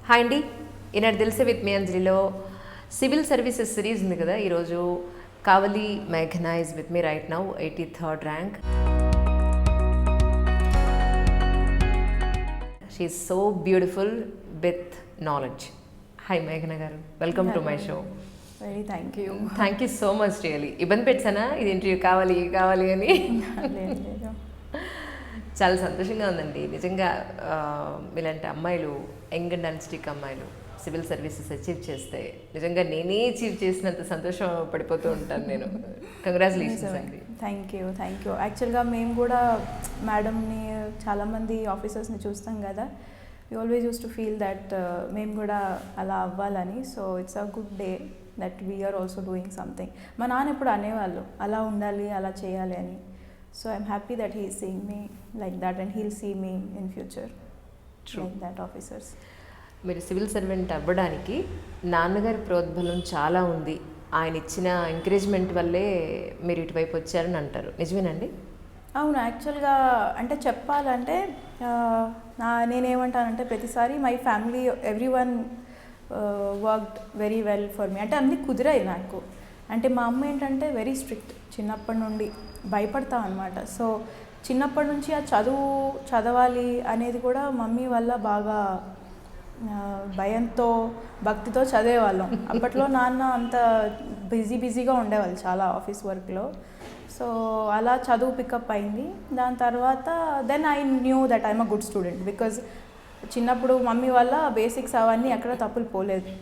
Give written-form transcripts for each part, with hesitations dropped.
Hi అండి, ఈనాడు తెలిసే with me అంజలిలో సివిల్ సర్వీసెస్ సిరీస్ ఉంది కదా. ఈరోజు కావలి మేఘనా is with me right now, 83rd rank. She is so beautiful with knowledge. Hi మేఘనా garu, welcome to my show. Very thank you. Thank you so much. Really ఇబ్బంది పెట్టానా ఇది interview కావాలి కావాలి అని? చాలా సంతోషంగా ఉందండి నిజంగా. ఇలాంటి అమ్మాయిలు, యంగ్ అండ్ డైనస్టిక్ అమ్మాయిలు సివిల్ సర్వీసెస్ అచీవ్ చేస్తే నిజంగా నేనే అచీవ్ చేసినంత సంతోషం పడిపోతూ ఉంటాను నేను. కంగ్రాచులేషన్స్ అండి. Thank you. యాక్చువల్గా మేము కూడా మేడంని, చాలామంది ఆఫీసర్స్ని చూస్తాం కదా, you always used to feel that మేము కూడా అలా అవ్వాలని. So it's a good day that we're also doing something. మా నాన్న ఎప్పుడు అనేవాళ్ళు అలా ఉండాలి, అలా చేయాలి అని. So I'm happy that he is seeing me like that and he'll see me in future. True. Like that officers. మీరు సివిల్ సర్వెంట్ అవ్వడానికి నాన్నగారి ప్రోద్బలం చాలా ఉంది. ఆయన ఇచ్చిన ఎంకరేజ్మెంట్ వల్లే మీరు ఇటువైపు వచ్చారని అంటారు, నిజమేనండి? అవును. యాక్చువల్గా అంటే చెప్పాలంటే నేనేమంటానంటే ప్రతిసారి my family everyone worked very well for me. అంటే అన్నీ కుదిరాయి నాకు. అంటే మా అమ్మ ఏంటంటే వెరీ స్ట్రిక్ట్, చిన్నప్పటి నుండి భయపడతాం అనమాట. సో చిన్నప్పటి నుంచి ఆ చదవాలి అనేది కూడా మమ్మీ వల్ల బాగా భయంతో భక్తితో చదివేవాళ్ళం. అప్పట్లో నాన్న అంత బిజీగా ఉండేవాళ్ళు చాలా ఆఫీస్ వర్క్లో. సో అలా చదువు పికప్ అయింది. దాని తర్వాత then I knew that I'm a good student because చిన్నప్పుడు మమ్మీ వల్ల బేసిక్స్ అవన్నీ ఎక్కడ తప్పులు పోలేదు.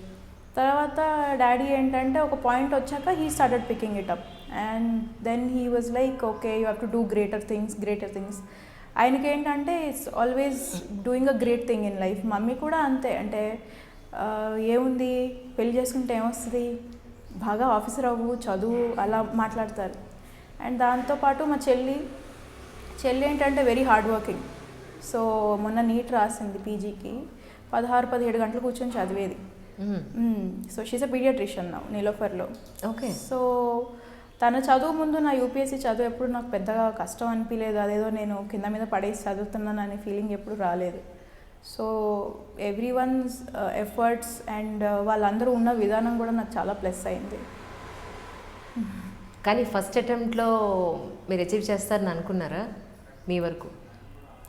తర్వాత డాడీ ఏంటంటే ఒక పాయింట్ వచ్చాక he started picking it up and then he was like okay you have to do greater things. ఆయనకి ఏంటంటే it's always doing a great thing in life. Mummy కూడా అంతే. అంటే ఏముంది, పెళ్లి చేసుకుంటే ఏమొస్తుంది, బాగా ఆఫీసర్ అవ్వు, చదువు, అలా మాట్లాడతారు. అండ్ దాంతోపాటు మా చెల్లి ఏంటంటే వెరీ హార్డ్ వర్కింగ్. సో మొన్న నీట్ రాసింది పీజీకి, 16-17 గంటలు కూర్చొని చదివేది. So she's a pediatrician now నీలోఫర్లో. ఓకే. సో తన చదువు ముందు నా యూపీఎస్సీ చదువు ఎప్పుడు నాకు పెద్దగా కష్టం అనిపించలేదు. అదేదో నేను కింద మీద పడేసి చదువుతున్నాను అనే ఫీలింగ్ ఎప్పుడు రాలేదు. So every once efforts and వాళ్ళందరూ ఉన్న విధానం కూడా నాకు చాలా ప్లస్ అయింది. కానీ ఫస్ట్ అటెంప్ట్లో మీరు అచీవ్ చేస్తారని అనుకున్నారా? మీ వరకు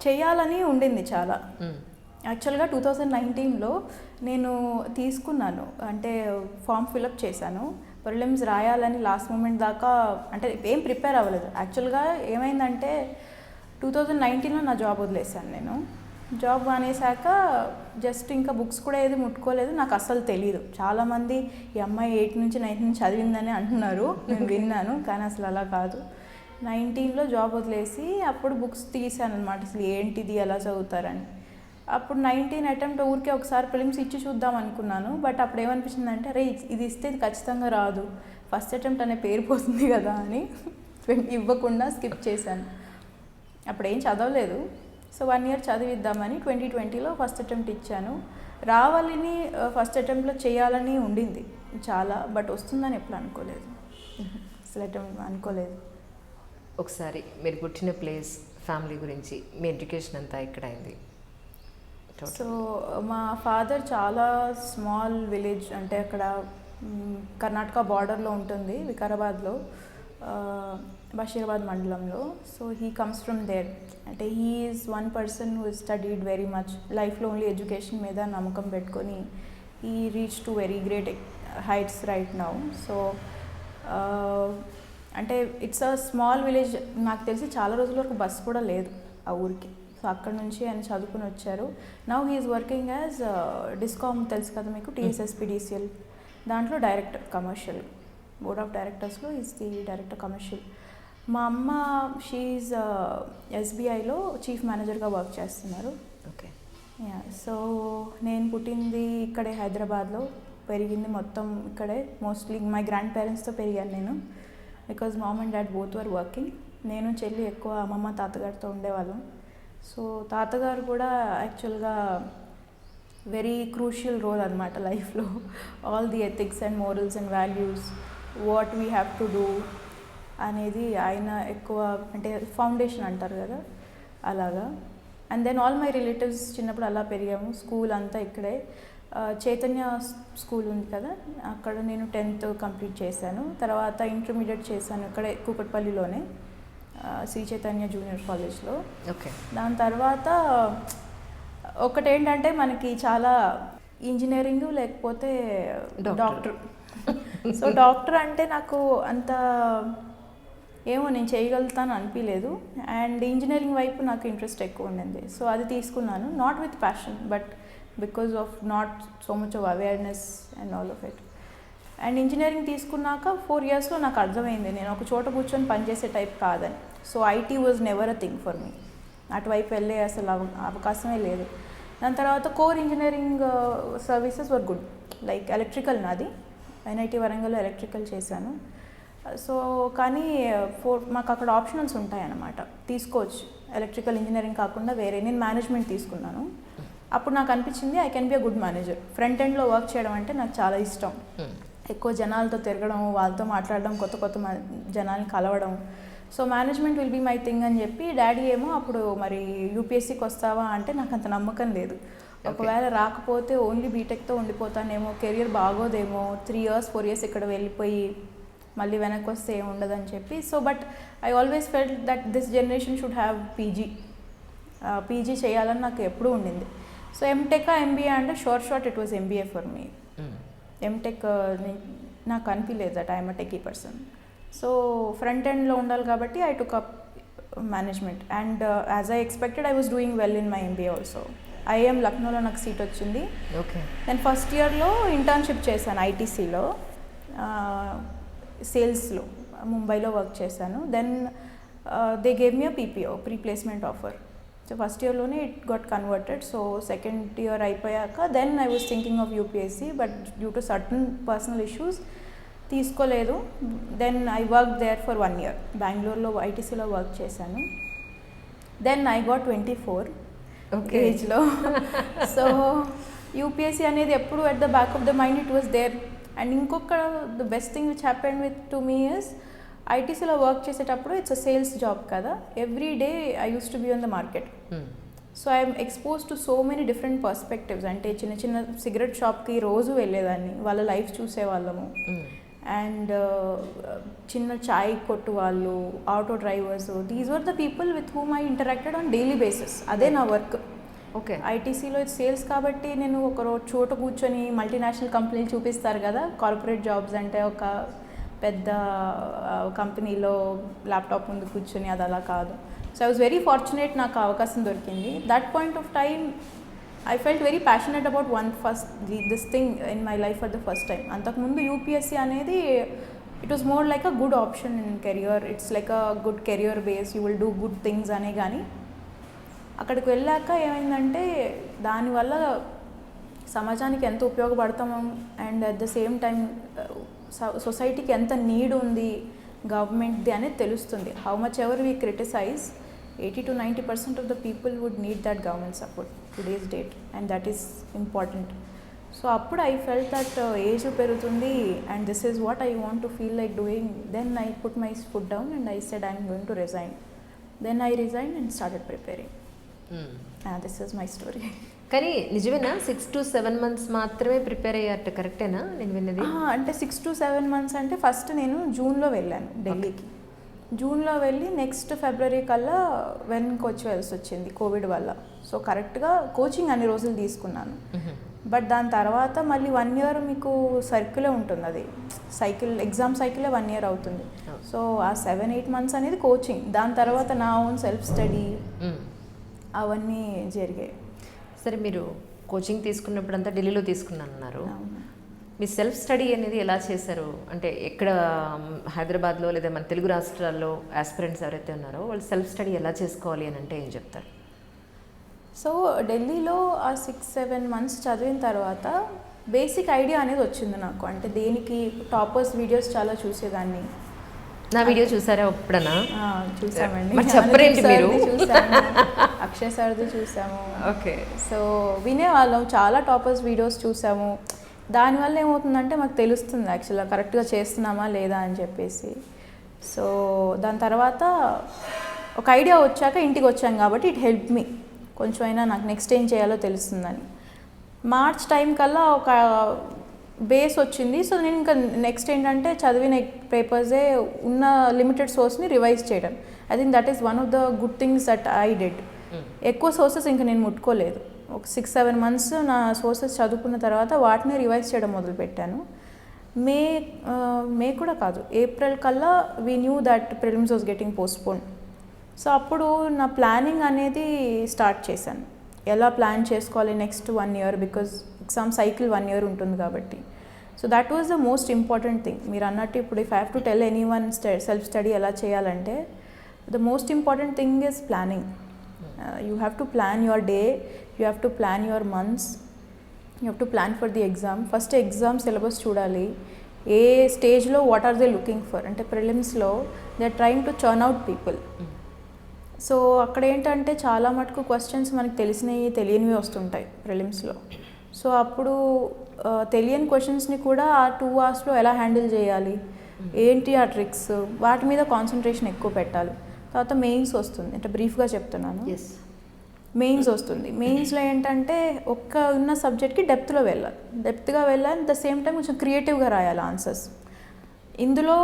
చేయాలని ఉండింది చాలా. యాక్చువల్గా 2019లో నేను తీసుకున్నాను, అంటే ఫామ్ ఫిలప్ చేశాను. ప్రిలిమ్స్ రాయాలని లాస్ట్ మూమెంట్ దాకా అంటే ఏం ప్రిపేర్ అవ్వలేదు. యాక్చువల్గా ఏమైందంటే 2019లో నా జాబ్ వదిలేశాను. నేను జాబ్ మానేశాక జస్ట్ ఇంకా బుక్స్ కూడా ఏది ముట్టుకోలేదు. నాకు అస్సలు తెలియదు. చాలామంది ఈ అమ్మాయి 8 నుంచి 9 నుంచి చదివిందని అంటున్నారు, నేను విన్నాను. కానీ అసలు అలా కాదు. 19లో జాబ్ వదిలేసి అప్పుడు బుక్స్ తీసాను అనమాట, అసలు ఏంటిది, ఎలా చదువుతారని. అప్పుడు 19 అటెంప్ట్ ఊరికే ఒకసారి ప్రిలిమ్స్ ఇచ్చి చూద్దాం అనుకున్నాను. బట్ అప్పుడు ఏమనిపించింది అంటే అరే ఇది ఇస్తే ఇది ఖచ్చితంగా రాదు, ఫస్ట్ అటెంప్ట్ అనే పేరు పోతుంది కదా అని ఇవ్వకుండా స్కిప్ చేశాను. అప్పుడు ఏం చదవలేదు. సో 1 year చదివిద్దామని 2020లో ఫస్ట్ అటెంప్ట్ ఇచ్చాను. రావాలని ఫస్ట్ అటెంప్ట్లో చేయాలని ఉండింది చాలా, బట్ వస్తుందని ఎప్పుడు అనుకోలేదు. అసలు అటెంప్ట్ అనుకోలేదు. ఒకసారి మీరు పుట్టిన ప్లేస్, ఫ్యామిలీ గురించి, మీ ఎడ్యుకేషన్ అంతా ఎక్కడ అయింది? సో మా ఫాదర్ చాలా స్మాల్ విలేజ్, అంటే అక్కడ కర్ణాటక బార్డర్లో ఉంటుంది, వికారాబాద్లో, బషీరాబాద్ మండలంలో. So he comes from there. అంటే he is one person who studied very much. లైఫ్లో ఓన్లీ ఎడ్యుకేషన్ మీద నమ్మకం పెట్టుకొని he reach to very great heights right now. So అంటే ఇట్స్ అ స్మాల్ విలేజ్. నాకు తెలిసి చాలా రోజుల వరకు బస్ కూడా లేదు ఆ ఊరికి. సో అక్కడ నుంచి ఆయన చదువుకుని వచ్చారు. Now he's working as DISCOM, తెలుసు కదా మీకు, TSSPDCL, దాంట్లో డైరెక్టర్ కమర్షియల్, బోర్డ్ ఆఫ్ డైరెక్టర్స్లో ఈజ్ ది డైరెక్టర్ కమర్షియల్. మా అమ్మ షీఈ్ SBIలో చీఫ్ మేనేజర్గా వర్క్ చేస్తున్నారు. ఓకే. సో నేను పుట్టింది ఇక్కడే హైదరాబాద్లో, పెరిగింది మొత్తం ఇక్కడే. మోస్ట్లీ మై గ్రాండ్ పేరెంట్స్తో పెరిగాను నేను, because mom and dad both were working. నేను చెల్లి ఎక్కువ అమ్మమ్మ తాతగారితో ఉండేవాళ్ళం. సో తాతగారు కూడా యాక్చువల్గా వెరీ క్రూషియల్ రోల్ అనమాట లైఫ్లో. All the ethics and morals and values, what we have to do అనేది ఆయన ఎక్కువ, అంటే ఫౌండేషన్ అంటారు కదా అలాగా. And then all my relatives చిన్నప్పుడు అలా పెరిగాము. స్కూల్ అంతా ఇక్కడే. చైతన్య స్కూల్ ఉంది కదా, అక్కడ నేను 10th కంప్లీట్ చేశాను. తర్వాత ఇంటర్మీడియట్ చేశాను ఇక్కడ కూకట్పల్లిలోనే, శ్రీ చైతన్య జూనియర్ కాలేజ్లో. ఓకే. దాని తర్వాత ఒకటేంటంటే మనకి చాలా ఇంజనీరింగ్ లేకపోతే డాక్టర్. సో డాక్టర్ అంటే నాకు అంత ఏమో నేను చేయగలుగుతాను అనిపించలేదు. అండ్ ఇంజనీరింగ్ వైపు నాకు ఇంట్రెస్ట్ ఎక్కువ ఉండింది. సో అది తీసుకున్నాను, not with passion but because of not so much of awareness and all of it. And engineering తీసుకున్నాక 4 yearsలో నాకు అర్థమైంది నేను ఒక చోట కూర్చొని పనిచేసే టైప్ కాదని. So IT was never a thing for me. అటువైపు వెళ్ళే అసలు అవకాశమే లేదు. దాని తర్వాత core engineering services were good, like electrical నాది, NIT వరంగల్లో ఎలక్ట్రికల్ చేశాను. సో కానీ మాకు అక్కడ ఆప్షనల్స్ ఉంటాయన్నమాట, తీసుకోవచ్చు ఎలక్ట్రికల్ ఇంజనీరింగ్ కాకుండా వేరే. నేను మేనేజ్మెంట్ తీసుకున్నాను. అప్పుడు నాకు అనిపించింది I can be a good manager. Front ఎండ్లో వర్క్ చేయడం అంటే నాకు చాలా ఇష్టం. ఎక్కువ జనాలతో తిరగడం, వాళ్ళతో మాట్లాడడం, కొత్త కొత్త జనాల్ని కలవడం. So management will be my thing అని చెప్పి డాడీ ఏమో అప్పుడు మరి యూపీఎస్సీకి వస్తావా అంటే నాకు అంత నమ్మకం లేదు. ఒకవేళ రాకపోతే ఓన్లీ బీటెక్తో ఉండిపోతానేమో, కెరియర్ బాగోదేమో, 3 years 4 years ఇక్కడ వెళ్ళిపోయి మళ్ళీ వెనక్కి వస్తే ఏమి ఉండదని చెప్పి. So but I always felt that this generation should have PG చేయాలని నాకు ఎప్పుడూ ఉండింది. సో ఎంటెక్ MBA అంటే short it was MBA for me. MTech నాకు అనిపించలేదు that I'm a techie person. So front ఎండ్లో ఉండాలి కాబట్టి I took up management. And as I expected I was doing well in my MBA also. IIM లక్నోలో నాకు seat వచ్చింది. Okay. నేను first ఇయర్లో ఇంటర్న్షిప్ చేశాను ITCలో, సేల్స్లో ముంబైలో వర్క్ చేశాను. Then they gave me a PPO, pre placement offer. So first ఇయర్లోనే it got converted. So second year అయిపోయాక then I was thinking of UPSC but due to certain personal issues తీసుకోలేదు. Then I work there for 1 year. బెంగళూరులో ITCలో work చేశాను. Then I got 24 ఏజ్లో. So UPSC అనేది ఎప్పుడు at the back of the mind it was there. And ఇంకొక the best thing which happened with to me is ITCలో work చేసేటప్పుడు it's a sales job కదా, every day I use to be on the market. So I'm expose to so many different perspectives. అంటే చిన్న చిన్న cigarette షాప్కి రోజు వెళ్ళేదాన్ని, వాళ్ళ లైఫ్ చూసేవాళ్ళము. అండ్ చిన్న చాయ్ కొట్టు వాళ్ళు, auto drivers, these were the people with whom I interacted on daily basis. అదే నా వర్క్. ఓకే. ITCలో సేల్స్ కాబట్టి నేను ఒక రోజు చోట కూర్చొని మల్టీనేషనల్ కంపెనీలు చూపిస్తారు కదా, కార్పొరేట్ జాబ్స్ అంటే ఒక పెద్ద కంపెనీలో ల్యాప్టాప్ ముందు కూర్చొని, అది అలా కాదు. So I was very fortunate, నాకు అవకాశం దొరికింది. That point of time I felt very passionate about this thing in my life for the first time. అంతకుముందు UPSC అనేది it was more like a good option in career, it's like a good career base, you will do good things అనే. కానీ అక్కడికి వెళ్ళాక ఏమైందంటే దానివల్ల సమాజానికి ఎంత ఉపయోగపడతాము and at the same time సొసైటీకి ఎంత నీడ్ ఉంది గవర్నమెంట్ది అనేది తెలుస్తుంది. How much ever we criticise, 80 to 90% of the people would need that government support today's date, and that is important. So అప్పుడు ఐ ఫెల్ట్ దట్ ఏజ్ పెరుగుతుంది and this is what I want to feel like doing. Then I put my foot down and I said I'm going to resign. Then I resign and started preparing. This is my story. కానీ నిజమేనా 6 to 7 months మాత్రమే prepare అయ్యారట, కరెక్టేనా నేను విన్నది? అంటే 6 to 7 months అంటే first నేను జూన్లో వెళ్ళాను ఢిల్లీకి. జూన్లో వెళ్ళి నెక్స్ట్ ఫిబ్రవరి కల్లా వెనక్కి వచ్చి వచ్చింది కోవిడ్ వల్ల. సో కరెక్ట్గా కోచింగ్ అన్ని రోజులు తీసుకున్నాను. బట్ దాని తర్వాత మళ్ళీ 1 year మీకు సర్కిలే ఉంటుంది, అది సైకిల్ ఎగ్జామ్ సైకిలే 1 year అవుతుంది. సో ఆ 7-8 months అనేది కోచింగ్. దాని తర్వాత నా ఓన్ సెల్ఫ్ స్టడీ అవన్నీ జరిగాయి. సరే, మీరు కోచింగ్ తీసుకున్నప్పుడు అంతా ఢిల్లీలో తీసుకున్నారు. మీ సెల్ఫ్ స్టడీ అనేది ఎలా చేశారు? అంటే ఎక్కడ హైదరాబాద్లో లేదా మన తెలుగు రాష్ట్రాల్లో ఆస్పిరెంట్స్ ఎవరైతే ఉన్నారో వాళ్ళు సెల్ఫ్ స్టడీ ఎలా చేసుకోవాలి అని అంటే ఏం చెప్తారు? సో ఢిల్లీలో ఆ 6-7 months చదివిన తర్వాత బేసిక్ ఐడియా అనేది వచ్చింది నాకు. అంటే దేనికి టాపర్స్ వీడియోస్ చాలా చూసేదాన్ని. నా వీడియో చూసారా ఎప్పుడన్నా? చూసామండి. చెప్పరేంటి మీరు? చూసాము, అక్షయ్ సార్ది చూసాము. ఓకే. సో వినేవాళ్ళం, చాలా టాపర్స్ వీడియోస్ చూసాము. దానివల్ల ఏమవుతుందంటే మాకు తెలుస్తుంది యాక్చువల్గా కరెక్ట్గా చేస్తున్నామా లేదా అని చెప్పేసి. సో దాని తర్వాత ఒక ఐడియా వచ్చాక ఇంటికి వచ్చాం కాబట్టి ఇట్ హెల్ప్ మీ, కొంచెం అయినా నాకు నెక్స్ట్ ఏం చేయాలో తెలుస్తుందని. మార్చ్ టైం కల్లా ఒక బేస్ వచ్చింది. సో నేను ఇంకా నెక్స్ట్ ఏంటంటే చదివిన పేపర్సే ఉన్న లిమిటెడ్ సోర్స్ని రివైజ్ చేయడం. I think that is one of the good things that I did. ఎక్కువ సోర్సెస్ ఇంకా నేను ముట్టుకోలేదు. ఒక 6-7 months నా సోర్సెస్ చదువుకున్న తర్వాత వాటిని రివైజ్ చేయడం మొదలుపెట్టాను. మే కూడా కాదు, ఏప్రిల్ కల్లా we knew that prelims was getting postpone. So అప్పుడు నా ప్లానింగ్ అనేది స్టార్ట్ చేశాను. ఎలా ప్లాన్ చేసుకోవాలి next 1 year, because exam cycle 1 year ఉంటుంది కాబట్టి. So that was the most important thing. మీరు అన్నట్టు ఇప్పుడు if I have to tell any one self study ఎలా చేయాలంటే the most important thing is planning. You have to plan your day, you have to plan your months, you have to plan for the exam. First exam syllabus చూడాలి. ఏ స్టేజ్లో what are they looking for, అంటే ప్రిలిమ్స్లో they are trying to churn out people. So అక్కడ ఏంటంటే చాలా మటుకు questions మనకు తెలిసినవి తెలియనివి వస్తుంటాయి ప్రిలిమ్స్లో. సో అప్పుడు తెలియని క్వశ్చన్స్ని కూడా ఆ 2 hours ఎలా హ్యాండిల్ చేయాలి, ఏంటి ఆ ట్రిక్స్, వాటి మీద కాన్సన్ట్రేషన్ ఎక్కువ పెట్టాలి. తర్వాత మెయిన్స్ వస్తుంది, అంటే బ్రీఫ్గా చెప్తున్నాను. మెయిన్స్ వస్తుంది. మెయిన్స్లో ఏంటంటే ఉన్న సబ్జెక్ట్కి డెప్త్గా వెళ్ళాలి. అట్ ద సేమ్ టైం కొంచెం క్రియేటివ్గా రాయాలి ఆన్సర్స్. ఇందులో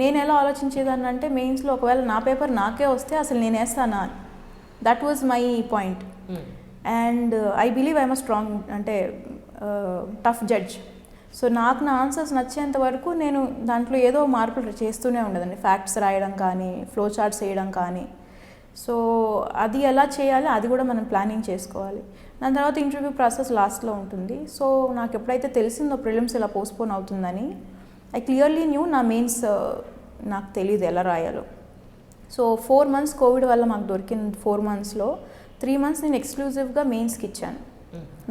నేను ఎలా ఆలోచించేదాన్ని అంటే మెయిన్స్లో ఒకవేళ నా పేపర్ నాకే వస్తే అసలు నేను వేస్తానా, that was my point. And I believe I'm strong, అంటే టఫ్ జడ్జ్. సో నాకు నా ఆన్సర్స్ నచ్చేంత వరకు నేను దాంట్లో ఏదో మార్పులు చేస్తూనే ఉండదండి. ఫ్యాక్ట్స్ రాయడం కానీ, ఫ్లో చార్ట్స్ వేయడం కానీ. సో అది ఎలా చేయాలి అది కూడా మనం ప్లానింగ్ చేసుకోవాలి. దాని తర్వాత ఇంటర్వ్యూ ప్రాసెస్ లాస్ట్లో ఉంటుంది. సో నాకు ఎప్పుడైతే తెలిసిందో ప్రిలిమ్స్ ఇలా పోస్ట్పోన్ అవుతుందని, ఐ క్లియర్లీ న్యూ నా మెయిన్స్ నాకు తెలియదు ఎలా రాయాలో. సో 4 months కోవిడ్ వల్ల మాకు దొరికిన 4 monthsలో 3 months నేను ఎక్స్క్లూజివ్గా మెయిన్స్కి ఇచ్చాను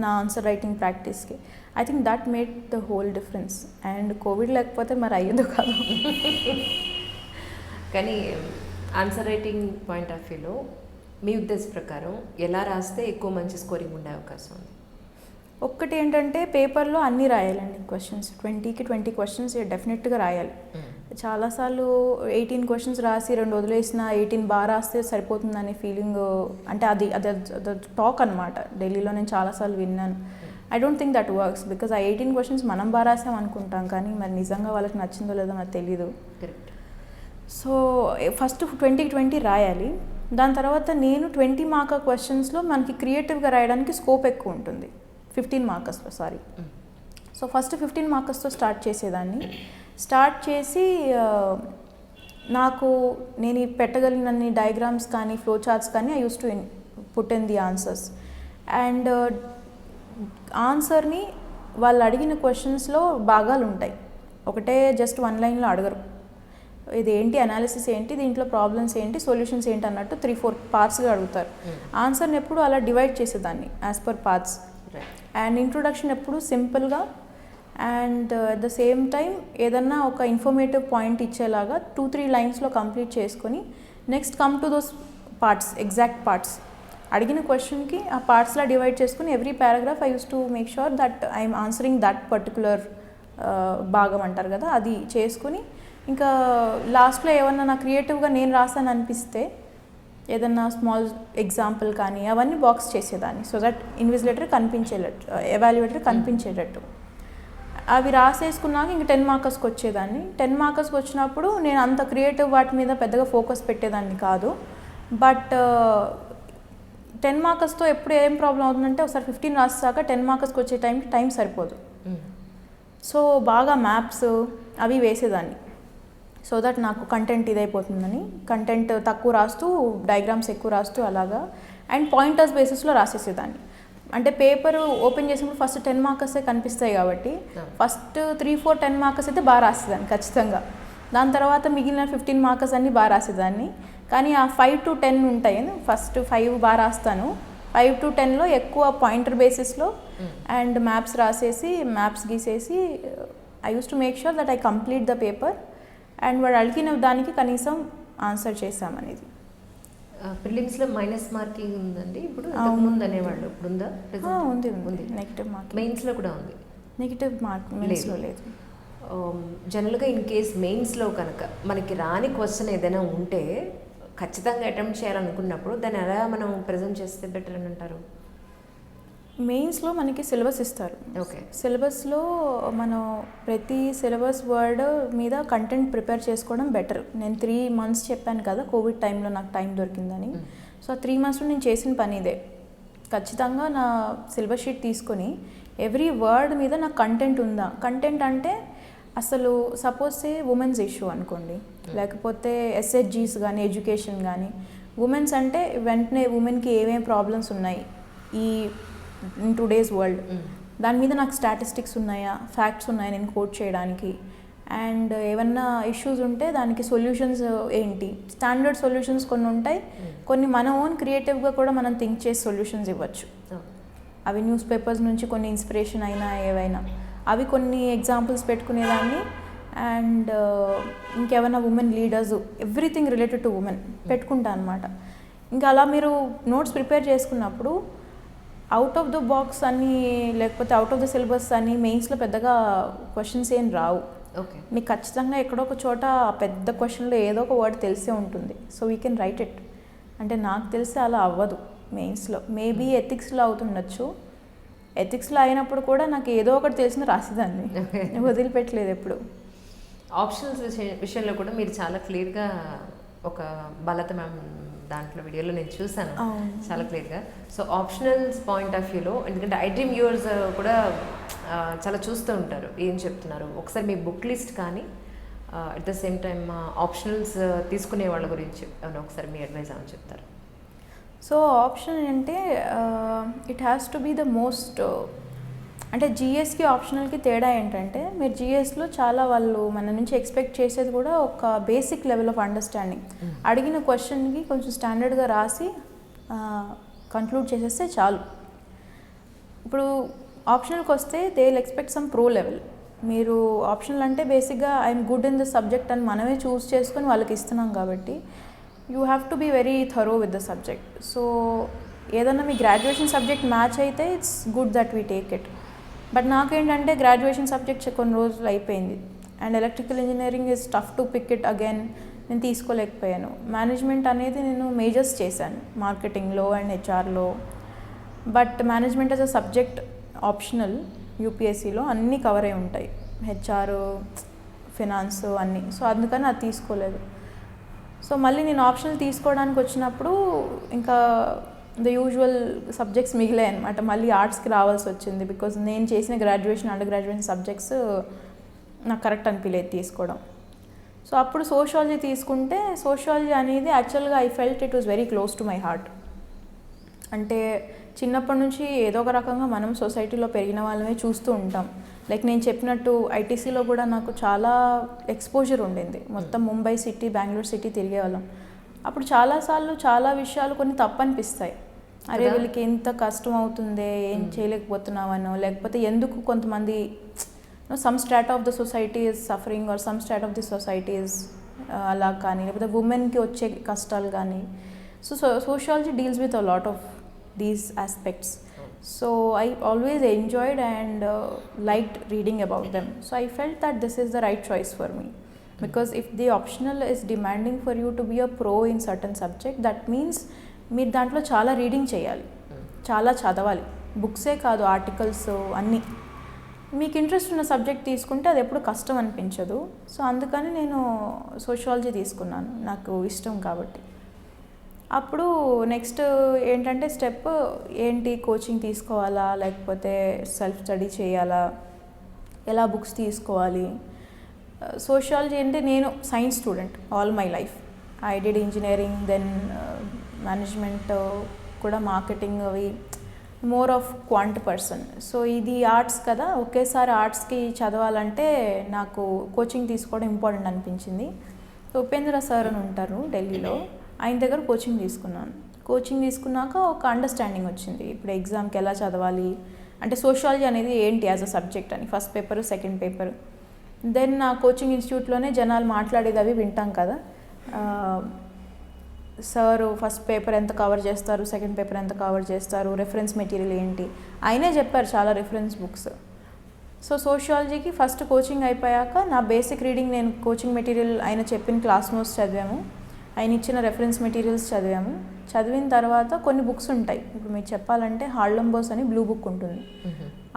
నా ఆన్సర్ రైటింగ్ ప్రాక్టీస్కి. I think that made the whole difference. And COVID లేకపోతే మరి అయ్యేదో కాదు. కానీ ఆన్సర్ రైటింగ్ పాయింట్ ఆఫ్ వ్యూలో మీ ఉద్దేశ ప్రకారం ఎలా రాస్తే ఎక్కువ మంచి స్కోరింగ్ ఉండే అవకాశం ఉంది? ఒక్కటి ఏంటంటే పేపర్లో అన్నీ రాయాలండి. క్వశ్చన్స్ 20కి 20 questions డెఫినెట్గా రాయాలి. చాలాసార్లు 18 questions రాసి 2 వదిలేసిన 18 బాగా రాస్తే సరిపోతుందనే ఫీలింగ్, అంటే అది టాక్ అనమాట. ఢిల్లీలో నేను చాలాసార్లు విన్నాను. I don't think that works, because ఆ 18 questions మనం బాగా రాసాం అనుకుంటాం, కానీ మరి నిజంగా వాళ్ళకి నచ్చిందో లేదో నాకు తెలీదు. సో ఫస్ట్ 20కి 20 రాయాలి. దాని తర్వాత నేను 20 mark క్వశ్చన్స్లో మనకి క్రియేటివ్గా రాయడానికి స్కోప్ ఎక్కువ ఉంటుంది. 15 markersలో సారీ. సో ఫస్ట్ 15 markersతో స్టార్ట్ చేసేదాన్ని. స్టార్ట్ చేసి నేను పెట్టగలిగినన్ని డయాగ్రామ్స్ కానీ ఫ్లో చార్ట్స్ కానీ I use to put in the answers. And ఆన్సర్ని వాళ్ళు అడిగిన క్వశ్చన్స్లో భాగాలు ఉంటాయి. ఒకటే జస్ట్ 1 lineలో అడగరు. ఇది ఏంటి, అనాలిసిస్ ఏంటి, దీంట్లో ప్రాబ్లమ్స్ ఏంటి, సొల్యూషన్స్ ఏంటి అన్నట్టు 3-4 partsగా అడుగుతారు. ఆన్సర్ని ఎప్పుడు అలా డివైడ్ చేసేదాన్ని as per parts. And introduction ఎప్పుడు సింపుల్గా and at the same time ఏదన్నా ఒక ఇన్ఫర్మేటివ్ పాయింట్ ఇచ్చేలాగా 2-3 linesలో కంప్లీట్ చేసుకొని next come to those parts, exact parts. అడిగిన క్వశ్చన్కి ఆ పార్ట్స్లా డివైడ్ చేసుకుని every paragraph I use to make sure that I'm answering that particular భాగం అంటారు కదా, అది చేసుకుని ఇంకా లాస్ట్లో ఏమన్నా నా క్రియేటివ్గా నేను రాసాను అనిపిస్తే ఏదన్నా స్మాల్ ఎగ్జాంపుల్ కానీ అవన్నీ బాక్స్ చేసేదాన్ని. సో దట్ ఇన్విజిలేటర్ కనిపించేటట్టు, ఎవాల్యుయేటర్ కనిపించేటట్టు అవి రాసేసుకున్నాక ఇంక 10 markersకి వచ్చేదాన్ని. 10 markersకి వచ్చినప్పుడు నేను అంత క్రియేటివ్ వాటి మీద పెద్దగా ఫోకస్ పెట్టేదాన్ని కాదు. బట్ 10 markersతో ఎప్పుడు ఏం ప్రాబ్లం అవుతుందంటే ఒకసారి 15 రాసాక 10 markersకి వచ్చే టైం సరిపోదు. సో బాగా మ్యాప్స్ అవి వేసేదాన్ని. సో దట్ నాకు కంటెంట్ ఇదైపోతుందని, కంటెంట్ తక్కువ రాస్తూ డయాగ్రామ్స్ ఎక్కువ రాస్తూ అలాగా. అండ్ పాయింటర్స్ బేసిస్లో రాసేసేదాన్ని. అంటే పేపర్ ఓపెన్ చేసినప్పుడు ఫస్ట్ 10 markers కనిపిస్తాయి కాబట్టి ఫస్ట్ 3-4 10 markers అయితే బాగా రాసేదాన్ని ఖచ్చితంగా. దాని తర్వాత మిగిలిన 15 markers అన్నీ బాగా రాసేదాన్ని. కానీ ఆ 5-10 ఉంటాయి, ఫస్ట్ 5 బాగా రాస్తాను. 5-10లో ఎక్కువ పాయింటర్ బేసిస్లో అండ్ మ్యాప్స్ రాసేసి మ్యాప్స్ గీసేసి I use to make sure that I complete the paper. And వాడు అడిగిన దానికి కనీసం ఆన్సర్ చేసామనేది. ప్రిలిమ్స్లో మైనస్ మార్కింగ్ ఉందండి ఇప్పుడు, ముందు అనేవాళ్ళు, ఇప్పుడు ఉందా? ఉంది. నెగిటివ్ మార్క్ మెయిన్స్లో కూడా ఉంది. నెగిటివ్ మార్క్ మెయిన్స్లో లేదు. జనరల్గా ఇన్ కేస్ మెయిన్స్లో కనుక మనకి రాని క్వశ్చన్ ఏదైనా ఉంటే ఖచ్చితంగా అటెంప్ట్ చేయాలనుకున్నప్పుడు దాన్ని ఎలా మనం ప్రజెంట్ చేస్తే బెటర్ అని అంటారు? మెయిన్స్లో మనకి సిలబస్ ఇస్తారు. ఓకే. సిలబస్లో మనం ప్రతి సిలబస్ వర్డ్ మీద కంటెంట్ ప్రిపేర్ చేసుకోవడం బెటర్. నేను 3 months చెప్పాను కదా కోవిడ్ టైంలో నాకు టైం దొరికిందని. సో ఆ 3 monthsలో నేను చేసిన పని ఇదే. ఖచ్చితంగా నా సిలబస్ షీట్ తీసుకొని ఎవ్రీ వర్డ్ మీద నాకు కంటెంట్ ఉందా, కంటెంట్ అంటే అసలు సపోజ్ ఉమెన్స్ ఇష్యూ అనుకోండి, లేకపోతే ఎస్హెచ్జీస్ కానీ ఎడ్యుకేషన్ కానీ, ఉమెన్స్ అంటే వెంటనే ఉమెన్కి ఏమేమి ప్రాబ్లమ్స్ ఉన్నాయి ఈ ఇన్ టుడేస్ వరల్డ్, దాని మీద నాకు స్టాటిస్టిక్స్ ఉన్నాయా, ఫ్యాక్ట్స్ ఉన్నాయా నేను కోట్ చేయడానికి, అండ్ ఏమన్నా ఇష్యూస్ ఉంటే దానికి సొల్యూషన్స్ ఏంటి, స్టాండర్డ్ సొల్యూషన్స్ కొన్ని ఉంటాయి, కొన్ని మన ఓన్ క్రియేటివ్గా కూడా మనం థింక్ చేసి సొల్యూషన్స్ ఇవ్వచ్చు. అవి న్యూస్ పేపర్స్ నుంచి కొన్ని ఇన్స్పిరేషన్ అయినా ఏవైనా అవి కొన్ని ఎగ్జాంపుల్స్ పెట్టుకునేదాన్ని. అండ్ ఇంకేమైనా women leaders, everything related to women పెట్టుకుంటా అనమాట. ఇంకా అలా మీరు నోట్స్ ప్రిపేర్ చేసుకున్నప్పుడు అవుట్ ఆఫ్ ద బాక్స్ అని లేకపోతే అవుట్ ఆఫ్ ద సిలబస్ అని మెయిన్స్లో పెద్దగా క్వశ్చన్స్ ఏం రావు. ఓకే. మీకు ఖచ్చితంగా ఎక్కడో ఒక చోట ఆ పెద్ద క్వశ్చన్లో ఏదో ఒక వర్డ్ తెలిసే ఉంటుంది. So we can write it. అంటే నాకు తెలిసి అలా అవ్వదు మెయిన్స్లో. మేబీ ఎథిక్స్లో అవుతుండొచ్చు. ఎథిక్స్లో అయినప్పుడు కూడా నాకు ఏదో ఒకటి తెలిసిన రాసేదాన్ని, వదిలిపెట్టలేదు ఎప్పుడు. ఆప్షనల్స్ విషయంలో కూడా మీరు చాలా క్లియర్గా, ఒక బలత మ్యామ్ దాంట్లో వీడియోలో నేను చూసాను చాలా క్లియర్గా. సో ఆప్షనల్స్ పాయింట్ ఆఫ్ వ్యూలో, ఎందుకంటే ఐడ్రీమ్ వ్యూవర్స్ కూడా చాలా చూస్తూ ఉంటారు ఏం చెప్తున్నారు. ఒకసారి మీ బుక్ లిస్ట్ కానీ అట్ ద సేమ్ టైమ్ ఆప్షనల్స్ తీసుకునే వాళ్ళ గురించి ఒకసారి మీ అడ్వైజ్ అని చెప్తారు. సో ఆప్షన్ అంటే it has to be the most, అంటే జిఎస్కి ఆప్షనల్కి తేడా ఏంటంటే మీరు జిఎస్లో చాలా వాళ్ళు మన నుంచి ఎక్స్పెక్ట్ చేసేది కూడా ఒక బేసిక్ లెవెల్ ఆఫ్ అండర్స్టాండింగ్. అడిగిన క్వశ్చన్కి కొంచెం స్టాండర్డ్గా రాసి కంక్లూడ్ చేసేస్తే చాలు. ఇప్పుడు ఆప్షనల్కి వస్తే they will expect some pro level. మీరు ఆప్షనల్ అంటే బేసిక్గా I'm good in the subject అని మనమే చూస్ చేసుకొని వాళ్ళకి ఇస్తున్నాం కాబట్టి you have to be very thorough with the subject. So ఏదన్నా మీ గ్రాడ్యుయేషన్ సబ్జెక్ట్ మ్యాచ్ అయితే it's good that we take it. But నాకేంటంటే గ్రాడ్యుయేషన్ సబ్జెక్ట్ కొన్ని రోజులు అయిపోయింది and electrical engineering is tough to pick it again. నేను తీసుకోలేకపోయాను. Management అనేది నేను మేజర్స్ చేశాను మార్కెటింగ్లో అండ్ హెచ్ఆర్లో. But management as a subject optional యూపీఎస్సీలో అన్నీ కవర్ అయి ఉంటాయి, హెచ్ఆర్, ఫినాన్స్ అన్నీ. సో అందుకని అది తీసుకోలేదు. సో మళ్ళీ నేను ఆప్షనల్ తీసుకోవడానికి వచ్చినప్పుడు ఇంకా ద యూజువల్ సబ్జెక్ట్స్ మిగిలాయి అనమాట. మళ్ళీ ఆర్ట్స్కి రావాల్సి వచ్చింది బికాజ్ నేను చేసిన గ్రాడ్యుయేషన్ అండర్ గ్రాడ్యుయేషన్ సబ్జెక్ట్స్ నాకు కరెక్ట్ అనిపించలేదు తీసుకోవడం. సో అప్పుడు సోషాలజీ తీసుకుంటే సోషాలజీ అనేది యాక్చువల్గా I felt it was very close to my heart. అంటే చిన్నప్పటి నుంచి ఏదో ఒక రకంగా మనం సొసైటీలో పెరిగిన వాళ్ళమే చూస్తూ ఉంటాం. లైక్ నేను చెప్పినట్టు ఐటీసీలో కూడా నాకు చాలా ఎక్స్పోజర్ ఉండింది. మొత్తం ముంబై సిటీ, బెంగళూరు సిటీ తిరిగేవాళ్ళం. అప్పుడు చాలాసార్లు చాలా విషయాలు కొన్ని తప్పనిపిస్తాయి. అరే వీళ్ళకి ఎంత కష్టం అవుతుందే, ఏం చేయలేకపోతున్నామనో, లేకపోతే ఎందుకు కొంతమంది some strata of the society is suffering are some strata of the society is అలా కానీ, లేకపోతే ఉమెన్కి వచ్చే కష్టాలు కానీ. So sociology deals with a lot of these aspects. So I always enjoyed and liked reading about them. So I felt that this is the right choice for me. Because if the optional is demanding for you to be a pro in certain subject, that means మీరు దాంట్లో చాలా reading చేయాలి, చాలా చదవాలి, బుక్సే కాదు articles అన్నీ. మీకు interest ఉన్న సబ్జెక్ట్ తీసుకుంటే అది ఎప్పుడు కష్టం అనిపించదు. సో అందుకని నేను సోషాలజీ తీసుకున్నాను, నాకు ఇష్టం కాబట్టి. అప్పుడు నెక్స్ట్ ఏంటంటే స్టెప్ ఏంటి, కోచింగ్ తీసుకోవాలా లేకపోతే సెల్ఫ్ స్టడీ చేయాలా, ఎలా బుక్స్ తీసుకోవాలి. సోషాలజీ అంటే నేను science student all my life. I did engineering, then management కూడా, మార్కెటింగ్, అవి more of quant person. So ఇది ఆర్ట్స్ కదా, ఒకేసారి ఆర్ట్స్కి చదవాలంటే నాకు కోచింగ్ తీసుకోవడం ఇంపార్టెంట్ అనిపించింది. ఉపేంద్ర సార్ అని ఉంటారు ఢిల్లీలో, ఆయన దగ్గర కోచింగ్ తీసుకున్నాను. కోచింగ్ తీసుకున్నాక ఒక అండర్స్టాండింగ్ వచ్చింది, ఇప్పుడు ఎగ్జామ్కి ఎలా చదవాలి, అంటే సోషాలజీ అనేది ఏంటి యాజ్ అ సబ్జెక్ట్ అని, first paper, second paper. Then నా కోచింగ్ ఇన్స్టిట్యూట్లోనే జనాలు మాట్లాడేది అవి వింటాం కదా, సార్ ఫస్ట్ పేపర్ ఎంత కవర్ చేస్తారు, సెకండ్ పేపర్ ఎంత కవర్ చేస్తారు, రెఫరెన్స్ మెటీరియల్ ఏంటి, ఆయనే చెప్పారు చాలా రెఫరెన్స్ బుక్స్. సో సోషియాలజీకి ఫస్ట్ కోచింగ్ అయిపోయాక నా బేసిక్ రీడింగ్, నేను కోచింగ్ మెటీరియల్ ఆయన చెప్పిన క్లాస్ నోట్స్ చదివాము, ఆయన ఇచ్చిన రెఫరెన్స్ మెటీరియల్స్ చదివాము. చదివిన తర్వాత కొన్ని బుక్స్ ఉంటాయి. ఇప్పుడు మీకు చెప్పాలంటే హార్లంబోస్ అని బ్లూ బుక్ ఉంటుంది,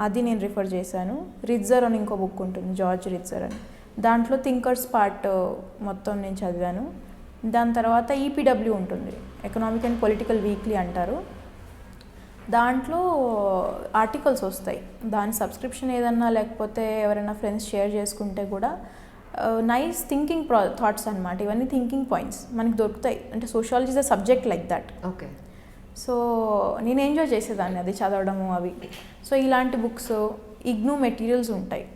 అది నేను రిఫర్ చేశాను. రిట్జర్ అని ఇంకో బుక్ ఉంటుంది, జార్జ్ రిట్జర్ అని. దాంట్లో థింకర్స్ పార్ట్ మొత్తం నేను చదివాను. దాని తర్వాత ఈపీడబ్ల్యూ ఉంటుంది, ఎకనామిక్ అండ్ పొలిటికల్ వీక్లీ అంటారు. దాంట్లో ఆర్టికల్స్ వస్తాయి. దాని సబ్స్క్రిప్షన్ ఏదన్నా లేకపోతే ఎవరైనా ఫ్రెండ్స్ షేర్ చేసుకుంటే కూడా నైస్ థింకింగ్ థాట్స్ అనమాట. ఇవన్నీ థింకింగ్ పాయింట్స్ మనకి దొరుకుతాయి. అంటే sociology is a subject like that. Okay. So నేను ఎంజాయ్ చేసేదాన్ని అది చదవడము అవి. సో ఇలాంటి బుక్స్, ఇగ్నూ మెటీరియల్స్ ఉంటాయి.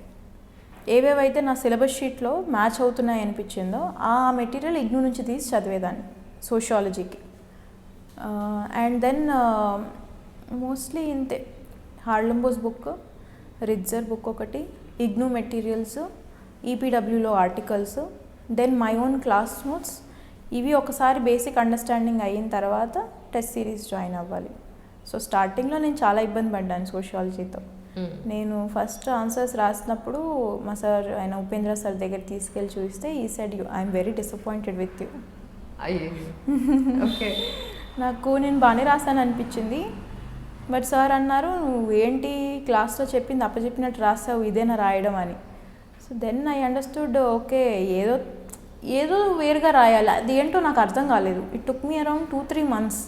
ఏవేవైతే నా సిలబస్ షీట్లో మ్యాచ్ అవుతున్నాయి అనిపించిందో ఆ మెటీరియల్ ఇగ్నూ నుంచి తీసి చదివేదాన్ని సోషాలజీకి. అండ్ దెన్ మోస్ట్లీ ఇంతే, హార్లంబోస్ బుక్, రిట్జర్ బుక్ ఒకటి, ఇగ్నూ మెటీరియల్స్, ఈపీడబ్ల్యూలో articles, then my own class notes. ఇవి ఒకసారి బేసిక్ అండర్స్టాండింగ్ అయిన తర్వాత టెస్ట్ సిరీస్ జాయిన్ అవ్వాలి. సో స్టార్టింగ్లో నేను చాలా ఇబ్బంది పడ్డాను సోషాలజీతో. నేను ఫస్ట్ ఆన్సర్స్ రాసినప్పుడు మా సార్, ఆయన ఉపేంద్ర సార్ దగ్గర తీసుకెళ్ళి చూస్తే ఈ said I'm very disappointed with you. Okay. నాకు నేను బాగానే రాసాను అనిపించింది. బట్ సార్ అన్నారు, నువ్వు ఏంటి క్లాస్లో చెప్పింది అప్పచెప్పినట్టు రాసావు, ఇదేనా రాయడం అని. So then I understood, okay ఏదో వేరుగా రాయాలి. అది ఏంటో నాకు అర్థం కాలేదు. It took me around 2-3 months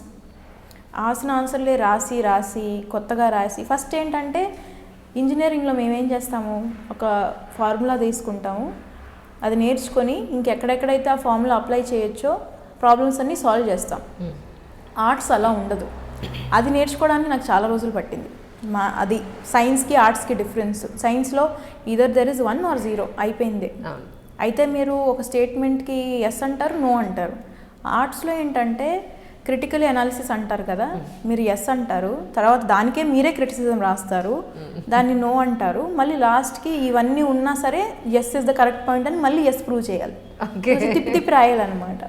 రాసిన ఆన్సర్లే రాసి కొత్తగా రాసి. ఫస్ట్ ఏంటంటే ఇంజనీరింగ్లో మేమేం చేస్తాము, ఒక ఫార్ములా తీసుకుంటాము, అది నేర్చుకొని ఇంకెక్కడెక్కడైతే ఆ ఫార్ములా అప్లై చేయొచ్చో ప్రాబ్లమ్స్ అన్నీ సాల్వ్ చేస్తాం. ఆర్ట్స్ అలా ఉండదు. అది నేర్చుకోవడానికి నాకు చాలా రోజులు పట్టింది. అది సైన్స్కి ఆర్ట్స్కి డిఫరెన్స్. సైన్స్లో ఈదర్ దెర్ ఇస్ 1 or 0 అయిపోయింది. అయితే మీరు ఒక స్టేట్మెంట్కి ఎస్ అంటారు, నో అంటారు. ఆర్ట్స్లో ఏంటంటే క్రిటికల్ అనాలిసిస్ అంటారు కదా, మీరు ఎస్ అంటారు, తర్వాత దానికే మీరే క్రిటిసిజం రాస్తారు, దాన్ని నో అంటారు, మళ్ళీ లాస్ట్కి ఇవన్నీ ఉన్నా సరే yes is the correct point అని మళ్ళీ ఎస్ ప్రూవ్ చేయాలి. తిప్పి రాయాలన్నమాట.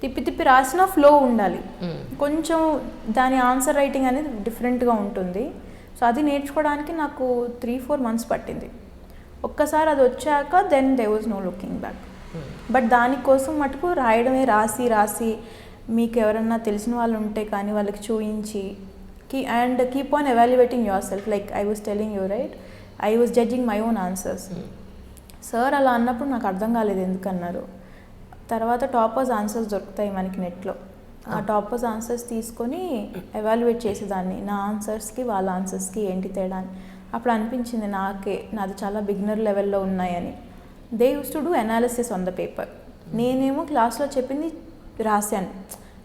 తిప్పి రాసిన ఫ్లో ఉండాలి. కొంచెం దాని ఆన్సర్ రైటింగ్ అనేది డిఫరెంట్గా ఉంటుంది. సో అది నేర్చుకోవడానికి నాకు 3-4 months పట్టింది. ఒక్కసారి అది వచ్చాక then they was no looking back. But దానికోసం మటుకు రాయడమే, రాసి మీకు ఎవరన్నా తెలిసిన వాళ్ళు ఉంటే కానీ వాళ్ళకి చూయించి and keep on evaluating yourself. Like I was telling you right, I was judging my own answers. Sir అలా అన్నప్పుడు నాకు అర్థం కాలేదు ఎందుకన్నారు. తర్వాత టాపర్స్ ఆన్సర్స్ దొరుకుతాయి మనకి నెట్లో. ఆ టాపర్స్ ఆన్సర్స్ తీసుకొని ఎవాల్యుయేట్ చేసేదాన్ని, నా ఆన్సర్స్కి వాళ్ళ ఆన్సర్స్కి ఏంటి తేడా అని. అప్పుడు అనిపించింది నాది చాలా బిగినర్ లెవెల్లో ఉన్నాయని. They use to do analysis on the paper, నేనేమో క్లాస్లో చెప్పింది రాశాను.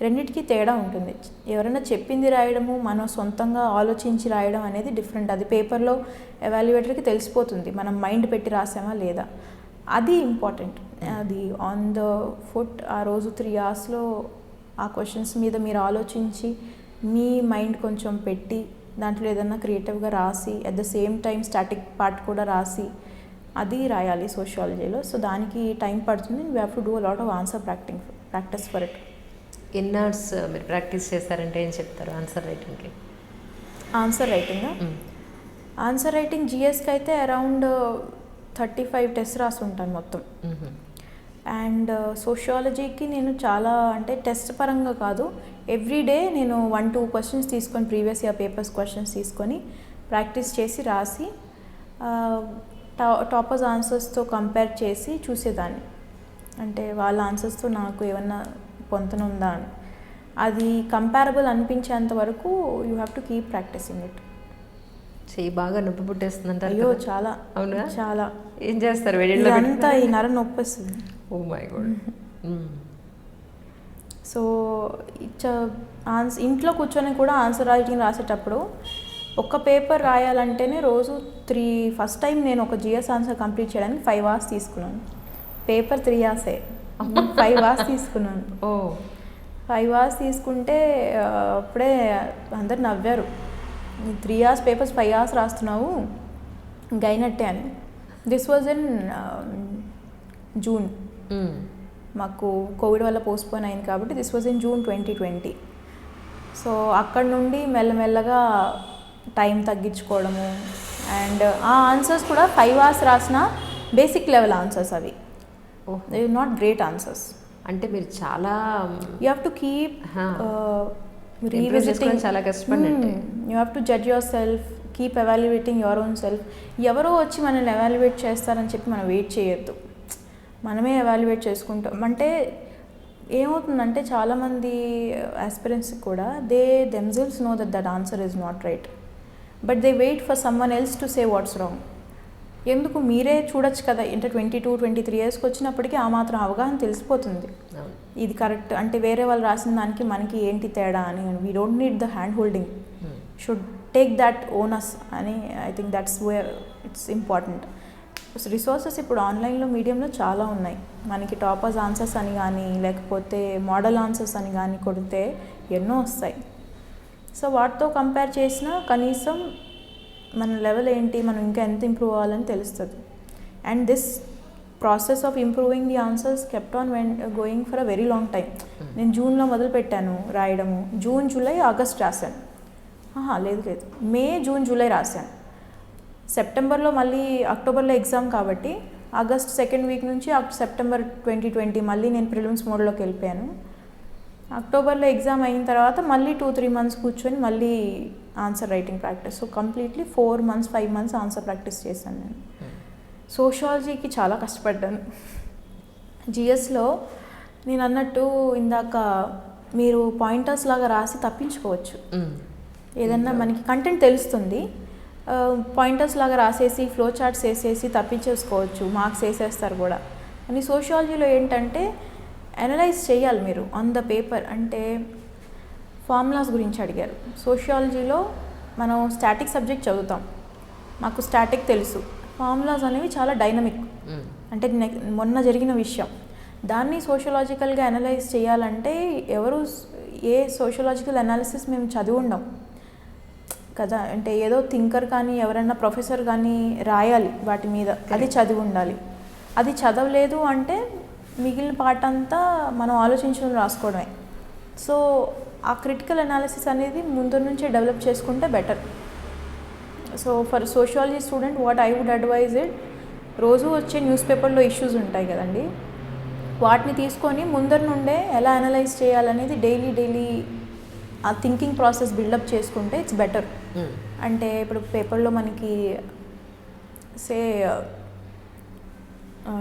రెండింటికి తేడా ఉంటుంది. ఎవరైనా చెప్పింది రాయడము, మనం సొంతంగా ఆలోచించి రాయడం అనేది డిఫరెంట్. అది పేపర్లో ఎవాల్యుయేటర్కి తెలిసిపోతుంది మనం మైండ్ పెట్టి రాసామా లేదా, అది ఇంపార్టెంట్. అది ఆన్ ద ఫుట్ ఆ రోజు 3 hours ఆ క్వశ్చన్స్ మీద మీరు ఆలోచించి మీ మైండ్ కొంచెం పెట్టి దాంట్లో ఏదన్నా క్రియేటివ్గా రాసి at the same time static part కూడా రాసి అది రాయాలి సోషియాలజీలో. సో దానికి టైం పడుతుంది. We have to do a lot of answer practice for it. ఎన్ని అవర్స్ మీరు ప్రాక్టీస్ చేస్తారంటే ఏం చెప్తారు ఆన్సర్ రైటింగ్కి? ఆన్సర్ రైటింగ్ జిఎస్కి అయితే అరౌండ్ 35 టెస్ట్ రాసి ఉంటాను మొత్తం. అండ్ సోషియాలజీకి నేను చాలా, అంటే టెస్ట్ పరంగా కాదు, ఎవ్రీడే నేను 1-2 questions తీసుకొని ప్రీవియస్ ఇయర్ పేపర్స్ క్వశ్చన్స్ తీసుకొని ప్రాక్టీస్ చేసి రాసి టాపర్స్ ఆన్సర్స్తో కంపేర్ చేసి చూసేదాన్ని. అంటే వాళ్ళ ఆన్సర్స్తో నాకు ఏమన్నా పొంతన ఉందా అని. అది కంపారబుల్ అనిపించేంత వరకు you have to keep practising it. చెయ్యి బాగా నొప్పి పుట్టేస్తుందంటారు. అయ్యో చాలా. అవునా? చాలా. ఏం చేస్తారు? అంతా ఈ నర నొప్పి వస్తుంది. Oh my God. సో ఇంట్లో కూర్చొని కూడా ఆన్సర్ రైటింగ్ రాసేటప్పుడు ఒక పేపర్ రాయాలంటేనే రోజు ఫస్ట్ టైం నేను ఒక జిఎస్ ఆన్సర్ కంప్లీట్ చేయడానికి 5 hours తీసుకున్నాను. పేపర్ 3 hours 5 hours తీసుకున్నాను. 5 hours తీసుకుంటే అప్పుడే అందరు నవ్వారు, 3 hours పేపర్స్ 5 hours రాస్తున్నావు గైనట్టే అని. This was in June. మాకు కోవిడ్ వల్ల పోస్ట్పోన్ అయింది కాబట్టి this was in June 2020. So అక్కడ నుండి మెల్లమెల్లగా టైం తగ్గించుకోవడము. అండ్ ఆ ఆన్సర్స్ కూడా 5 hours రాసిన బేసిక్ లెవెల్ ఆన్సర్స్ అవి. They not great answers. అంటే మీరు చాలా you have to keep revisiting చాలా కష్టపడినట్టే. You have to judge yourself, keep evaluating your own self. ఎవరో వచ్చి మనల్ని ఎవాల్యుయేట్ చేస్తారని చెప్పి మనం వెయిట్ చేయొద్దు, మనమే ఎవాల్యుయేట్ చేసుకుంటాం. అంటే ఏమవుతుందంటే చాలామంది ఆస్పిరెంట్స్ కూడా they themselves know that answer is not right, but they wait for someone else to say what's wrong. ఎందుకు మీరే చూడొచ్చు కదా, అంటే 22-23 ఇయర్స్కి వచ్చినప్పటికీ ఆ మాత్రం అవగాహన తెలిసిపోతుంది ఇది కరెక్ట్ అంటే వేరే వాళ్ళు రాసిన దానికి మనకి ఏంటి తేడా అని. We don't need the hand holding, should take that onus అని. I think that's where it's important. Resources ఇప్పుడు ఆన్లైన్లో మీడియంలో చాలా ఉన్నాయి. మనకి టాపర్స్ ఆన్సర్స్ అని కానీ లేకపోతే మోడల్ ఆన్సర్స్ అని కానీ కొడితే ఎన్నో వస్తాయి. సో వాటితో కంపేర్ చేసినా కనీసం మన లెవెల్ ఏంటి, మనం ఇంకా ఎంత ఇంప్రూవ్ అవ్వాలని తెలుస్తుంది. And this process of improving the answers kept on going for a very long time. నేను జూన్లో మొదలు పెట్టాను రాయడము, జూన్, జూలై, ఆగస్ట్ రాశాను. లేదు మే, జూన్, జూలై రాశాను. సెప్టెంబర్లో మళ్ళీ అక్టోబర్లో ఎగ్జామ్ కాబట్టి ఆగస్ట్ సెకండ్ వీక్ నుంచి సెప్టెంబర్ 2020 మళ్ళీ నేను ప్రిలిమ్స్ మోడ్లోకి వెళ్ళిపోయాను. అక్టోబర్లో ఎగ్జామ్ అయిన తర్వాత మళ్ళీ 2-3 మంత్స్ కూర్చొని మళ్ళీ answer writing practice. So completely 4 months 5 months answer practice చేశాను నేను. సోషాలజీకి చాలా కష్టపడ్డాను. జిఎస్లో నేను అన్నట్టు ఇందాక మీరు పాయింటర్స్ లాగా రాసి తప్పించుకోవచ్చు. ఏదన్నా మనకి కంటెంట్ తెలుస్తుంది, పాయింటర్స్ లాగా రాసేసి ఫ్లో చార్ట్స్ వేసేసి తప్పించేసుకోవచ్చు, మార్క్స్ వేసేస్తారు కూడా. అని సోషియాలజీలో ఏంటంటే అనలైజ్ చేయాలి మీరు ఆన్ ద పేపర్. అంటే ఫార్ములాస్ గురించి అడిగారు. సోషియాలజీలో మనం స్టాటిక్ సబ్జెక్ట్ చదువుతాం, మాకు స్టాటిక్ తెలుసు. ఫార్ములాస్ అనేవి చాలా డైనమిక్, అంటే మొన్న జరిగిన విషయం దాన్ని సోషియలాజికల్గా అనలైజ్ చేయాలంటే ఎవరు ఏ సోషియలాజికల్ అనాలిసిస్ మేము చదివి ఉండం కదా. అంటే ఏదో థింకర్ కానీ ఎవరైనా ప్రొఫెసర్ కానీ రాయాలి వాటి మీద, అది చదివి ఉండాలి. అది చదవలేదు అంటే మిగిలిన పార్ట్ అంతా మనం ఆలోచించడం రాసుకోవడమే. సో ఆ క్రిటికల్ అనాలిసిస్ అనేది ముందు నుంచే డెవలప్ చేసుకుంటే better. So for sociology student what I would advise it, రోజు వచ్చే న్యూస్ పేపర్లో ఇష్యూస్ ఉంటాయి కదండి, వాటిని తీసుకొని ముందర నుండే ఎలా అనలైజ్ చేయాలనేది డైలీ ఆ థింకింగ్ ప్రాసెస్ బిల్డప్ చేసుకుంటే ఇట్స్ బెటర్. అంటే ఇప్పుడు పేపర్లో మనకి సే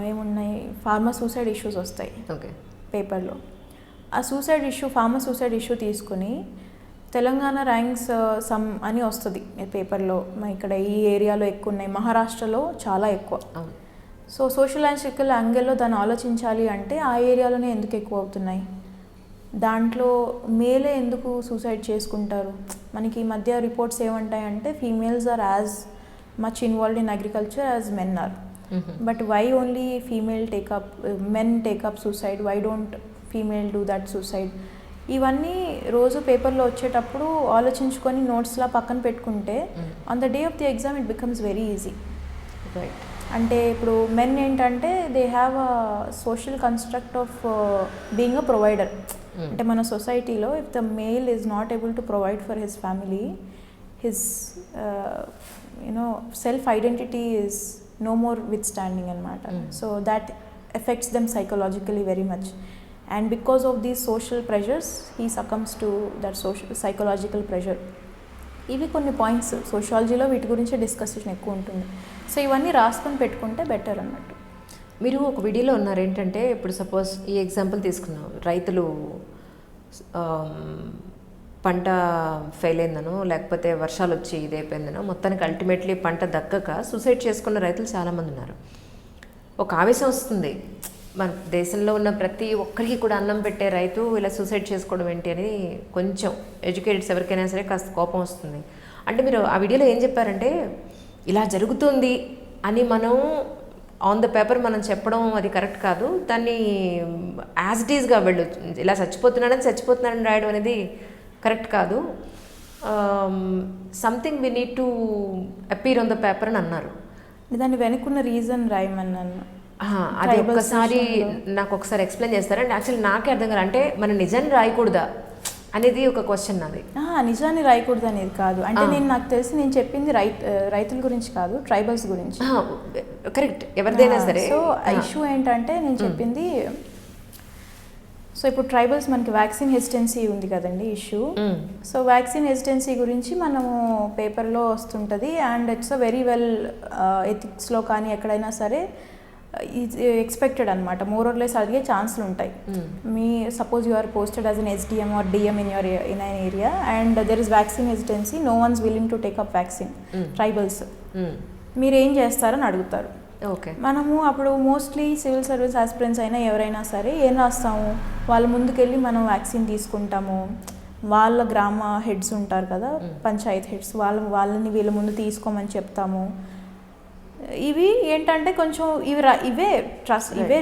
ఏమున్నాయి, ఫార్మర్ సూసైడ్ ఇష్యూస్ వస్తాయి పేపర్లో. ఆ suicide issue, farmer suicide issue తీసుకుని తెలంగాణ ర్యాంక్స్ సమ్ అని వస్తుంది పేపర్లో. ఇక్కడ ఈ ఏరియాలో ఎక్కువ ఉన్నాయి, మహారాష్ట్రలో చాలా ఎక్కువ. సో సోషలాజికల్ యాంగిల్లో దాన్ని ఆలోచించాలి అంటే ఆ ఏరియాలోనే ఎందుకు ఎక్కువ అవుతున్నాయి, దాంట్లో మేలే ఎందుకు సూసైడ్ చేసుకుంటారు. మనకి ఈ మధ్య రిపోర్ట్స్ ఏమంటాయంటే females are as much involved in agriculture as men are, but why only men take up suicide, why don't female do that suicide. ఇవన్నీ రోజు పేపర్లో వచ్చేటప్పుడు ఆలోచించుకొని నోట్స్లా పక్కన పెట్టుకుంటే on the day of the exam it becomes very easy. Right. అంటే ఇప్పుడు మెన్ ఏంటంటే they have a social construct of being a provider. అంటే మన సొసైటీలో if the male is not able to provide for his family, his self identity is no more withstanding అనమాట. So that affects them psychologically very much, and because of these social pressures he succumbs to that social psychological pressure. ఇవి కొన్ని points సోషాలజీలో వీటి గురించి discussion ఎక్కువ ఉంటుంది. So ఇవన్నీ రాసుకొని పెట్టుకుంటే బెటర్ అన్నట్టు. మీరు ఒక వీడియోలో ఉన్నారు ఏంటంటే, ఇప్పుడు సపోజ్ ఈ ఎగ్జాంపుల్ తీసుకున్నాం, రైతులు పంట ఫెయిల్ అయిందనో లేకపోతే వర్షాలు వచ్చి ఇదైపోయిందనో మొత్తానికి అల్టిమేట్లీ పంట దక్కక సూసైడ్ చేసుకున్న రైతులు చాలామంది ఉన్నారు. ఒక ఆవేశం వస్తుంది, మన దేశంలో ఉన్న ప్రతి ఒక్కరికి కూడా అన్నం పెట్టే రైతు ఇలా సూసైడ్ చేసుకోవడం ఏంటి అని కొంచెం ఎడ్యుకేటెడ్స్ ఎవరికైనా సరే కాస్త కోపం వస్తుంది. అంటే మీరు ఆ వీడియోలో ఏం చెప్పారంటే, ఇలా జరుగుతుంది అని మనం ఆన్ ద పేపర్ మనం చెప్పడం అది కరెక్ట్ కాదు, దాన్ని యాజ్ ఇట్ ఈజ్గా వెళ్ళు, ఇలా చచ్చిపోతున్నాడని రాయడం అనేది కరెక్ట్ కాదు, something we need to appear on the paper అని అన్నారు. దాన్ని వెనుకున్న రీజన్ రాయమన్నాను. అది ఒక్కసారి నాకు ఒకసారి ఎక్స్ప్లెయిన్ చేస్తారా? అంటే యాక్చువల్లీ నాకే అర్థం కాదు, అంటే మనం నిజాన్ని రాయకూడదా అనేది ఒక క్వశ్చన్ నాది. నిజాన్ని రాయకూడదు అనేది కాదు, అంటే నాకు తెలిసి నేను చెప్పింది రైతుల గురించి కాదు, ట్రైబల్స్ గురించి. కరెక్ట్, ఎవరిదైనా సరే. సో ఇష్యూ ఏంటంటే నేను చెప్పింది సో ఇప్పుడు ట్రైబల్స్ మనకి వ్యాక్సిన్ హెసిటెన్సీ ఉంది కదండి ఇష్యూ. సో వ్యాక్సిన్ హెసిటెన్సీ గురించి మనము పేపర్లో వస్తుంటుంది and it's a very well ఎథిక్స్లో కానీ ఎక్కడైనా సరే ఎక్స్పెక్టెడ్ అనమాట. మోర్ ఆర్ లెస్ అడిగే ఛాన్స్లు ఉంటాయి. మీ suppose you are posted as an SDM or DM in an area and there is vaccine hesitancy, no one's willing to take up vaccine, tribals, మీరు ఏం చేస్తారని అడుగుతారు. ఓకే, మనము అప్పుడు మోస్ట్లీ సివిల్ సర్వీస్ ఆస్పిరెంట్స్ అయినా ఎవరైనా సరే ఏం రాస్తాము, వాళ్ళ ముందుకెళ్ళి మనం వ్యాక్సిన్ తీసుకుంటాము. వాళ్ళ గ్రామ హెడ్స్ ఉంటారు కదా, పంచాయత్ హెడ్స్, వాళ్ళని వీళ్ళ ముందు తీసుకోమని చెప్తాము. ఇవి ఏంటంటే కొంచెం ఇవే ట్రస్ట్, ఇవే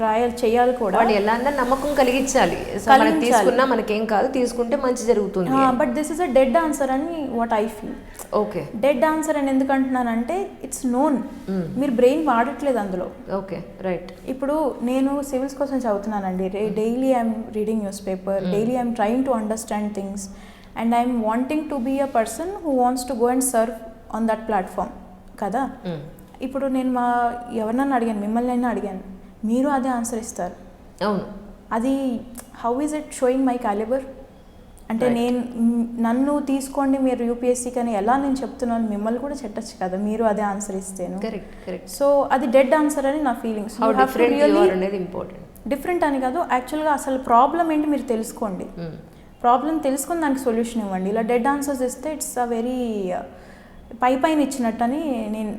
రాయాలి, చేయాలి కూడా. వాళ్ళు ఎలా అన్నా నమ్మకం కలిగించాలి, తీసుకున్నా మనకేం కాదు, తీసుకుంటే మంచి జరుగుతుంది. But this is a dead answer అని what I feel. Okay, dead answer అని ఎందుకు అంటున్నానంటే ఇట్స్ నోన్, మీరు బ్రెయిన్ వాడట్లేదు అందులో. Okay, right. ఇప్పుడు నేను సివిల్స్ కోసం చదువుతున్నానండి, daily I'm reading newspaper, daily I'm trying to understand things and I'm wanting to be a person who wants to go and serve on that platform కదా. ఇప్పుడు నేను ఎవరినన్నా అడిగాను, మిమ్మల్ని అయినా అడిగాను, మీరు అదే ఆన్సర్ ఇస్తారు. అవును, అది how is it sowing my calibre? అంటే నన్ను తీసుకోండి మీరు యూపీఎస్సీకి అని ఎలా నేను చెప్తున్నాను, మిమ్మల్ని కూడా చెట్టచ్చు కదా మీరు అదే ఆన్సర్ ఇస్తేను. సో అది డెడ్ ఆన్సర్ అని నా ఫీలింగ్స్. డిఫరెంట్ అని కాదు, యాక్చువల్గా అసలు ప్రాబ్లం ఏంటి మీరు తెలుసుకోండి, ప్రాబ్లం తెలుసుకొని దానికి సొల్యూషన్ ఇవ్వండి. ఇలా డెడ్ ఆన్సర్స్ ఇస్తే ఇట్స్ అ వెరీ పైన ఇచ్చినట్టు అని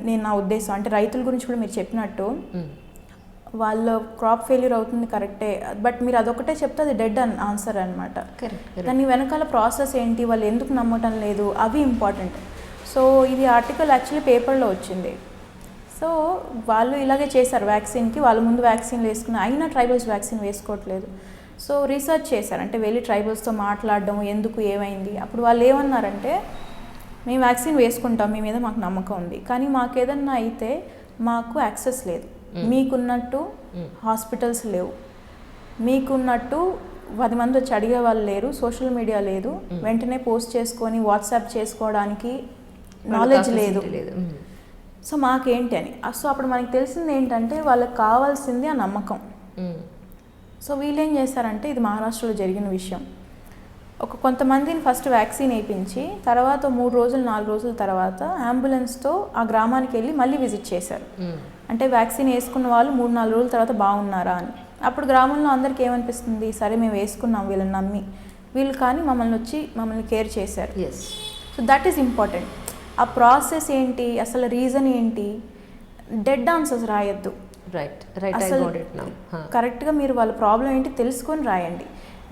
నేను నా ఉద్దేశం. అంటే రైతుల గురించి కూడా మీరు చెప్పినట్టు వాళ్ళ క్రాప్ ఫెయిల్యూర్ అవుతుంది కరెక్టే, బట్ మీరు అదొకటే చెప్తే అది డెడ్ ఆన్సర్ అనమాట. దాని వెనకాల ప్రాసెస్ ఏంటి, వాళ్ళు ఎందుకు నమ్మటం లేదు, అవి ఇంపార్టెంట్. సో ఇది ఆర్టికల్ యాక్చువల్లీ పేపర్లో వచ్చింది. సో వాళ్ళు ఇలాగే చేశారు వ్యాక్సిన్కి, వాళ్ళ ముందు వ్యాక్సిన్ వేసుకుని అయినా ట్రైబల్స్ వ్యాక్సిన్ వేసుకోవట్లేదు. సో రీసెర్చ్ చేశారు, అంటే వెళ్ళి ట్రైబల్స్తో మాట్లాడడం ఎందుకు ఏమైంది. అప్పుడు వాళ్ళు ఏమన్నారంటే, మేము వ్యాక్సిన్ వేసుకుంటాం, మీ మీద మాకు నమ్మకం ఉంది, కానీ మాకు ఏదన్నా అయితే మాకు యాక్సెస్ లేదు. మీకున్నట్టు హాస్పిటల్స్ లేవు, మీకున్నట్టు 10 మంది వచ్చి అడిగే వాళ్ళు లేరు, సోషల్ మీడియా లేదు, వెంటనే పోస్ట్ చేసుకొని వాట్సాప్ చేసుకోవడానికి నాలెడ్జ్ లేదు. సో మాకేంటి అని. సో అప్పుడు మనకి తెలిసింది ఏంటంటే వాళ్ళకి కావాల్సింది ఆ నమ్మకం. సో వీళ్ళు ఏం చేశారంటే, ఇది మహారాష్ట్రలో జరిగిన విషయం, కొంతమందిని ఫస్ట్ వ్యాక్సిన్ వేయించి తర్వాత 3 రోజులు 4 రోజుల తర్వాత అంబులెన్స్తో ఆ గ్రామానికి వెళ్ళి మళ్ళీ విజిట్ చేశారు. అంటే వ్యాక్సిన్ వేసుకున్న వాళ్ళు 3-4 రోజుల తర్వాత బాగున్నారా అని. అప్పుడు గ్రామంలో అందరికీ ఏమనిపిస్తుంది, సరే మేము వేసుకున్నాం వీళ్ళని నమ్మి, వీళ్ళు కానీ మమ్మల్ని కేర్ చేశారు. So that is important. ఆ ప్రాసెస్ ఏంటి, అసలు రీజన్ ఏంటి, డెడ్ ఆన్సర్స్ రాయొద్దు. అసలు కరెక్ట్గా మీరు వాళ్ళ ప్రాబ్లం ఏంటి తెలుసుకొని రాయండి.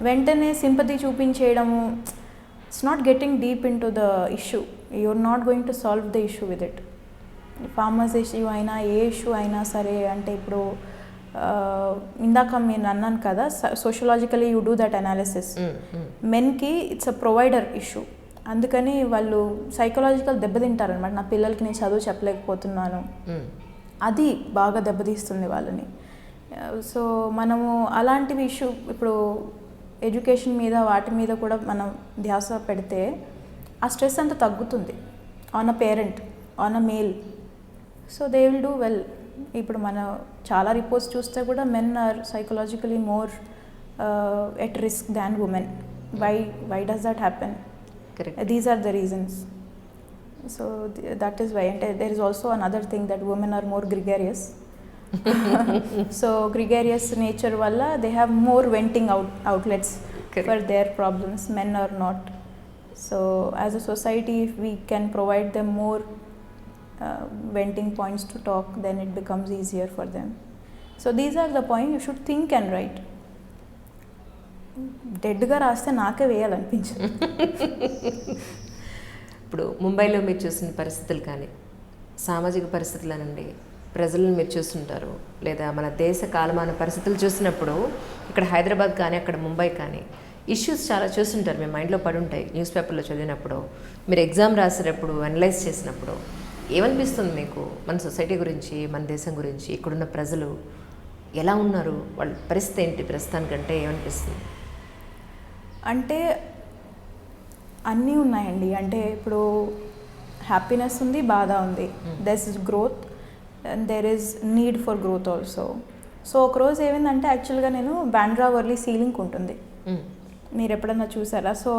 వెంటనే సింపతి చూపించేయడము, it's not getting deep into the issue, you're not going to solve the issue with it. Farmers issue అయినా ఏ ఇష్యూ అయినా సరే, అంటే ఇప్పుడు ఇందాక నేను అన్నాను కదా, sociologically you do that analysis. మెన్కి ఇట్స్ అ ప్రొవైడర్ ఇష్యూ, అందుకని వాళ్ళు సైకలాజికల్ దెబ్బతింటారనమాట. నా పిల్లలకి నేను చదువు చెప్పలేకపోతున్నాను, అది బాగా దెబ్బతీస్తుంది వాళ్ళని. సో మనము అలాంటివి ఇష్యూ, ఇప్పుడు ఎడ్యుకేషన్ మీద వాటి మీద కూడా మనం ధ్యాస పెడితే ఆ స్ట్రెస్ అంతా తగ్గుతుంది on a parent, on a male. So they will do well. ఇప్పుడు మన చాలా రిపోర్ట్స్ చూస్తే కూడా men are psychologically more at risk than women. Why does that happen? These are the reasons. So that is why. అంటే there is also another thing that women are more gregarious. So gregarious nature valla they have more venting outlets for their problems, men are not. So as a society, if we can provide them more venting points to talk, then it becomes easier for them. So these are the points you should think and write. Dead గా రాస్తే నాకే వేయాలనిపించింది. ఇప్పుడు ముంబైలో మీరు చూసిన పరిస్థితులు కానీ, సామాజిక పరిస్థితులనండి, ప్రజలను మీరు చూస్తుంటారు, లేదా మన దేశ కాలమాన పరిస్థితులు చూసినప్పుడు, ఇక్కడ హైదరాబాద్ కానీ అక్కడ ముంబై కానీ ఇష్యూస్ చాలా చూస్తుంటారు, మీ మైండ్లో పడి ఉంటాయి. న్యూస్ పేపర్లో చదివినప్పుడు, మీరు ఎగ్జామ్ రాసేటప్పుడు, అనలైజ్ చేసినప్పుడు ఏమనిపిస్తుంది మీకు? మన సొసైటీ గురించి, మన దేశం గురించి, ఇక్కడున్న ప్రజలు ఎలా ఉన్నారు, వాళ్ళ పరిస్థితి ఏంటి ప్రస్తుతానికంటే ఏమనిపిస్తుంది? అంటే అన్నీ ఉన్నాయండి. అంటే ఇప్పుడు హ్యాపీనెస్ ఉంది, బాధ ఉంది. There is growth and there is need for growth also. So ఒకరోజు ఏమైందంటే యాక్చువల్గా నేను బాండ్రా వర్లీ సీలింగ్ ఉంటుంది, మీరు ఎప్పుడన్నా చూసారా? సో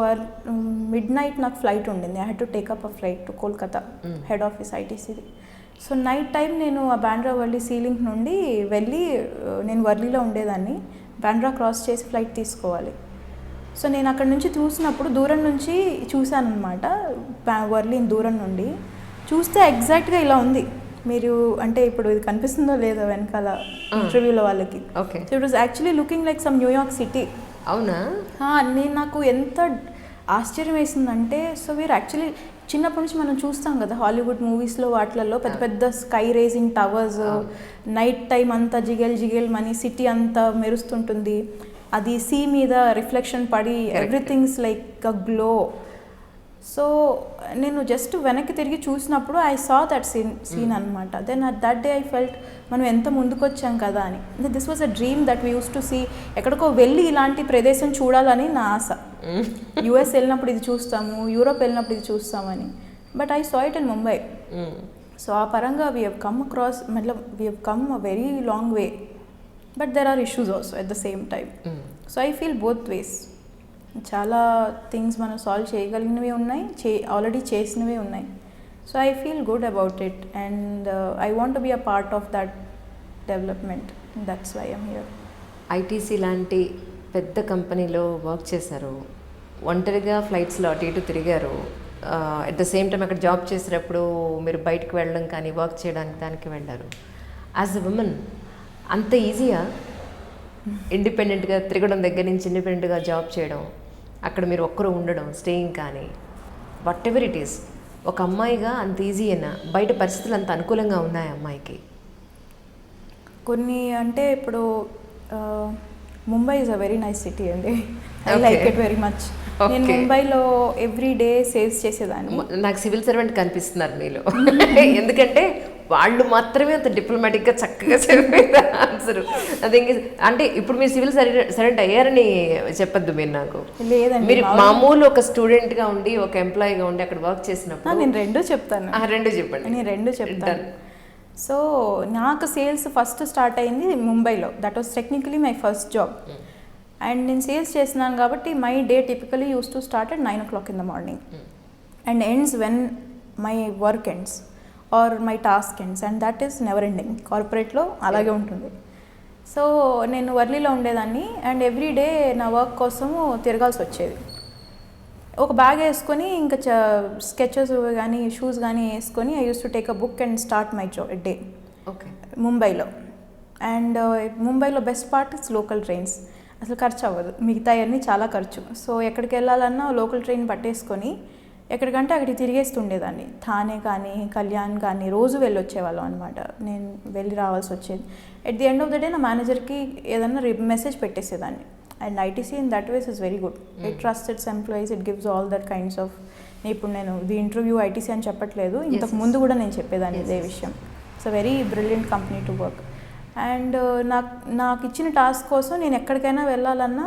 మిడ్ నైట్ నాకు ఫ్లైట్ ఉండింది. I had to take up a flight to Kolkata, head office ఐటీసీది. సో నైట్ టైం నేను ఆ బాండ్రా వర్లీ సీలింగ్ నుండి వెళ్ళి, నేను వర్లీలో ఉండేదాన్ని, బాండ్రా క్రాస్ చేసి ఫ్లైట్ తీసుకోవాలి. సో నేను అక్కడ నుంచి చూసినప్పుడు దూరం నుంచి చూశాను అనమాట, వర్లీని దూరం నుండి చూస్తే ఎగ్జాక్ట్గా ఇలా ఉంది. మీరు అంటే ఇప్పుడు ఇది కనిపిస్తుందో లేదో వెనకాల ఇంటర్వ్యూలో వాళ్ళకి. Okay. So it was actually looking like some New York city. అవునా? నాకు ఎంత ఆశ్చర్యం వేసిందంటే, సో వీరు యాక్చువల్లీ చిన్నప్పటి నుంచి మనం చూస్తాం కదా హాలీవుడ్ మూవీస్లో వాటిలలో పెద్ద పెద్ద sky raising towers, night time అంతా జిగేల్ జిగేల్ మనీ సిటీ అంతా మెరుస్తుంటుంది, అది సీ మీద రిఫ్లెక్షన్ పడి everything's like a glow. So నేను జస్ట్ వెనక్కి తిరిగి చూసినప్పుడు ఐ సా దట్ సీన్ అనమాట. Then at that day I felt మనం ఎంత ముందుకు వచ్చాం కదా అని. This was a dream that we used to see. ఎక్కడికో వెళ్ళి ఇలాంటి ప్రదేశం చూడాలని నా ఆశ. యూఎస్ వెళ్ళినప్పుడు ఇది చూస్తాము, యూరోప్ వెళ్ళినప్పుడు ఇది చూస్తామని. But I saw it in Mumbai. So ఆ పరంగా వీ హెవ్ కమ్ అక్రాస్, మతలబ్ we have come a very long way. But there are issues also at the same time. So I feel both ways. చాలా things మనం solve చేయగలిగినవి ఉన్నాయి, already చేసినవి ఉన్నాయి. So I feel good about it and I want to be a part of that development. That's why I'm here. ITC లాంటి పెద్ద కంపెనీలో work చేశారు, ఒంటరిగా ఫ్లైట్స్లో అటు ఇటు తిరిగారు. అట్ ద సేమ్ టైం అక్కడ జాబ్ చేసేటప్పుడు మీరు బయటకు వెళ్ళడం కానీ వర్క్ చేయడానికి దానికి వెళ్ళారు. యాజ్ ఎ ఉమెన్ అంత ఈజీగా ఇండిపెండెంట్గా తిరగడం దగ్గర నుంచి ఇండిపెండెంట్గా జాబ్ చేయడం, అక్కడ మీరు ఒక్కరు ఉండడం, స్టేయింగ్ కానీ వాట్ ఎవర్ ఇట్ ఈస్, ఒక అమ్మాయిగా అంత ఈజీ అయినా బయట పరిస్థితులు అంత అనుకూలంగా ఉన్నాయి అమ్మాయికి? కొన్ని అంటే ఇప్పుడు Mumbai is a very nice city అండి. I like it very much. నేను ముంబైలో ఎవ్రీ డే సేల్స్ చేసేదాన్ని. నాకు సివిల్ సర్వెంట్ కనిపిస్తున్నారు మీలో, ఎందుకంటే వాళ్ళు మాత్రమే అంత డిప్లొమాటిక్గా చక్కగా చెప్పేది ఆన్సర్. అదే అంటే ఇప్పుడు మీరు సివిల్ సర్వెంట్ అయ్యారని చెప్పొద్దు మీరు నాకు. లేదండి, మీరు మామూలు ఒక స్టూడెంట్గా ఉండి ఒక ఎంప్లాయీగా ఉండి అక్కడ వర్క్ చేసినప్పుడు. నేను రెండు చెప్తాను. రెండు చెప్పండి. నేను రెండు చెప్తాను. సో నాకు సేల్స్ ఫస్ట్ స్టార్ట్ అయింది ముంబైలో. That was technically my first job. And నేను సేల్స్ చేసినాను కాబట్టి my day typically use to start at 9 o'clock in the morning and ends when my work ends or my task ends, and that is never ending. కార్పొరేట్లో అలాగే ఉంటుంది. So నేను వర్లీలో ఉండేదాన్ని and every day నా work కోసము తిరగాల్సి వచ్చేది. ఒక బ్యాగ్ వేసుకొని ఇంకా స్కెచెస్ కానీ షూస్ కానీ వేసుకొని I use to take a book and start my day. Okay. ముంబైలో. అండ్ ముంబైలో best part is local trains. అసలు ఖర్చు అవ్వదు, మిగతా అన్నీ చాలా ఖర్చు. సో ఎక్కడికి వెళ్ళాలన్నా లోకల్ ట్రైన్ పట్టేసుకొని ఎక్కడికంటే అక్కడికి తిరిగేస్తుండేదాన్ని. థానే కానీ కళ్యాణ్ కానీ రోజు వెళ్ళొచ్చేవాళ్ళం అనమాట. నేను వెళ్ళి రావాల్సి వచ్చేది. At the end of the day నా మేనేజర్కి ఏదన్నా మెసేజ్ పెట్టేసేదాన్ని. And ITC in that ways is very good. It trust its employees, it gives all that kinds of. ఇప్పుడు నేను ది ఇంటర్వ్యూ ఐటీసీ అని చెప్పట్లేదు, ఇంతకు ముందు కూడా నేను చెప్పేదాన్ని ఇదే విషయం. It's a very brilliant company to work. And నాకు ఇచ్చిన టాస్క్ కోసం నేను ఎక్కడికైనా వెళ్ళాలన్నా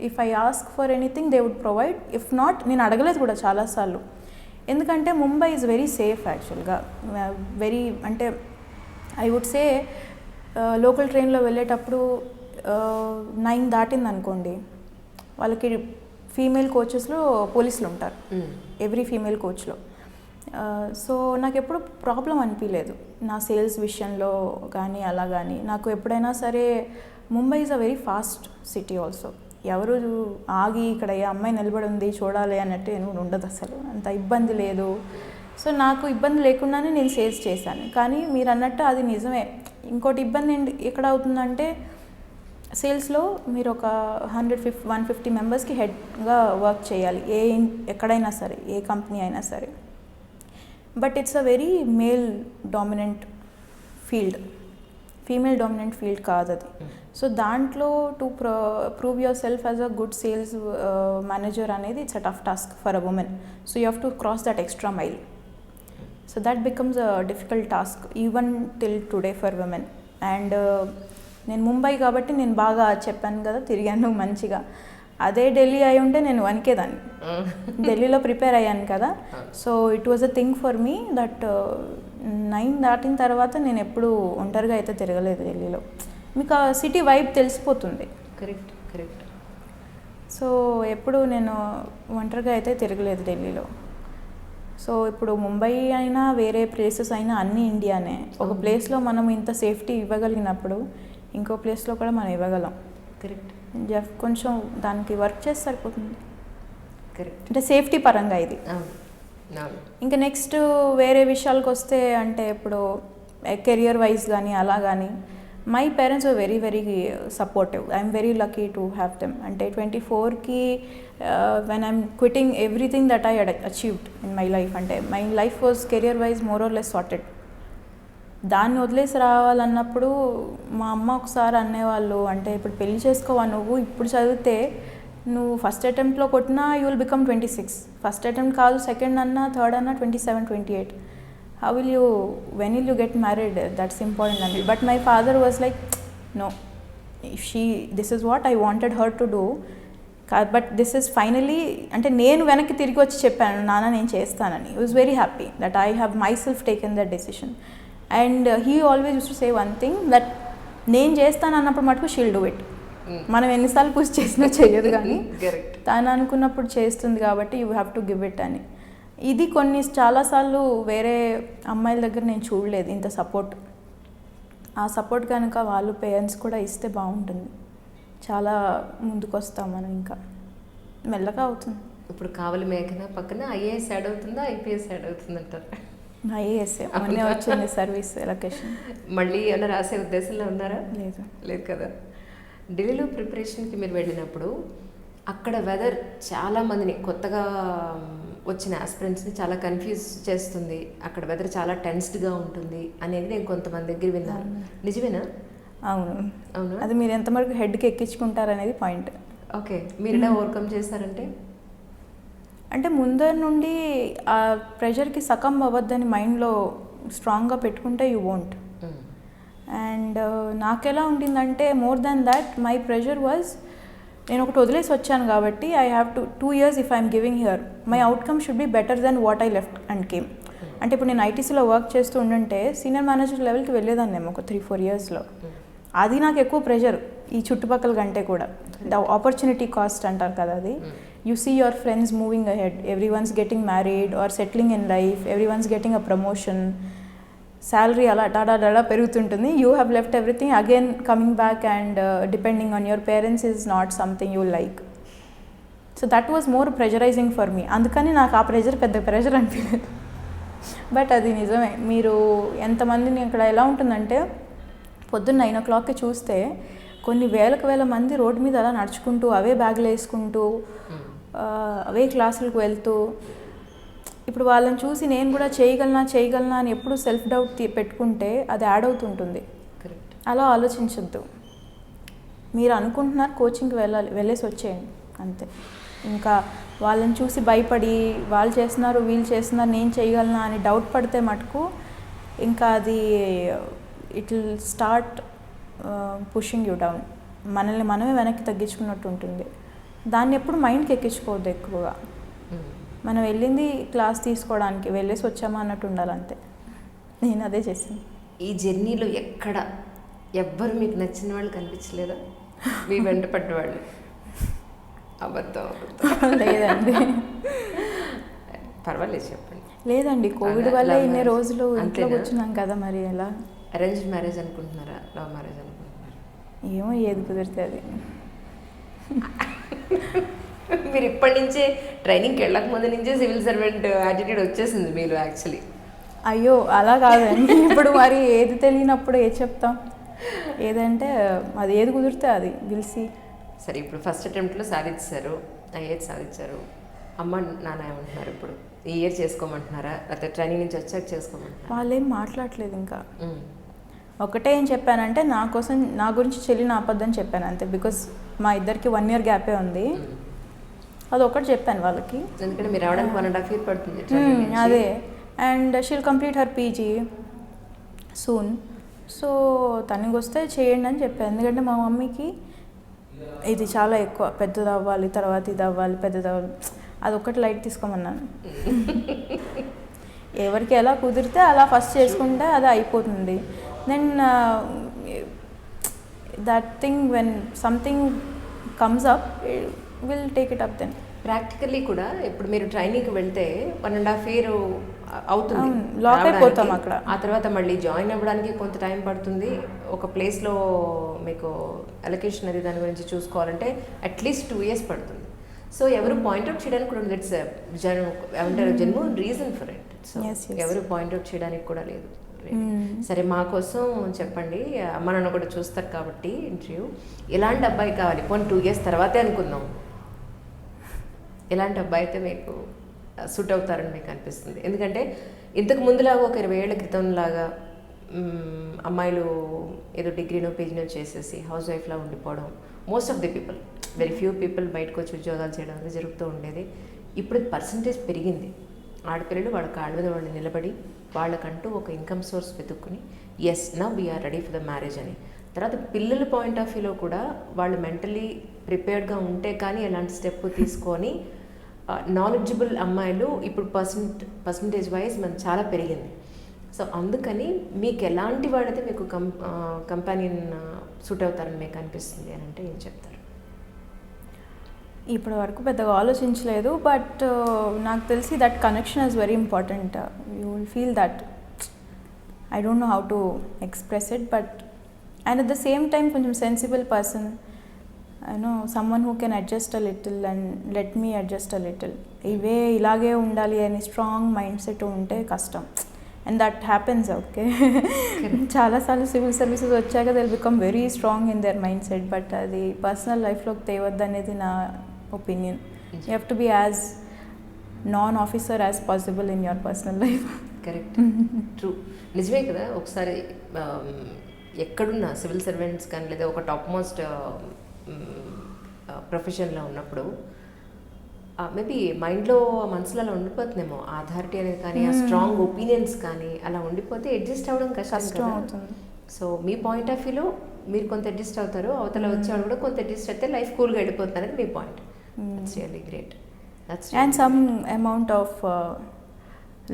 if I ask for anything they would provide. If not నేను అడగలేదు కూడా చాలాసార్లు. ఎందుకంటే ముంబై ఈజ్ వెరీ సేఫ్ యాక్చువల్గా. వెరీ అంటే ఐ వుడ్ సే లోకల్ ట్రైన్లో వెళ్ళేటప్పుడు 9 దాటింది అనుకోండి, వాళ్ళకి ఫీమేల్ కోచెస్లో పోలీసులు ఉంటారు ఎవ్రీ ఫీమేల్ కోచ్లో. సో నాకు ఎప్పుడు ప్రాబ్లం అనిపించలేదు నా సేల్స్ విషయంలో కానీ అలా కానీ. నాకు ఎప్పుడైనా సరే Mumbai is a very fast city also. ఎవరు ఆగి ఇక్కడ ఏ అమ్మాయి నిలబడి ఉంది చూడాలి అన్నట్టు ఏమి ఉండదు, అసలు అంత ఇబ్బంది లేదు. సో నాకు ఇబ్బంది లేకుండానే నేను సేల్స్ చేశాను. కానీ మీరు అన్నట్టు అది నిజమే. ఇంకోటి ఇబ్బంది ఎక్కడ అవుతుందంటే సేల్స్లో మీరు ఒక 150 మెంబర్స్కి హెడ్గా వర్క్ చేయాలి, ఎక్కడైనా సరే, ఏ కంపెనీ అయినా సరే. But it's a very male dominant field, female dominant field కాదు అది. సో దాంట్లో to prove yourself as a good sales manager అనేది it's a tough task for a woman. So you have to cross that extra mile. So that becomes a difficult task even till today for woman. And నేను ముంబై కాబట్టి నేను బాగా చెప్పాను కదా, తిరిగాను మంచిగా. అదే ఢిల్లీ అయి ఉంటే నేను వణికేదాన్ని. ఢిల్లీలో ప్రిపేర్ అయ్యాను కదా. So it was a thing for me that 9 దాటిన తర్వాత నేను ఎప్పుడు ఒంటరిగా అయితే తిరగలేదు ఢిల్లీలో. మీకు ఆ సిటీ వైబ్ తెలిసిపోతుంది. Correct correct. సో ఎప్పుడు నేను ఒంటరిగా అయితే తిరగలేదు ఢిల్లీలో. సో ఇప్పుడు ముంబై అయినా వేరే ప్లేసెస్ అయినా అన్నీ ఇండియానే. ఒక ప్లేస్లో మనం ఇంత సేఫ్టీ ఇవ్వగలిగినప్పుడు ఇంకో ప్లేస్లో కూడా మనం ఇవ్వగలం. కరెక్ట్. కొంచెం దానికి వర్క్ చేస్తే సరిపోతుంది. కరెక్ట్. అంటే సేఫ్టీ పరంగా ఇది. ఇంకా నెక్స్ట్ వేరే విషయాలకు వస్తే అంటే ఇప్పుడు కెరియర్ వైజ్ కానీ అలా కానీ my parents are very very supportive. I'm very lucky to have them. అంటే 24కి when I'm quitting everything that I achieved in my life, అంటే my life was career wise more or less sorted. దాన్ని వదిలేసి రావాలన్నప్పుడు మా అమ్మ ఒకసారి అనేవాళ్ళు, అంటే ఇప్పుడు పెళ్లి చేసుకోవా నువ్వు, ఇప్పుడు చదివితే నువ్వు ఫస్ట్ అటెంప్ట్లో కొట్టినా you will become 26, first attempt కాదు సెకండ్ అన్నా థర్డ్ అన్నా 27, 28. how will you, when will you get married, that's important and but my father was like no, if this is what I wanted her to do, but this is finally అంటే నేను వెనక్కి తిరిగి వచ్చి చెప్పాను నాన్న నేను చేస్తానని. he was very happy that I have myself taken that decision and he always used to say one thing that నేను చేస్తాను అన్నప్పుడు మటుకు she'll do it. మనం ఎన్నిసార్లు పుష్ చేసినా చెయ్యదు కానీ తాను అనుకున్నప్పుడు చేస్తుంది కాబట్టి you have to give it అని. ఇది చాలాసార్లు వేరే అమ్మాయిల దగ్గర నేను చూడలేదు ఇంత సపోర్ట్. ఆ సపోర్ట్ కనుక వాళ్ళు పేరెంట్స్ కూడా ఇస్తే బాగుంటుంది, చాలా ముందుకు వస్తాం మనం, ఇంకా మెల్లగా అవుతుంది. ఇప్పుడు కావలి మేఘన పక్కన ఐఏఎస్ యాడ్ అవుతుందా ఐపీఎస్ యాడ్ అవుతుందంటారు? ఐఏఎస్ మొన్నే వచ్చింది సర్వీస్ లొకేషన్. మళ్ళీ ఏమైనా రాసే ఉద్దేశంలో ఉన్నారా? లేదు కదా. ఢిల్లీలో ప్రిపరేషన్కి మీరు వెళ్ళినప్పుడు అక్కడ వెదర్ చాలామందిని కొత్తగా వచ్చిన ఆస్పిరెంట్స్ని చాలా కన్ఫ్యూజ్ చేస్తుంది, అక్కడ వెదర్ చాలా టెన్స్డ్గా ఉంటుంది అనేది నేను కొంతమంది దగ్గర విన్నాను. నిజమేనా? అవును అవును. అది మీరు ఎంతవరకు హెడ్కి ఎక్కించుకుంటారనేది పాయింట్. ఓకే, మీరు ఎలా ఓవర్కమ్ చేశారంటే? అంటే ముందర నుండి ఆ ప్రెషర్కి సకం అవ్వద్దని మైండ్లో స్ట్రాంగ్గా పెట్టుకుంటే యూ వోంట్. అండ్ నాకెలా ఉండిందంటే more than that my pressure was, నేను ఒకటి వదిలేసి వచ్చాను కాబట్టి I have to 2 years if I'm giving here my outcome should be better then what I left and came. అంటే ఇప్పుడు నేను ఐటీసీలో వర్క్ చేస్తూ ఉండుంటే సీనియర్ మేనేజర్ లెవెల్కి వెళ్ళేదాన్ని నేను ఒక 3-4 yearsలో. అది నాకు ఎక్కువ ప్రెషర్ ఈ చుట్టుపక్కల కంటే కూడా. ద ఆపర్చునిటీ కాస్ట్ అంటారు కదా అది. You see your friends moving ahead, everyone's getting married or settling in life, everyone's getting a promotion, salary అలా డాడా పెరుగుతుంటుంది. You have left everything again coming back and depending on your parents is not something you like. So that was more pressurising for me. అందుకని నాకు ఆ pressure పెద్ద pressure అనిపించలేదు. But అది నిజమే. మీరు ఎంతమందిని ఇక్కడ ఎలా ఉంటుందంటే పొద్దున్న 9 o'clockకి చూస్తే కొన్ని వేల మంది రోడ్డు మీద అలా నడుచుకుంటూ అవే బ్యాగులు వేసుకుంటూ అవే క్లాసులకు వెళ్తూ, ఇప్పుడు వాళ్ళని చూసి నేను కూడా చేయగలనా అని ఎప్పుడు సెల్ఫ్ డౌట్ పెట్టుకుంటే అది యాడ్ అవుతుంటుంది. అలా ఆలోచించద్దు. మీరు అనుకుంటున్నారు కోచింగ్కి వెళ్ళేసి వచ్చేయండి అంతే. ఇంకా వాళ్ళని చూసి భయపడి వాళ్ళు చేస్తున్నారు వీళ్ళు చేస్తున్నారు నేను చేయగలనా అని డౌట్ పడితే మటుకు ఇంకా అది it will start pushing you down. మనల్ని మనమే వెనక్కి తగ్గించుకున్నట్టు ఉంటుంది. దాన్ని ఎప్పుడు మైండ్కి ఎక్కించుకోవద్దు ఎక్కువగా. మనం వెళ్ళింది క్లాస్ తీసుకోవడానికి, వెళ్ళేసి వచ్చామా అన్నట్టు ఉండాలంతే. నేను అదే చేసాను. ఈ జర్నీలో ఎక్కడ ఎవ్వరు మీకు నచ్చిన వాళ్ళు కనిపించలేదా? మీ వెంట పడ్డవాళ్ళు? అబద్ధం లేదండి. పర్వాలేదు చెప్పండి. లేదండి, కోవిడ్ వల్ల ఇన్ని రోజులు ఇంట్లో కూర్చున్నాం కదా, మరి ఎలా? అరేంజ్ మ్యారేజ్ అనుకుంటున్నారా, లవ్ మ్యారేజ్ అనుకుంటున్నారా? ఏమో, ఏది కుదిరితే అది. మీరు ఇప్పటి నుంచే ట్రైనింగ్కి వెళ్ళక ముందు నుంచే సివిల్ సర్వెంట్ యాటిట్యూడ్ వచ్చేసింది మీరు యాక్చువల్లీ. అయ్యో అలా కాదండి. ఇప్పుడు మరి ఏది తెలియనప్పుడు ఏది చెప్తాం? ఏదంటే అది ఏది కుదిరితే అది విల్సి. సరే, ఇప్పుడు ఫస్ట్ అటెంప్ట్లో సాధించారు, ఐఏఎస్ సాధించారు. అమ్మ నాన్న ఏమంటున్నారు ఇప్పుడు? ఈ ఇయర్ చేసుకోమంటున్నారా లేకపోతే ట్రైనింగ్ నుంచి వచ్చాక చేసుకోమంటున్నారా? వాళ్ళు ఏం మాట్లాడలేదు ఇంకా. ఒకటే ఏం చెప్పానంటే నా గురించి చెల్లి నా ఆపద్దని చెప్పాను అంతే. బికాస్ మా ఇద్దరికి 1 year గ్యాపే ఉంది. అది ఒకటి చెప్పాను వాళ్ళకి. ఎందుకంటే మీరు రావడానికి 1.5 years పడుతుంది. అదే. And she'll complete her PG soon. So తనకి వస్తే చేయండి అని చెప్పాను. ఎందుకంటే మా మమ్మీకి ఇది చాలా ఎక్కువ, పెద్దది అవ్వాలి, తర్వాత ఇది అవ్వాలి, పెద్దది అవ్వాలి, అదొక్కటి లైట్ తీసుకోమన్నాను. ఎవరికి ఎలా కుదిరితే అలా ఫస్ట్ చేసుకుంటే అది అయిపోతుంది. Then that thing when something comes up, we'll take it up then. Practically కూడా ఇప్పుడు మీరు ట్రైనింగ్కి వెళ్తే 1.5 year అవుతుంది అవును, lock రావడానికి. అయిపోతాం అక్కడ. ఆ తర్వాత మళ్ళీ జాయిన్ అవ్వడానికి కొంత టైం పడుతుంది. ఒక ప్లేస్లో మీకు అలొకేషన్ అది దాని గురించి చూసుకోవాలంటే అట్లీస్ట్ 2 years పడుతుంది. సో ఎవరు పాయింట్అవుట్ చేయడానికి కూడా ఇట్స్ ఏమంటారు genuine reason for it. So Yes, yes. ఎవరు పాయింట్అవుట్ చేయడానికి కూడా లేదు. సరే, మా కోసం చెప్పండి, అమ్మ నాన్న కూడా చూస్తారు కాబట్టి ఇంటర్వ్యూ. ఎలాంటి అబ్బాయి కావాలి? పోనీ 2 years తర్వాతే అనుకుందాం. ఎలాంటి అబ్బాయి అయితే మీకు సూట్ అవుతారని మీకు అనిపిస్తుంది? ఎందుకంటే ఇంతకు ముందులాగా ఒక 20 ఏళ్ల క్రితం లాగా అమ్మాయిలు ఏదో డిగ్రీనో పీజీనో చేసేసి హౌస్ వైఫ్లా ఉండిపోవడం, most of the people, very few people బయటకు వచ్చి ఉద్యోగాలు చేయడం అనేది జరుగుతూ ఉండేది. ఇప్పుడు పర్సంటేజ్ పెరిగింది. ఆడపిల్లలు వాళ్ళ కాళ్ళ మీద వాళ్ళు నిలబడి వాళ్ళకంటూ ఒక ఇన్కమ్ సోర్స్ వెతుక్కుని as now we're ready for the marriage అని. తర్వాత పిల్లల పాయింట్ ఆఫ్ వ్యూలో కూడా వాళ్ళు మెంటలీ ప్రిపేర్డ్గా ఉంటే కానీ ఎలాంటి స్టెప్ తీసుకొని నాలెడ్జబుల్ అమ్మాయిలు ఇప్పుడు పర్సంటేజ్ వైజ్ మనకు చాలా పెరిగింది. సో అందుకని మీకు ఎలాంటి వాడైతే మీకు కంపానియన్ సూట్ అవుతారని మీకు అనిపిస్తుంది అని అంటే ఏం చెప్తారు? ఇప్పటి వరకు పెద్దగా ఆలోచించలేదు, బట్ నాకు తెలిసి that connection is very important. You will feel that, I don't know how to express it, but and at the same time కొంచెం sensible person, I know someone who can adjust a little and let me adjust a little. ఇవే ఇలాగే ఉండాలి అని strong mindset ఉంటే కష్టం. And that happens. Okay, చాలాసార్లు civil services వచ్చాక they will become very strong in their mindset, but అది personal లైఫ్లోకి తేవద్దు అనేది నా opinion. You have to be as non officer as possible in your personal life. Correct, true, నిజమే కదా. ఒకసారి ఎక్కడున్నా సివిల్ సర్వెంట్స్ కానీ లేదా ఒక టాప్ మోస్ట్ ప్రొఫెషన్లో ఉన్నప్పుడు మేబీ మైండ్లో మనసులో అలా ఉండిపోతుందేమో ఆ అథారిటీ అనేది కానీ ఆ స్ట్రాంగ్ ఒపీనియన్స్ కానీ అలా ఉండిపోతే అడ్జస్ట్ అవ్వడం కష్టం అవుతుంది. సో మీ పాయింట్ ఆఫ్ వ్యూలో మీరు కొంత అడ్జస్ట్ అవుతారు, అవతల వచ్చేవాడు కూడా కొంత అడ్జస్ట్ అయితే లైఫ్ కూల్గా వెళ్ళిపోతుంది అనేది మీ point. That's really great. And some amount of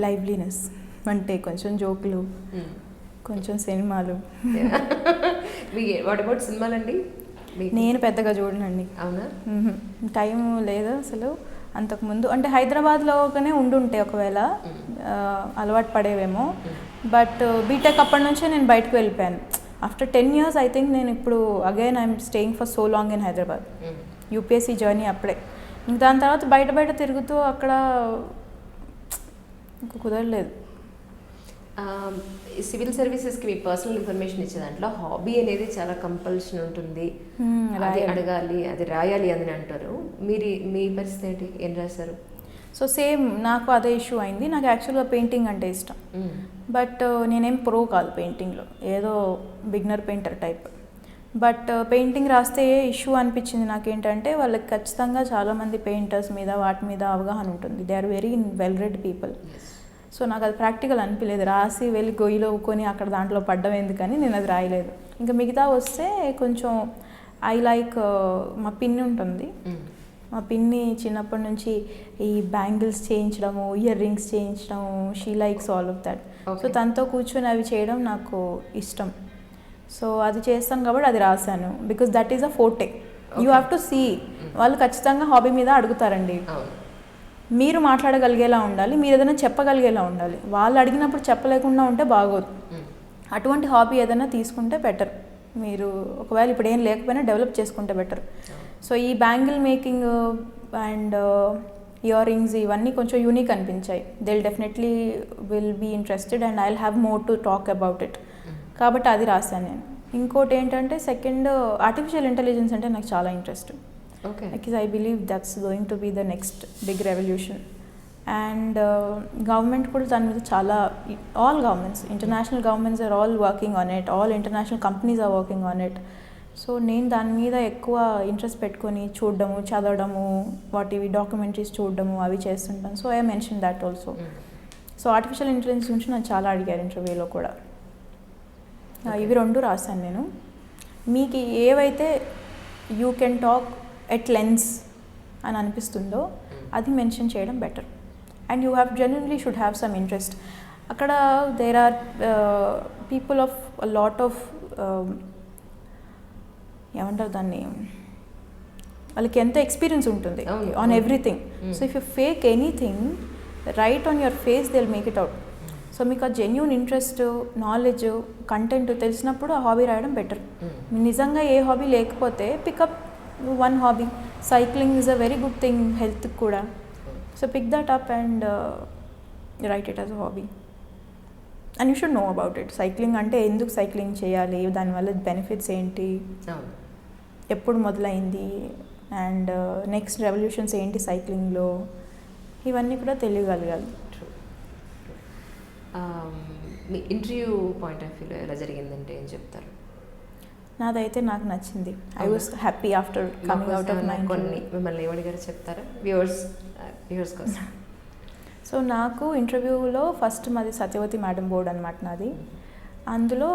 liveliness, అంటే కొంచెం జోకులు, కొంచెం సినిమాలు. వాట్ అబౌట్ సినిమాలండి? నేను పెద్దగా చూడనండి. అవునా? టైం లేదు అసలు. అంతకుముందు అంటే హైదరాబాద్లోనే ఉండుంటే ఒకవేళ అలవాటు పడేవేమో, బట్ బీటెక్ అప్పటి నుంచే నేను బయటకు వెళ్ళిపోయాను. ఆఫ్టర్ 10 years ఐ థింక్ నేను ఇప్పుడు again I'm staying for so long in Hyderabad. UPSC journey అప్పుడే. ఇంక దాని తర్వాత బయట తిరుగుతూ అక్కడ ఇంకా కుదరలేదు. సివిల్ సర్వీసెస్కి మీ పర్సనల్ ఇన్ఫర్మేషన్ ఇచ్చే దాంట్లో హాబీ అనేది చాలా కంపల్షన్ ఉంటుంది. అది అడగాలి, అది రాయాలి అని అంటారు. మీ పరిస్థితి ఏంటి? ఏం రాశారు? సో సేమ్ నాకు అదే ఇష్యూ అయింది. నాకు యాక్చువల్గా పెయింటింగ్ అంటే ఇష్టం, బట్ నేనేం ప్రో కాదు పెయింటింగ్లో, ఏదో beginner painter type. But painting రాస్తే ఇష్యూ అనిపించింది నాకేంటంటే, వాళ్ళకి ఖచ్చితంగా చాలామంది పెయింటర్స్ మీద వాటి మీద అవగాహన ఉంటుంది. They are very well read people. So నాకు అది ప్రాక్టికల్ అనిపించలేదు. రాసి వెళ్ళి గొయ్యిలో ఊకొని అక్కడ దాంట్లో పడ్డం ఎందుకని నేను అది రాయలేదు. ఇంకా మిగతా వస్తే కొంచెం ఐ లైక్, మా పిన్ని ఉంటుంది, మా పిన్ని చిన్నప్పటి నుంచి ఈ బ్యాంగిల్స్ చేయించడము, ఇయర్ రింగ్స్ చేయించడము, she likes all of that. So తనతో కూర్చొని అవి చేయడం నాకు ఇష్టం. సో అది చేస్తాను కాబట్టి అది రాశాను. Because that is a forte. You have to see. వాళ్ళు ఖచ్చితంగా హాబీ మీద అడుగుతారండి. మీరు మాట్లాడగలిగేలా ఉండాలి, మీరు ఏదైనా చెప్పగలిగేలా ఉండాలి. వాళ్ళు అడిగినప్పుడు చెప్పలేకుండా ఉంటే బాగోదు. అటువంటి హాబీ ఏదైనా తీసుకుంటే బెటర్. మీరు ఒకవేళ ఇప్పుడు ఏం లేకపోయినా డెవలప్ చేసుకుంటే బెటర్. సో ఈ bangle making and earrings ఇవన్నీ కొంచెం యూనిక్ అనిపించాయి. They definitely will be interested and I will have more to talk about it. కాబట్టి అది రాశాను నేను. ఇంకోటి ఏంటంటే సెకండ్, ఆర్టిఫిషియల్ ఇంటెలిజెన్స్ అంటే నాకు చాలా interest. Because I believe that's going to be the next big revolution. And government కూడా దాని మీద చాలా, all governments, international governments are all working on it, all international companies are working on it. So నేను దాని మీద ఎక్కువ interest పెట్టుకొని చూడడము, చదవడము, వాటివి డాక్యుమెంటరీస్ చూడడము అవి చేస్తుంటాను. So I mention that also. So artificial intelligence గురించి నాకు చాలా అడిగారు ఇంటర్వ్యూలో కూడా. ఇవి 2 రాశాను నేను. మీకు ఏవైతే you can talk at length అని అనిపిస్తుందో అది మెన్షన్ చేయడం better. And you have genuinely should have some interest. అక్కడ there are people of lot of ఏమంటారు దాన్ని, వాళ్ళకి ఎంత ఎక్స్పీరియన్స్ ఉంటుంది on everything. So if you fake anything right on your face they will make it out. So మీకు ఆ genuine interest, knowledge, content తెలిసినప్పుడు ఆ హాబీ రాయడం బెటర్. నిజంగా ఏ హాబీ లేకపోతే pick up one hobby. Cycling is a very good thing హెల్త్కి కూడా. So pick that up and write it as a hobby. And you should know about it. Cycling అంటే ఎందుకు సైక్లింగ్ చేయాలి, దానివల్ల బెనిఫిట్స్ ఏంటి, ఎప్పుడు మొదలైంది, అండ్ నెక్స్ట్ రెవల్యూషన్స్ ఏంటి సైక్లింగ్లో, ఇవన్నీ కూడా తెలియగలగాలి. మీ ఇంటర్వ్యూ పాయింట్ ఆఫ్ వ్యూలో ఎలా జరిగిందంటే ఏం చెప్తారు? నాదైతే నాకు నచ్చింది. I was happy after coming out of my కొన్ని మిమ్మల్ని ఏమడిగారో చెప్తారా వ్యూవర్స్ కోసం? సో నాకు ఇంటర్వ్యూలో ఫస్ట్ మాది సత్యవతి మేడం బోర్డ్ అనమాట నాది. అందులో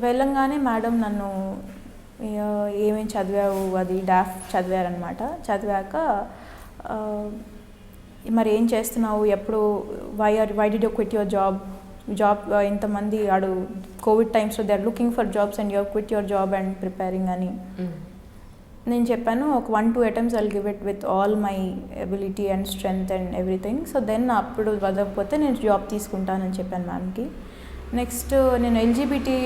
వెళ్ళంగానే మేడం నన్ను ఏమేమి చదివావు అది డాఫ్ చదివారనమాట. చదివాక మరి ఏం చేస్తున్నావు, ఎప్పుడు why did you quit your job ఇంతమంది కోవిడ్ టైమ్స్లో they are looking for jobs and you quit your job and preparing అని నేను చెప్పాను. ఒక 1-2 attempts I'll give it with all my ability and strength and everything. So then అప్పుడు వదలకపోతే నేను job తీసుకుంటానని చెప్పాను మ్యామ్కి. నెక్స్ట్ నేను ఎల్జిబిటీ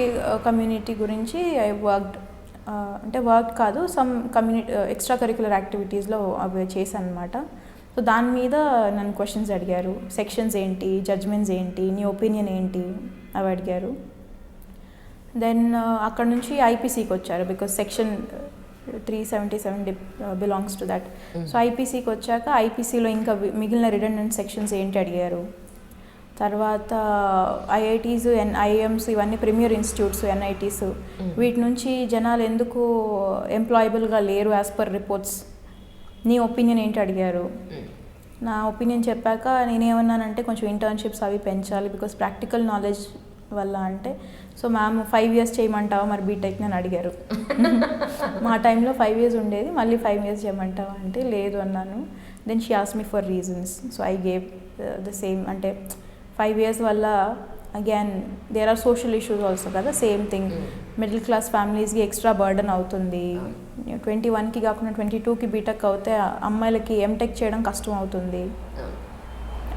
కమ్యూనిటీ గురించి ఐ వర్క్డ్, అంటే వర్క్ కాదు, సమ్ కమ్యూనిటీ ఎక్స్ట్రా కరిక్యులర్ యాక్టివిటీస్లో అవి చేశాను అనమాట. సో దాని మీద నన్ను క్వశ్చన్స్ అడిగారు. సెక్షన్స్ ఏంటి, జడ్జ్మెంట్స్ ఏంటి, నీ ఒపీనియన్ ఏంటి అవి అడిగారు. దెన్ అక్కడ నుంచి ఐపీసీకి వచ్చారు, because section 377 belongs to that. So ఐపీసీకి వచ్చాక ఐపీసీలో ఇంకా మిగిలిన రిడెండెంట్ సెక్షన్స్ ఏంటి అడిగారు. తర్వాత ఐఐటీస్, ఐఐఎమ్స్ ఇవన్నీ ప్రీమియర్ ఇన్స్టిట్యూట్స్, ఎన్ఐటీస్, వీటి నుంచి జనాలు ఎందుకు ఎంప్లాయబుల్గా లేరు యాజ్ పర్ రిపోర్ట్స్, నీ ఒపీనియన్ ఏంటి అడిగారు. నా ఒపీనియన్ చెప్పాక నేనేమన్నానంటే కొంచెం ఇంటర్న్షిప్స్ అవి పెంచాలి బికాస్ ప్రాక్టికల్ నాలెడ్జ్ వల్ల. అంటే సో మ్యామ్ 5 years చేయమంటావా మరి బీటెక్ అని అడిగారు. మా టైంలో 5 years ఉండేది, మళ్ళీ 5 years చేయమంటావా అంటే లేదు అన్నాను. Then she asked me for reasons. So I gave the same. అంటే 5 years వల్ల again there are social issues also కదా, సేమ్ థింగ్. మిడిల్ క్లాస్ ఫ్యామిలీస్కి ఎక్స్ట్రా బర్డన్ అవుతుంది. 21కి కాకుండా 22కి బీటెక్ అవుతే అమ్మాయిలకి ఎంటెక్ చేయడం కష్టం అవుతుంది.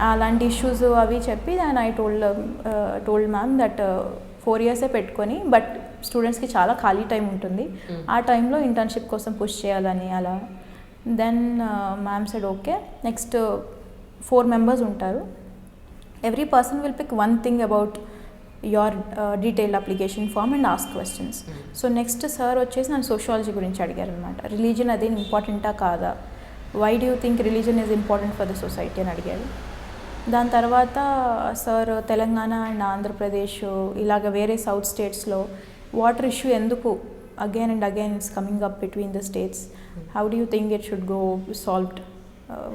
అలాంటి ఇష్యూస్ అవి చెప్పి and I told ma'am that 4 years పెట్టుకొని బట్ స్టూడెంట్స్కి చాలా ఖాళీ టైం ఉంటుంది, ఆ టైంలో ఇంటర్న్షిప్ కోసం పుష్ చేయాలని అలా. Then ma'am said okay. Next 4 members ఉంటారు. Every person will pick one thing about your detailed application form and ask questions. So next sir వచ్చేసి నన్ను సోషియాలజీ గురించి అడిగారు అనమాట. రిలీజన్ అది ఇంపార్టెంటా కాదా, why do you think religion is important for the society అని అడిగారు. దాని తర్వాత సార్ తెలంగాణ అండ్ ఆంధ్రప్రదేశ్ ఇలాగ వేరే సౌత్ స్టేట్స్లో వాటర్ ఇష్యూ ఎందుకు again and again it's coming up between the states, how do you think it should go solved,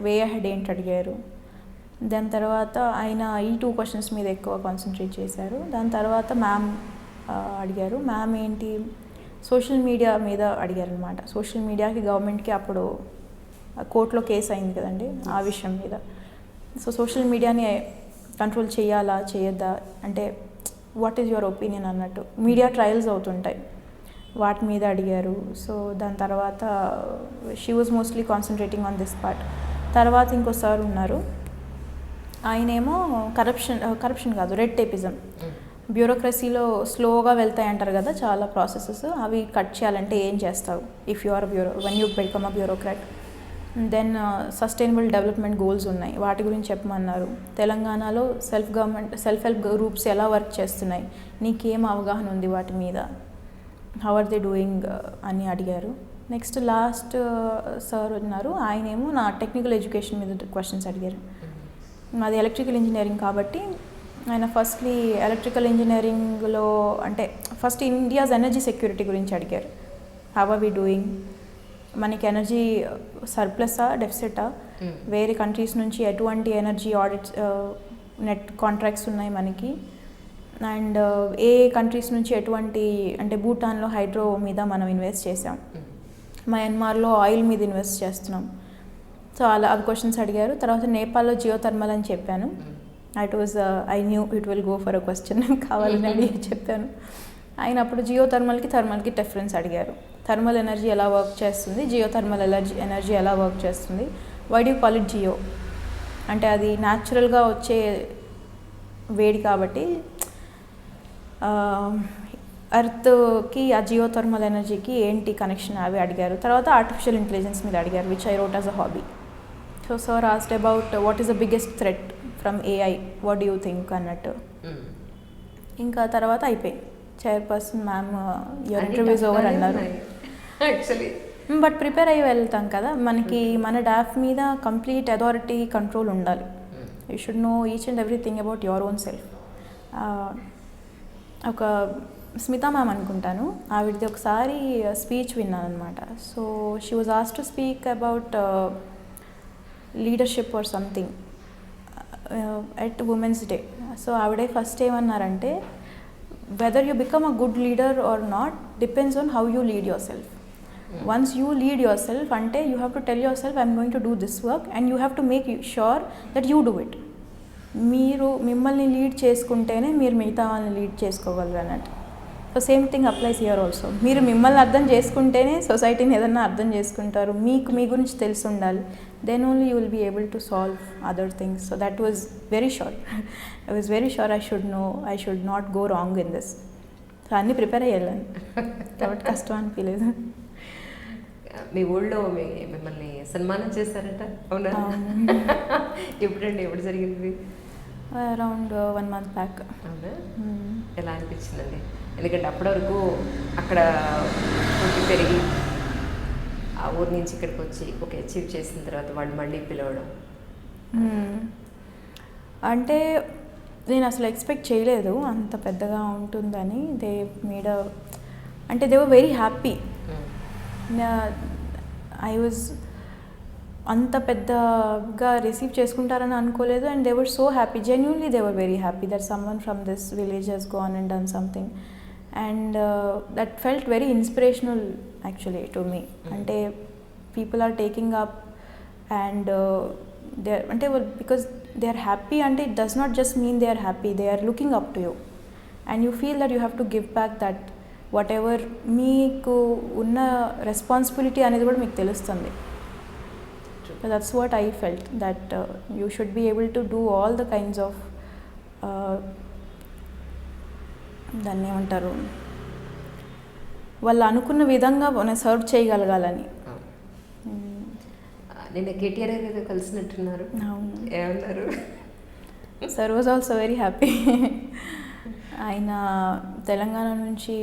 way ahead ఏంటి అడిగారు. దాని తర్వాత ఆయన ఈ 2 questions మీద ఎక్కువ కాన్సన్ట్రేట్ చేశారు. దాని తర్వాత మ్యామ్ అడిగారు. మ్యామ్ ఏంటి సోషల్ మీడియా మీద అడిగారు అనమాట. సోషల్ మీడియాకి గవర్నమెంట్కి అప్పుడు కోర్టులో కేసు అయింది కదండి ఆ విషయం మీద. సో సోషల్ మీడియాని కంట్రోల్ చేయాలా చేయొద్దా అంటే వాట్ ఈజ్ యువర్ ఒపీనియన్ అన్నట్టు మీడియా ట్రయల్స్ అవుతుంటాయి, వాటి మీద అడిగారు. సో దాని తర్వాత she was mostly concentrating on this part. తర్వాత ఇంకో సార్ ఉన్నారు, ఆయనేమో కరప్షన్ కాదు రెడ్ టేపిజం, బ్యూరోక్రసీలో స్లోగా వెళ్తాయి అంటారు కదా చాలా ప్రాసెసెస్, అవి కట్ చేయాలంటే ఏం చేస్తావు if you are when you become a bureaucrat. Then sustainable development goals ఉన్నాయి, వాటి గురించి చెప్పమన్నారు. తెలంగాణలో సెల్ఫ్ హెల్ప్ గ్రూప్స్ ఎలా వర్క్ చేస్తున్నాయి, నీకేం అవగాహన ఉంది వాటి మీద, హౌ ఆర్ దే డూయింగ్ అని అడిగారు. నెక్స్ట్ లాస్ట్ సార్ ఉన్నారు, ఆయనేమో నా టెక్నికల్ ఎడ్యుకేషన్ మీద క్వశ్చన్స్ అడిగారు. మాది ఎలక్ట్రికల్ ఇంజనీరింగ్ కాబట్టి ఆయన ఫస్ట్లీ ఎలక్ట్రికల్ ఇంజనీరింగ్లో అంటే ఫస్ట్ ఇండియాస్ ఎనర్జీ సెక్యూరిటీ గురించి అడిగారు. హౌ ఆర్ వి డూయింగ్, మనకి ఎనర్జీ సర్ప్లసా డెఫిసిటా, వేరే కంట్రీస్ నుంచి ఎటువంటి ఎనర్జీ ఆడిట్స్ నెట్ కాంట్రాక్ట్స్ ఉన్నాయి మనకి, అండ్ ఏ కంట్రీస్ నుంచి ఎటువంటి అంటే భూటాన్లో హైడ్రో మీద మనం ఇన్వెస్ట్ చేసాం, మయన్మార్లో ఆయిల్ మీద ఇన్వెస్ట్ చేస్తున్నాం. సో అలా అవి క్వశ్చన్స్ అడిగారు. తర్వాత నేపాల్లో జియోథర్మల్ అని చెప్పాను. I knew it will go for a question కావాలని అడిగి చెప్పాను. ఆయన అప్పుడు జియో థర్మల్కి డిఫరెన్స్ అడిగారు. థర్మల్ ఎనర్జీ ఎలా వర్క్ చేస్తుంది, జియో థర్మల్ ఎనర్జీ ఎలా వర్క్ చేస్తుంది, why do call it geo అంటే అది న్యాచురల్గా వచ్చే వేడి కాబట్టి అర్త్కి ఆ జియో థర్మల్ ఎనర్జీకి ఏంటి కనెక్షన్ అవి అడిగారు. తర్వాత ఆర్టిఫిషియల్ ఇంటెలిజెన్స్ మీద అడిగారు, which I wrote as a hobby. So sir asked about what is the biggest threat from AI, what do you think అన్నట్టు. ఇంకా తర్వాత అయిపోయింది. Chairperson ma'am your interviews over అన్నారు. యాక్చువల్లీ బట్ ప్రిపేర్ అయ్యి వెళ్తాం కదా, మనకి మన డాఫ్ మీద కంప్లీట్ అథారిటీ కంట్రోల్ ఉండాలి. You should know each and everything about your own self. ఒక స్మితా మ్యామ్ అనుకుంటాను, ఆవిడది ఒకసారి స్పీచ్ విన్నాను అనమాట. So she was asked to speak about leadership or something at women's day. So ఆవిడే ఫస్ట్ ఏమన్నారంటే, whether you become a good leader or not depends on how you lead yourself. Once you lead yourself అంటే you have to tell yourself I'm going to do this work and you have to make sure that you do it. మీరు మిమ్మల్ని lead చేసుకుంటేనే మీరు మిగతా వాళ్ళని lead చేసుకోగలరు అన్నట్టు. So same thing applies here also. మీరు మిమ్మల్ని అర్థం చేసుకుంటేనే సొసైటీని ఏదన్నా అర్థం చేసుకుంటారు. మీకు మీ గురించి తెలిసి ఉండాలి. Then only you will be able to solve other things. So that was very sure. I was very sure I should no, I should not go wrong in this. So అన్నీ ప్రిపేర్ అయ్యాను కాబట్టి కష్టం అనిపించలేదు. మీ ఊళ్ళో మిమ్మల్ని సన్మానం చేశారట, అవునా? ఎప్పుడండి, ఎప్పుడు జరిగింది? Around 1 month back. అవునా? ఎలా అనిపించిందండి? ఎందుకంటే అప్పటి వరకు అక్కడ పుట్టి పెరిగి ఆ ఊరి నుంచి ఇక్కడికి వచ్చి ఒక అచీవ్ చేసిన తర్వాత వాళ్ళు మళ్ళీ పిలవడం అంటే నేను అసలు ఎక్స్పెక్ట్ చేయలేదు అంత పెద్దగా ఉంటుందని. దే మేడ్ అంటే they were very happy. I was అంత పెద్దగా రిసీవ్ చేసుకుంటారని అనుకోలేదు. And they were so happy, genuinely they were very happy that someone from this village he's gone and done something. And that felt very inspirational actually to me. అంటే people are taking up and they అంటే because they are happy అంటే it does not just mean they are happy, they are looking up to you and you feel that you have to give back that what ever మీకు ఉన్న responsibility అనేది కూడా మీకు తెలుస్తుంది. So that's what I felt, that you should be able to do all the kinds of దాన్ని ఏమంటారు, వాళ్ళు అనుకున్న విధంగా మనం సర్వ్ చేయగలగాలని. నిన్న కేటీఆర్ ఏదో కలిసినట్టున్నారు, ఏమన్నారు? Sir was also very happy. ఆయన తెలంగాణ నుంచి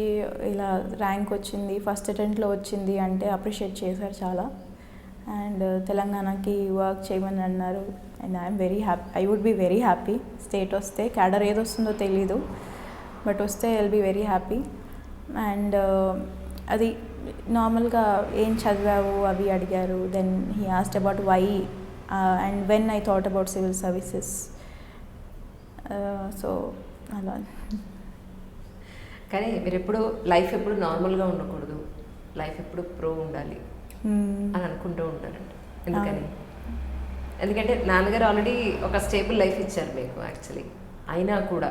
ఇలా ర్యాంక్ వచ్చింది, ఫస్ట్ అటెంప్ట్లో వచ్చింది అంటే అప్రిషియేట్ చేశారు చాలా. అండ్ తెలంగాణకి వర్క్ చేయమని అన్నారు. And I'm very happy, I would be very happy. State వస్తే క్యాడర్ ఏది వస్తుందో తెలీదు, బట్ వస్తే I will be very happy. And అది నార్మల్గా ఏం చదివావు అవి అడిగారు. Then he asked about why and when I thought about civil services. So అలా. కానీ మీరు ఎప్పుడు లైఫ్ ఎప్పుడు నార్మల్గా ఉండకూడదు, లైఫ్ ఎప్పుడు ప్రో ఉండాలి అని అనుకుంటూ ఉంటారంట. ఎందుకని? ఎందుకంటే నాన్నగారు ఆల్రెడీ ఒక స్టేబుల్ లైఫ్ ఇచ్చారు మీకు యాక్చువల్లీ, అయినా కూడా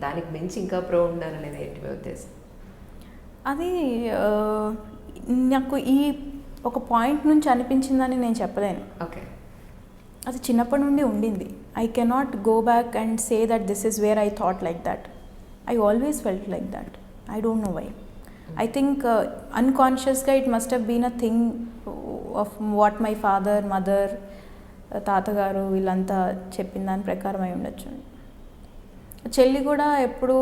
దానికి మించి ఇంకా ప్రో ఉండాలనేది ఏంటి మీ ఉద్దేశం? అది నాకు ఈ ఒక పాయింట్ నుంచి అనిపించిందని నేను చెప్పలేను. ఓకే, అది చిన్నప్పటి నుండి ఉండింది. I cannot go back and say that this is where I thought like that. I always felt like that. I don't know why. I think unconsciously it must have been a thing of what my father, mother, తాతగారు వీళ్ళంతా చెప్పిన దాని ప్రకారం అయి ఉండొచ్చు. చెల్లి కూడా ఎప్పుడు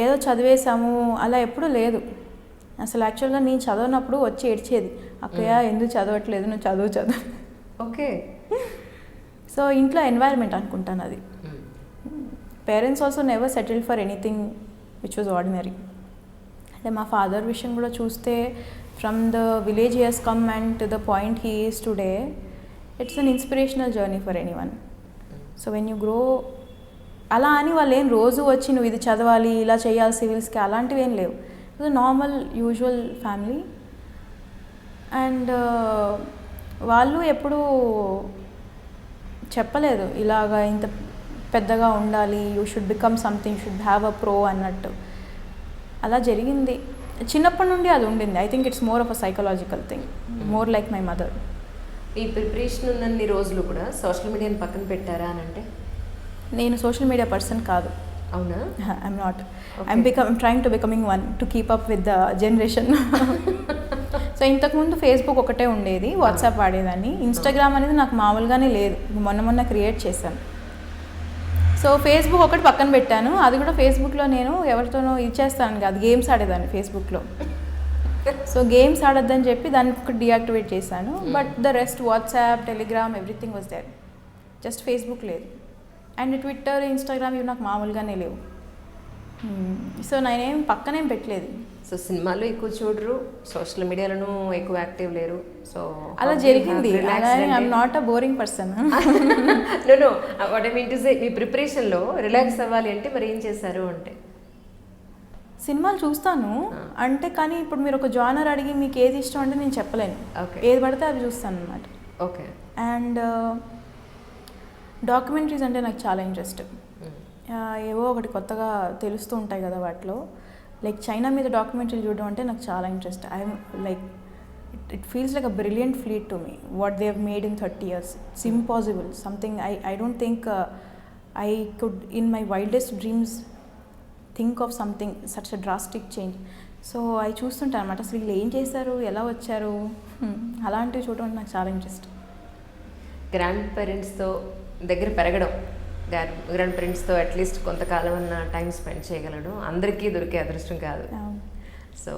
ఏదో చదివేశాము అలా ఎప్పుడూ లేదు అసలు. యాక్చువల్గా నేను చదవనప్పుడు వచ్చి ఏడ్చేది, అక్కయ్య ఎందుకు చదవట్లేదు, నువ్వు చదువు. ఓకే. సో ఇంట్లో ఎన్వైరన్మెంట్ అనుకుంటాను అది. Parents also never settled for anything which was ordinary. అంటే మా ఫాదర్ విషయం కూడా చూస్తే from the village he Hess come and to the point he is today, it's an inspirational journey for any one. So when you grow అలా అని వాళ్ళు ఏం రోజు వచ్చి నువ్వు ఇది చదవాలి ఇలా చేయాలి సివిల్స్కి అలాంటివి ఏం లేవు. It's normal usual family. And వాళ్ళు ఎప్పుడూ చెప్పలేదు ఇలాగా ఇంత పెద్దగా ఉండాలి, you should become something, should have a pro అన్నట్టు. అలా జరిగింది. చిన్నప్పటి నుండి అది ఉండింది. I think it's more of a psychological thing, more like my mother. ఈ ప్రిపరేషన్ ఉన్నన్ని రోజులు కూడా సోషల్ మీడియాని పక్కన పెట్టారా అని అంటే? నేను సోషల్ మీడియా పర్సన్ కాదు. అవునా? I'm not. I'm trying to becoming one to keep up with the generation. So ఇంతకుముందు ఫేస్బుక్ ఒకటే ఉండేది, వాట్సాప్ వాడేదాన్ని. ఇన్స్టాగ్రామ్ అనేది నాకు మామూలుగానే లేదు, మొన్న క్రియేట్ చేశాను. సో ఫేస్బుక్ ఒకటి పక్కన పెట్టాను. అది కూడా ఫేస్బుక్లో నేను ఎవరితోనో ఇచ్చేస్తాను కాదు, గేమ్స్ ఆడేదాన్ని ఫేస్బుక్లో. సో గేమ్స్ ఆడొద్దని చెప్పి దానికి ఒకటి డియాక్టివేట్ చేశాను. But the rest WhatsApp, Telegram, everything was there. Just Facebook లేదు. అండ్ ట్విట్టర్, ఇన్స్టాగ్రామ్ ఇవి నాకు మామూలుగానే లేవు. సో నేనేం పక్కనేం పెట్టలేదు. సో సినిమాలు ఎక్కువ చూడరు, సోషల్ మీడియాలోనూ ఎక్కువ యాక్టివ్ లేరు. సో అలా జరిగింది. I'm not a boring person. Know what I mean to say, మీ ప్రిపరేషన్లో రిలాక్స్ అవ్వాలి అంటే మరి ఏం చేశారు అంటే? సినిమాలు చూస్తాను అంటే, కానీ ఇప్పుడు మీరు ఒక జానర్ అడిగి మీకు ఏది ఇష్టం అంటే నేను చెప్పలేను. ఏది పడితే అవి చూస్తాను అనమాట. ఓకే. అండ్ డాక్యుమెంటరీస్ అంటే నాకు చాలా ఇంట్రెస్ట్. ఏవో ఒకటి కొత్తగా తెలుస్తూ ఉంటాయి కదా వాటిలో. లైక్ చైనా మీద డాక్యుమెంటరీలు చూడడం అంటే నాకు చాలా interest. I'm like it feels like a brilliant fleet to me what they have made in 30 years. It's impossible. Something I don't think I could in my wildest dreams think of something such a drastic change. So అవి చూస్తుంటాను అనమాట. అసలు వీళ్ళు ఏం చేశారు, ఎలా వచ్చారు, అలాంటివి చూడడం అంటే నాకు చాలా ఇంట్రెస్ట్. గ్రాండ్ పేరెంట్స్తో దగ్గర పెరగడం, గ్రాండ్ పేరెంట్స్తో అట్లీస్ట్ కొంతకాలం అన్న టైం స్పెండ్ చేయగలడం అందరికీ దొరికే అదృష్టం కాదు. సో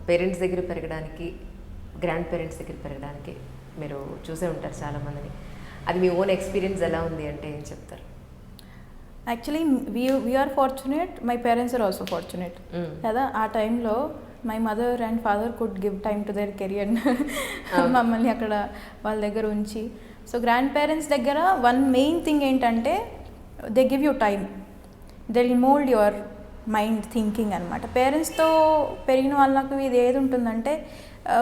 పేరెంట్స్ దగ్గర పెరగడానికి, గ్రాండ్ పేరెంట్స్ దగ్గర పెరగడానికి మీరు చూసే ఉంటారు చాలామందిని. అది మీ ఓన్ ఎక్స్పీరియన్స్ ఎలా ఉంది అంటే ఏం చెప్తారు? Actually we are fortunate, my parents are also fortunate కదా. ఆ టైంలో my mother and father could give time to their career. మమ్మల్ని అక్కడ వాళ్ళ దగ్గర ఉంచి. సో గ్రాండ్ పేరెంట్స్ దగ్గర వన్ మెయిన్ థింగ్ ఏంటంటే they give you time, they will mould your mind thinking అనమాట. పేరెంట్స్తో పెరిగిన వాళ్ళకు ఇది ఏది ఉంటుందంటే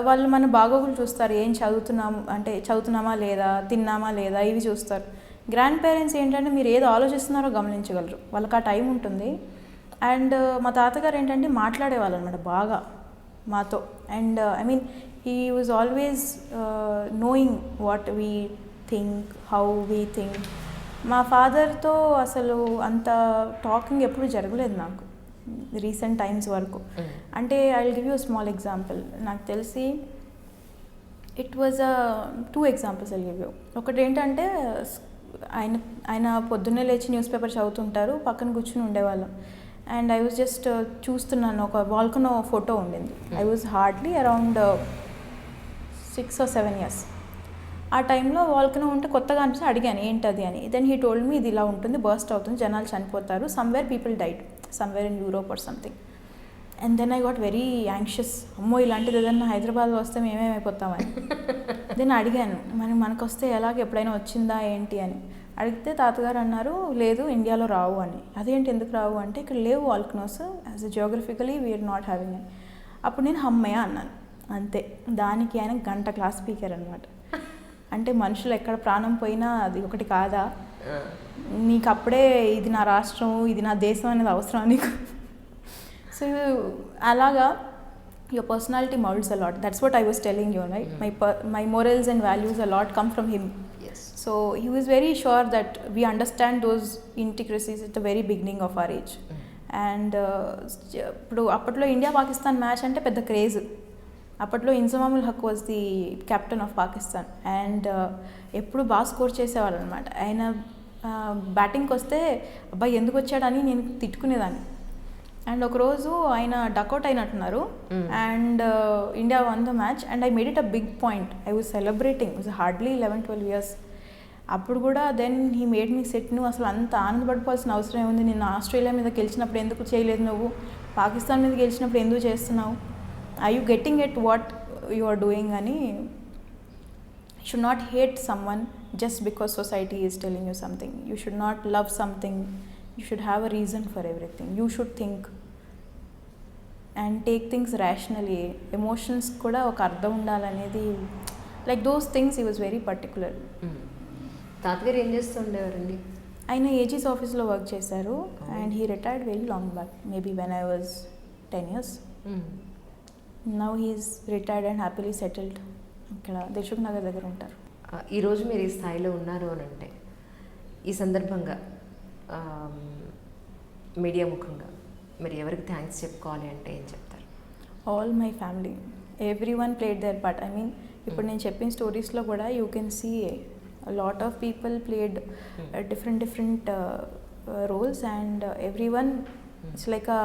వాళ్ళు మన బాగోగులు చూస్తారు. ఏం చదువుతున్నామా లేదా, తిన్నామా లేదా, ఇవి చూస్తారు. గ్రాండ్ పేరెంట్స్ ఏంటంటే మీరు ఏది ఆలోచిస్తున్నారో గమనించగలరు, వాళ్ళకి ఆ టైం ఉంటుంది. అండ్ మా తాతగారు ఏంటంటే మాట్లాడేవాళ్ళు అనమాట బాగా మాతో. And I mean he was always knowing what we think, how we think. మా ఫాదర్తో అసలు అంత టాకింగ్ ఎప్పుడు జరగలేదు నాకు రీసెంట్ టైమ్స్ వరకు. అంటే I will give you small example. నాకు తెలిసి it was 2 examples I give you. ఒకటి ఏంటంటే ఆయన పొద్దున్నే లేచి న్యూస్ పేపర్ చదువుతుంటారు, పక్కన కూర్చుని ఉండేవాళ్ళం. అండ్ ఐ వాజ్ జస్ట్ చూస్తున్నాను, ఒక వాల్కనో ఫోటో ఉండింది. I was hardly around 6 or 7 years. ఆ టైంలో వాల్కనో ఉంటే కొత్తగా అనిపిస్తే అడిగాను ఏంటది అని. దెన్ హీ టోల్డ్ మీ ఇది ఇలా ఉంటుంది, బర్స్ట్ అవుతుంది, జనాలు చనిపోతారు, somewhere people died, somewhere in Europe or something. And then I got very anxious, అమ్మో ఇలాంటిది ఏదన్నా హైదరాబాద్లో వస్తే మేమేమైపోతామని. దెన్ అడిగాను మనకు వస్తే ఎలాగ ఎప్పుడైనా వచ్చిందా ఏంటి అని అడిగితే తాతగారు అన్నారు లేదు ఇండియాలో రావు అని. అదేంటి ఎందుకు రావు అంటే ఇక్కడ లేవు volcanoes, as a geographically we're not having అని. అప్పుడు నేను హమ్మయ్య అన్నాను అంతే. దానికి ఆయన గంట క్లాస్ స్పీకర్ అనమాట. అంటే మనుషులు ఎక్కడ ప్రాణం పోయినా అది ఒకటి కాదా, నీకు అప్పుడే ఇది నా రాష్ట్రం, ఇది నా దేశం అనేది అవసరం నీకు. సో అలాగా your personality molds a lot. That's what I was telling you, right? My morals and values a lot come from him. Yes. So he was very sure that we understand those intricacies at the very beginning of our age. And ఇప్పుడు అప్పట్లో India Pakistan match అంటే పెద్ద craze. అప్పట్లో Inzamamul Haq was the captain of Pakistan. And ఎప్పుడు బాగా score చేసేవాళ్ళు అనమాట. ఆయన బ్యాటింగ్కి వస్తే అబ్బాయి ఎందుకు వచ్చాడని నేను తిట్టుకునేదాన్ని. అండ్ ఒకరోజు ఆయన డకౌట్ అయినట్టున్నారు and India won the match and I made it a big point. I was celebrating, was hardly 11-12 years. అప్పుడు కూడా then he made me set. నువ్వు అసలు అంత ఆనందపడిపోవాల్సిన అవసరం ఏముంది, నిన్న ఆస్ట్రేలియా మీద గెలిచినప్పుడు ఎందుకు చేయలేదు, నువ్వు పాకిస్తాన్ మీద గెలిచినప్పుడు ఎందుకు చేస్తున్నావు, I you getting at what you are doing అని. You should not hate someone just because society is telling you something. You should not love something. You should have a reason for everything. You should think and take things rationally. Emotions kuda oka ardham undalanedi, like those things he was very particular. తాతగారు ఏం చేస్తుండేవారండి? ఆయన ages ఆఫీస్లో work చేశారు and he retired very long back, maybe when I was 10 years. Now he is retired and happily settled. ఇక్కడ దిల్సుఖ్ నగర్ దగ్గర ఉంటారు. ఈరోజు మీరు ఈ స్థాయిలో ఉన్నారు అని అంటే ఈ సందర్భంగా మీడియా ముఖంగా మీరు ఎవరికి థ్యాంక్స్ చెప్పుకోవాలి అంటే ఏం చెప్తారు? All my family, everyone played their part. I mean ఇప్పుడు నేను చెప్పిన స్టోరీస్లో కూడా you can see lot of people played different roles and everyone it's like a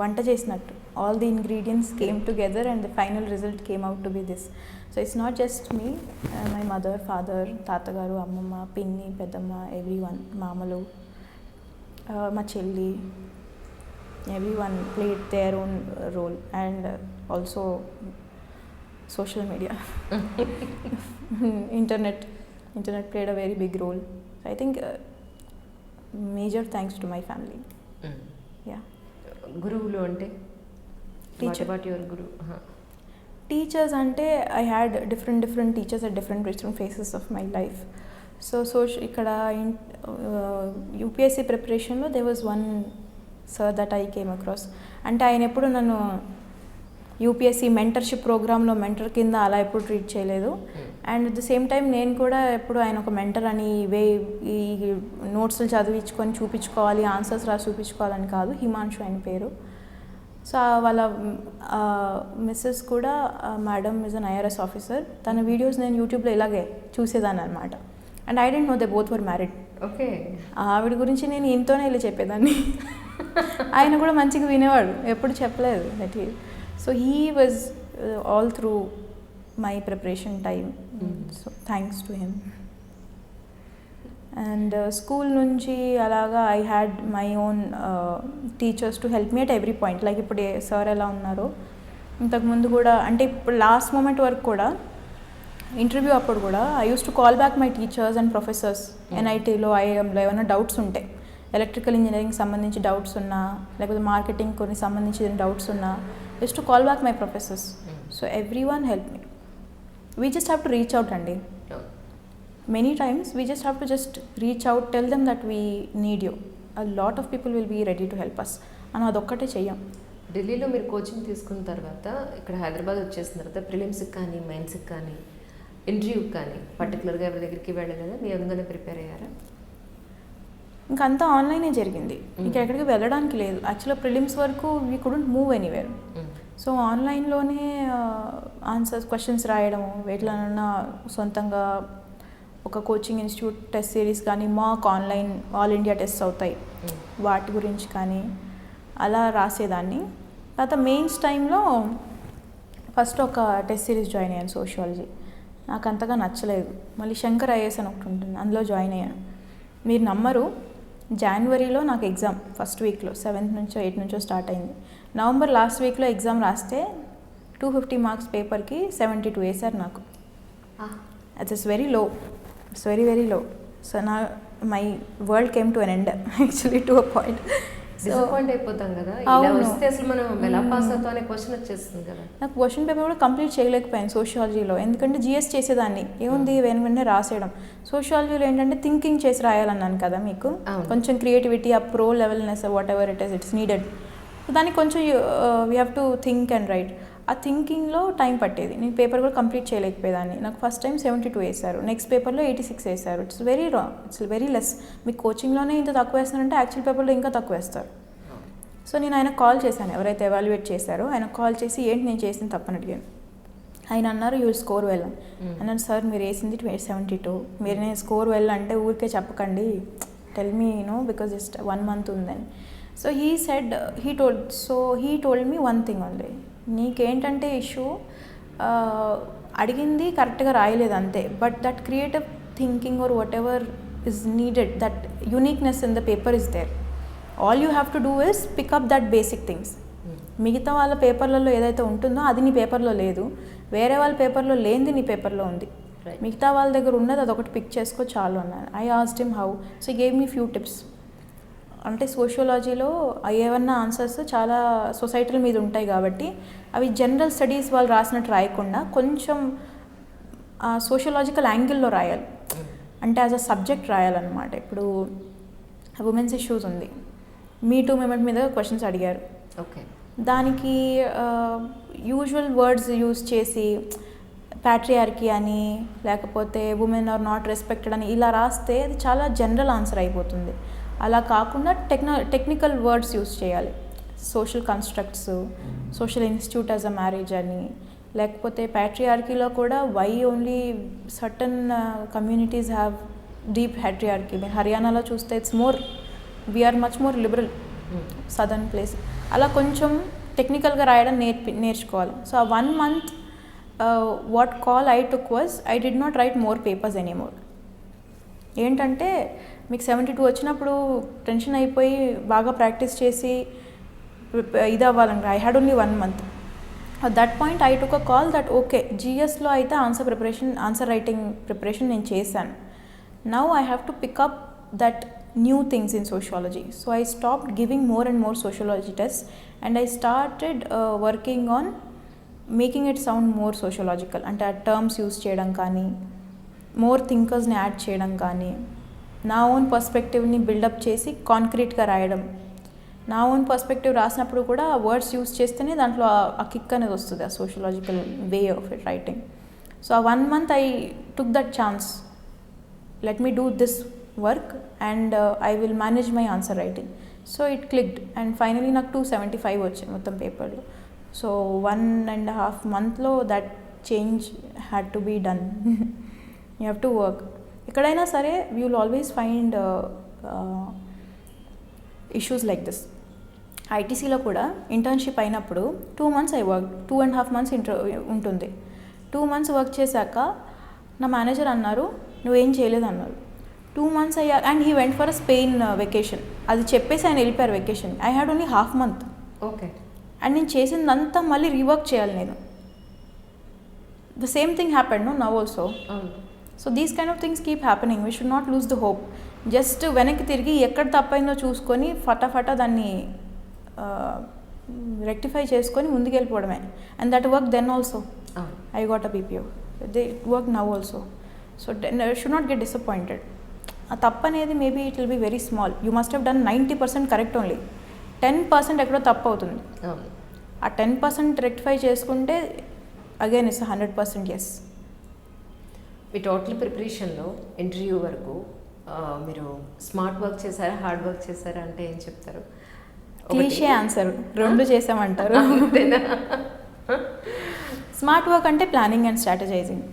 వంట చేసినట్టు. All the ingredients came together and the final result came out to be this. So it's not just me, my mother, father, తాతగారు, అమ్మమ్మ, పిన్ని, పెద్దమ్మ, every one, మామలు, మా చెల్లి, everyone played their own role and also social media. internet played a very big role. So I think major thanks to my family. Yeah. గురువులు అంటే Teacher. what your guru? Teachers ante I had different teachers at different phases of my life. So ikkada UPSC preparation lo there was one sir that I came across. అంటే ఆయన ఎప్పుడు నన్ను UPSC mentorship ప్రోగ్రాంలో mentor కింద అలా ఎప్పుడు treat చేయలేదు. And at the same time నేను కూడా ఎప్పుడు ఆయన ఒక మెంటర్ అని ఈ నోట్స్లు చదివించుకొని చూపించుకోవాలి, ఆన్సర్స్ రాసి చూపించుకోవాలని కాదు. హిమాంశు ఆయన పేరు. సో వాళ్ళ మిస్సెస్ కూడా madam is an IRS officer. తన వీడియోస్ నేను యూట్యూబ్లో ఇలాగే చూసేదాన్ని అనమాట. And I didn't know they both were married. Okay. ఆవిడ గురించి నేను ఇంతోనే వెళ్ళి చెప్పేదాన్ని. ఆయన కూడా మంచిగా వినేవాడు, ఎప్పుడు చెప్పలేదు that he. So he was all through my preparation time. So thanks to him. And school నుంచి అలాగా I had my own teachers to help me at every point. Like ఇప్పుడు సార్ ఎలా ఉన్నారో ఇంతకుముందు కూడా, అంటే ఇప్పుడు లాస్ట్ మూమెంట్ వరకు కూడా ఇంటర్వ్యూ అప్పుడు కూడా I use to call back my teachers and professors. NITలో IIMలో ఏమైనా డౌట్స్ ఉంటాయి, ఎలక్ట్రికల్ ఇంజనీరింగ్ సంబంధించి డౌట్స్ ఉన్నా, లేకపోతే మార్కెటింగ్ కొన్ని సంబంధించిన డౌట్స్ ఉన్నా, used to call back my professors. So everyone help me. We just have to reach out అండి. Many times we just have to just reach out, tell them that we need you. A lot of people will be ready to help us. అని అదొక్కటే చెయ్యం. ఢిల్లీలో మీరు coaching తీసుకున్న తర్వాత ఇక్కడ హైదరాబాద్ వచ్చేసిన తర్వాత ప్రిలిమ్స్కి కానీ మెయిన్స్కి కానీ ఇంటర్వ్యూకి కానీ పర్టికులర్గా ఎవరి దగ్గరికి వెళ్ళలేదా? మీ విధంగానే ప్రిపేర్ అయ్యారా? ఇంకంతా ఆన్లైనే జరిగింది. ఇంకా ఎక్కడికి వెళ్ళడానికి లేదు. యాక్చువల్గా ప్రిలిమ్స్ వరకు we couldn't move anywhere. So ఆన్లైన్లోనే ఆన్సర్స్, క్వశ్చన్స్ రాయడము, వేటిలోనన్నా సొంతంగా ఒక కోచింగ్ ఇన్స్టిట్యూట్ టెస్ట్ సిరీస్ కానీ, మాక్ ఆన్లైన్ ఆల్ ఇండియా టెస్ట్ అవుతాయి, వాటి గురించి కానీ అలా రాసేదాన్ని. తర్వాత మెయిన్స్ టైంలో ఫస్ట్ ఒక టెస్ట్ సిరీస్ జాయిన్ అయ్యాను, సోషియాలజీ. నాకు అంతగా నచ్చలేదు. మళ్ళీ శంకర్ IAS అని ఒకటి ఉంటుంది, అందులో జాయిన్ అయ్యాను. మీరు నమ్మరు, జనవరిలో నాకు ఎగ్జామ్ ఫస్ట్ వీక్లో 7th నుంచో 8th నుంచో స్టార్ట్ అయింది. నవంబర్ లాస్ట్ వీక్లో ఎగ్జామ్ రాస్తే 250 మార్క్స్ పేపర్కి 72 వేశారు నాకు. It's very low, it's very low. So my world came to an end actually to a point. Disappoint అయిపోతాం కదా, ఇలా వస్తే అసలు మనం ఎలా పాస్ అవుతాం అనే క్వశ్చన్ వచ్చేస్తుంది కదా. నాకు క్వశ్చన్ పేపర్ కూడా కంప్లీట్ చేయలేకపోయాను సోషియాలజీలో, ఎందుకంటే GS చేసేదాన్ని, ఏముంది వెంటనే రాసేయడం. సోషియాలజీలో ఏంటంటే థింకింగ్ చేసి రాయాలన్నాను కదా మీకు, కొంచెం క్రియేటివిటీ, ఆ pro levelness, whatever it is, it's needed. So దానికి కొంచెం we have to think and write. ఆ థింకింగ్లో టైం పట్టేది. నేను పేపర్ కూడా కంప్లీట్ చేయలేకపోయేదాన్ని. నాకు ఫస్ట్ టైం 72 వేశారు, నెక్స్ట్ పేపర్లో 86 వేశారు. It's very wrong, it's very less. మీకు కోచింగ్లోనే ఇంత తక్కువ వేస్తారంటే యాక్చువల్ పేపర్లో ఇంకా తక్కువ వేస్తారు. సో నేను ఆయనకు కాల్ చేశాను, ఎవరైతే ఎవాల్యుయేట్ చేశారో ఆయనకు కాల్ చేసి ఏంటి నేను చేసిన తప్పని అడిగాను. ఆయన అన్నారు యూ విల్ స్కోర్ వెల్ అన్నాను. సార్ మీరు వేసింది 72, మీరు నేను స్కోర్ వెల్ అంటే ఊరికే చెప్పకండి, tell me because just 1 month ఉందని. So he told me one thing only, నీకేంటంటే ఇష్యూ అడిగింది కరెక్ట్గా రాయలేదు అంతే, but that creative thinking or whatever is needed, that uniqueness in the paper is there. All you have to do is pick up that basic things. మిగతా వాళ్ళ పేపర్లలో ఏదైతే ఉంటుందో అది నీ పేపర్లో లేదు, వేరే వాళ్ళ పేపర్లో లేనిది నీ పేపర్లో ఉంది. మిగతా వాళ్ళ దగ్గర ఉన్నది అదొకటి పిక్ చేసుకో చాలు అన్నాను. I asked him how, so gave me few tips. అంటే సోషియాలజీలో ఏమన్నా ఆన్సర్స్ చాలా సొసైటీల మీద ఉంటాయి కాబట్టి అవి జనరల్ స్టడీస్ వాళ్ళు రాసినట్టు రాయకుండా కొంచెం సోషియలాజికల్ యాంగిల్లో రాయాలి, అంటే యాజ్ అ సబ్జెక్ట్ రాయాలన్నమాట. ఇప్పుడు ఉమెన్స్ ఇష్యూస్ ఉంది. మీ టూ మూమెంట్ మీద క్వశ్చన్స్ అడిగారు. ఓకే. దానికి యూజువల్ వర్డ్స్ యూజ్ చేసి ప్యాట్రియార్కీ అని లేకపోతే ఉమెన్ ఆర్ నాట్ రెస్పెక్టెడ్ అని ఇలా రాస్తే అది చాలా జనరల్ ఆన్సర్ అయిపోతుంది. అలా కాకుండా టెక్నికల్ వర్డ్స్ యూజ్ చేయాలి. Social constructs, social institute as a marriage అని, లేకపోతే ప్యాట్రియార్కీలో కూడా why only certain communities have deep patriarchy. మీరు హర్యానాలో చూస్తే it's more, we are much more liberal southern place. అలా కొంచెం టెక్నికల్గా రాయడం నేర్చుకోవాలి. సో ఆ 1 month what call I took was I did not write more papers anymore. ఏంటంటే మీకు 72 వచ్చినప్పుడు టెన్షన్ అయిపోయి బాగా ప్రాక్టీస్ చేసి ఇది అవ్వాలంటే I had only 1 month. At that point I took a call that okay జిఎస్లో అయితే ఆన్సర్ రైటింగ్ ప్రిపరేషన్ నేను చేశాను. Now I have to pick up that new things in sociology. So I stopped giving more and more sociology tests and I started working on making it sound more sociological. అంటే ఆ terms use చేయడం కానీ, more థింకర్స్ని add చేయడం కానీ, నా own పర్స్పెక్టివ్ని buildup చేసి కాంక్రీట్గా రాయడం. నా ఓన్ పర్స్పెక్టివ్ రాసినప్పుడు కూడా వర్డ్స్ యూస్ చేస్తేనే దాంట్లో ఆ కిక్ అనేది వస్తుంది, ఆ sociological way of it writing. So ఆ 1 month I took that chance, let me do this work and I will manage my answer writing. So it clicked and finally నాకు 275 వచ్చాయి మొత్తం పేపర్లో. So 1.5 monthలో that change had to be done. You have to work. ఎక్కడైనా సరే you will always find issues like this. ఐటీసీలో కూడా internship అయినప్పుడు 2 months I worked, 2.5 months ఉంటుంది. 2 months work చేశాక నా మేనేజర్ అన్నారు నువ్వేం చేయలేదు అన్నారు. 2 months అయ్యా and he went for a Spain vacation. అది చెప్పేసి ఆయన వెళ్ళిపోయారు vacation. I had only ½ month. Okay. And నేను చేసిందంతా మళ్ళీ రీవర్క్ చేయాలి నేను. The same thing happened now also. So these kind of things keep happening. We should not lose the hope. Just వెనక్కి తిరిగి ఎక్కడ తప్పైందో చూసుకొని ఫటాఫటా దాన్ని రెక్టిఫై చేసుకొని ముందుకెళ్ళిపోవడమే. And that work then also. I got a BPO. They work now also. So should not get disappointed. ఆ తప్పు అనేది maybe it will be very small. You must have done 90% correct only. 10% ఎక్కడో తప్పు అవుతుంది. ఆ 10% rectify చేసుకుంటే again it's 100% yes. మీ total ప్రిపరేషన్లో ఇంటర్వ్యూ వరకు మీరు స్మార్ట్ వర్క్ చేశారా, హార్డ్ వర్క్ చేశారా అంటే ఏం చెప్తారు? క్లీషే ఆన్సర్, 2 చేసామంటారు. స్మార్ట్ వర్క్ అంటే planning and strategising.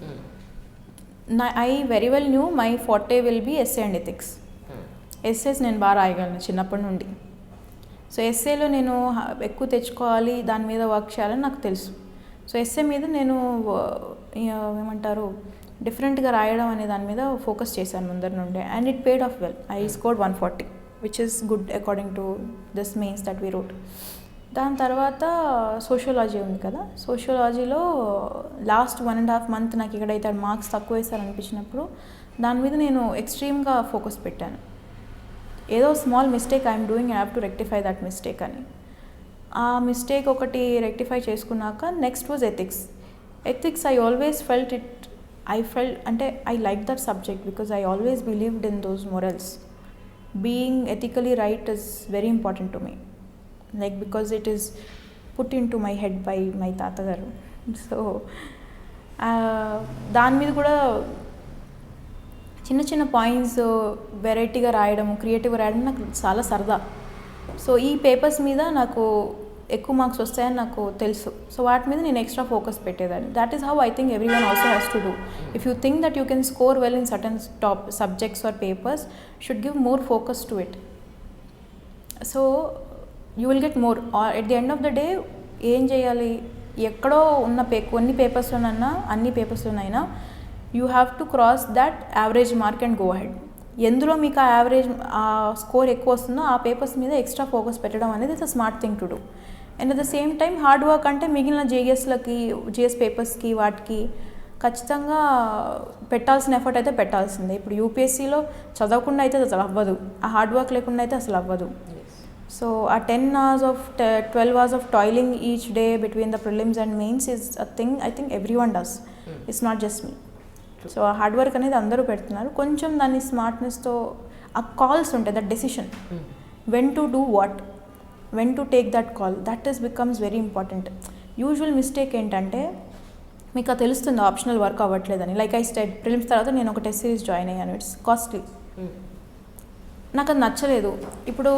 I very well knew my forte will be essay and ethics. Essays నేను బాగా రాయగలను చిన్నప్పటి నుండి. సో ఎస్సేలో నేను ఎక్కువ తెచ్చుకోవాలి, దాని మీద వర్క్ చేయాలని నాకు తెలుసు. సో ఎస్సే మీద నేను ఏమంటారు డిఫరెంట్గా రాయడం అనే దాని మీద ఫోకస్ చేశాను ముందర నుండే. And it paid of well. I scored 140 which is good according to this mains that we wrote. దాని తర్వాత సోషియాలజీ ఉంది కదా, సోషియాలజీలో లాస్ట్ 1.5 month నాకు ఎక్కడైతే మార్క్స్ తక్కువ వేశారనిపించినప్పుడు దాని మీద నేను ఎక్స్ట్రీమ్గా ఫోకస్ పెట్టాను. ఏదో small mistake I'm doing, I have to rectify that mistake అని. ఆ మిస్టేక్ ఒకటి రెక్టిఫై చేసుకున్నాక next was ethics. Ethics I always felt అంటే I like that subject because I always believed in those morals. Being ethically right is very important to me. Like because it is put into my head by my తాతగారు. So దాని మీద కూడా చిన్న చిన్న points వెరైటీగా రాయడం, క్రియేటివ్గా రాయడం నాకు చాలా సరదా. సో ఈ పేపర్స్ మీద నాకు ఎక్కువ మార్క్స్ వస్తాయని నాకు తెలుసు. సో వాటి మీద నేను ఎక్స్ట్రా ఫోకస్ పెట్టేదాన్ని. That is how I think everyone also has to do. If you think that you can score well in certain top subjects or papers, should give more focus to it. So you will get more. At the end of the day ఏం చేయాలి, ఎక్కడో ఉన్న కొన్ని పేపర్స్లోనైనా అన్ని పేపర్స్లోనైనా you have to cross that average mark and go ahead. ఎందులో మీకు ఆ యావరేజ్ ఆ స్కోర్ ఎక్కువ వస్తుందో ఆ పేపర్స్ మీద ఎక్స్ట్రా ఫోకస్ పెట్టడం అనేది it's a smart thing to do. And at the same time hard work అంటే మిగిలిన జిఎస్ పేపర్స్కి వాటికి ఖచ్చితంగా పెట్టాల్సిన ఎఫర్ట్ అయితే పెట్టాల్సిందే. ఇప్పుడు యూపీఎస్సీలో చదవకుండా అయితే అసలు అవ్వదు, ఆ హార్డ్ వర్క్ లేకుండా అయితే అసలు అవ్వదు. So a 10 hours of 12 hours of toiling each day between the prelims and mains is a thing I think everyone does. It's not just me. So a hard work అనేది అందరూ పెడుతున్నారు. కొంచెం దాన్ని స్మార్ట్నెస్తో ఆ కాల్స్ ఉంటాయి, that decision, when to do what, when to take that call, that is becomes very important. Usual mistake ఏంటంటే మీకు అది తెలుస్తుంది ఆప్షనల్ వర్క్ అవ్వట్లేదని. లైక్ ఐ స్టెడ్ ప్రిలిమ్స్ తర్వాత నేను ఒక టెస్ట్ సిరీస్ జాయిన్ అయ్యాను, ఇట్స్ కాస్ట్లీ, నాకు అది నచ్చలేదు. ఇప్పుడు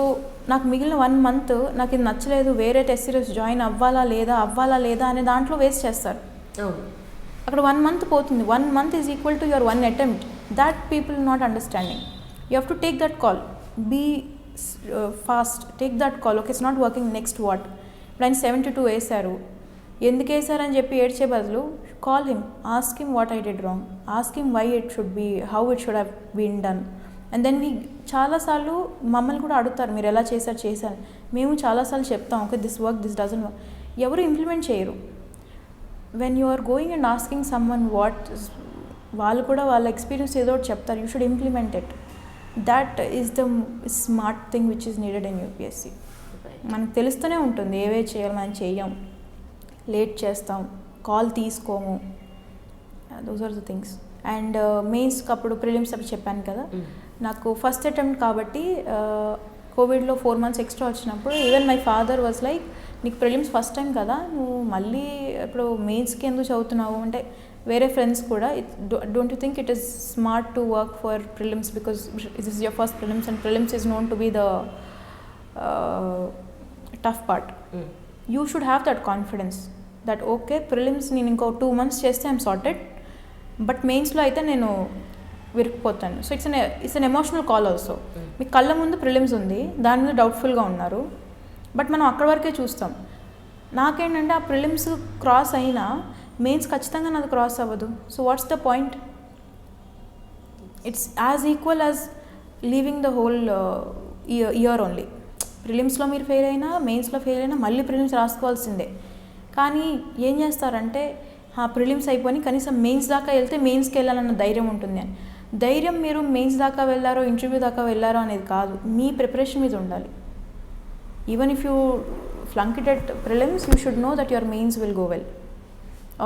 నాకు మిగిలిన 1 month నాకు ఇది నచ్చలేదు, వేరే టెస్ట్ సిరీస్ జాయిన్ అవ్వాలా లేదా అనే దాంట్లో వేస్ట్ చేస్తారు. అక్కడ 1 month పోతుంది. 1 month is equal to your 1 attempt. That people not understanding. You have to take that call, be fast, take that call. Okay, it's not working, next what. ఇప్పుడు ఆయన 72 వేశారు, ఎందుకు వేశారని చెప్పి ఏడ్చే బదులు call him, ask him what I did wrong, ask him why it should be, how it should have been done. And then చాలాసార్లు మమ్మల్ని కూడా అడుగుతారు, మీరు ఎలా చేశారు. మేము చాలాసార్లు చెప్తాం, okay this work, this doesn't work. ఎవరు ఇంప్లిమెంట్ చేయరు. When you are going and asking someone what, వాళ్ళు కూడా వాళ్ళ ఎక్స్పీరియన్స్ ఏదో ఒకటి చెప్తారు, you should implement it. That is the smart thing which is needed in UPSC. మనకు తెలుస్తూనే ఉంటుంది ఏవే చేయాలి, మనం చెయ్యం, లేట్ చేస్తాం, కాల్ తీసుకోము, those are the things. And మెయిన్స్కి అప్పుడు ప్రిలిమ్స్ అప్పుడు చెప్పాను కదా, నాకు ఫస్ట్ అటెంప్ట్ కాబట్టి కోవిడ్లో 4 months ఎక్స్ట్రా వచ్చినప్పుడు even my father was like, నీకు ప్రిలిమ్స్ ఫస్ట్ టైం కదా, నువ్వు మళ్ళీ ఇప్పుడు మెయిన్స్కి ఎందుకు చదువుతున్నావు అంటే, వేరే ఫ్రెండ్స్ కూడా, don't you think it is smart to work for prelims because it is your first prelims and prelims is known to be the tough part. You should have that confidence that okay prelims నేను ఇంకో 2 months చేస్తే I'm sorted, but మెయిన్స్లో అయితే నేను విరిగిపోతాను. So it's an emotional call also. మీ కళ్ళ ముందు ప్రిలిమ్స్ ఉంది, దాని మీద డౌట్ఫుల్గా ఉన్నారు, బట్ మనం అక్కడి వరకే చూస్తాం. నాకేంటంటే ఆ ప్రిలిమ్స్ క్రాస్ అయినా మెయిన్స్ ఖచ్చితంగా నాది క్రాస్ అవ్వదు. So what's the point? It's as equal as leaving the whole year only. ప్రిలిమ్స్లో మీరు ఫెయిల్ అయినా, మెయిన్స్లో ఫెయిల్ అయినా మళ్ళీ ప్రిలిమ్స్ రాసుకోవాల్సిందే. కానీ ఏం చేస్తారంటే, ప్రిలిమ్స్ అయిపోయి కనీసం మెయిన్స్ దాకా వెళ్తే మెయిన్స్కి వెళ్ళాలన్న ధైర్యం ఉంటుంది అని. ధైర్యం మీరు మెయిన్స్ దాకా వెళ్ళారో, ఇంటర్వ్యూ దాకా వెళ్ళారో అనేది కాదు, మీ ప్రిపరేషన్ మీద ఉండాలి. Even if you flunk it at prelims, you should know that your mains will go well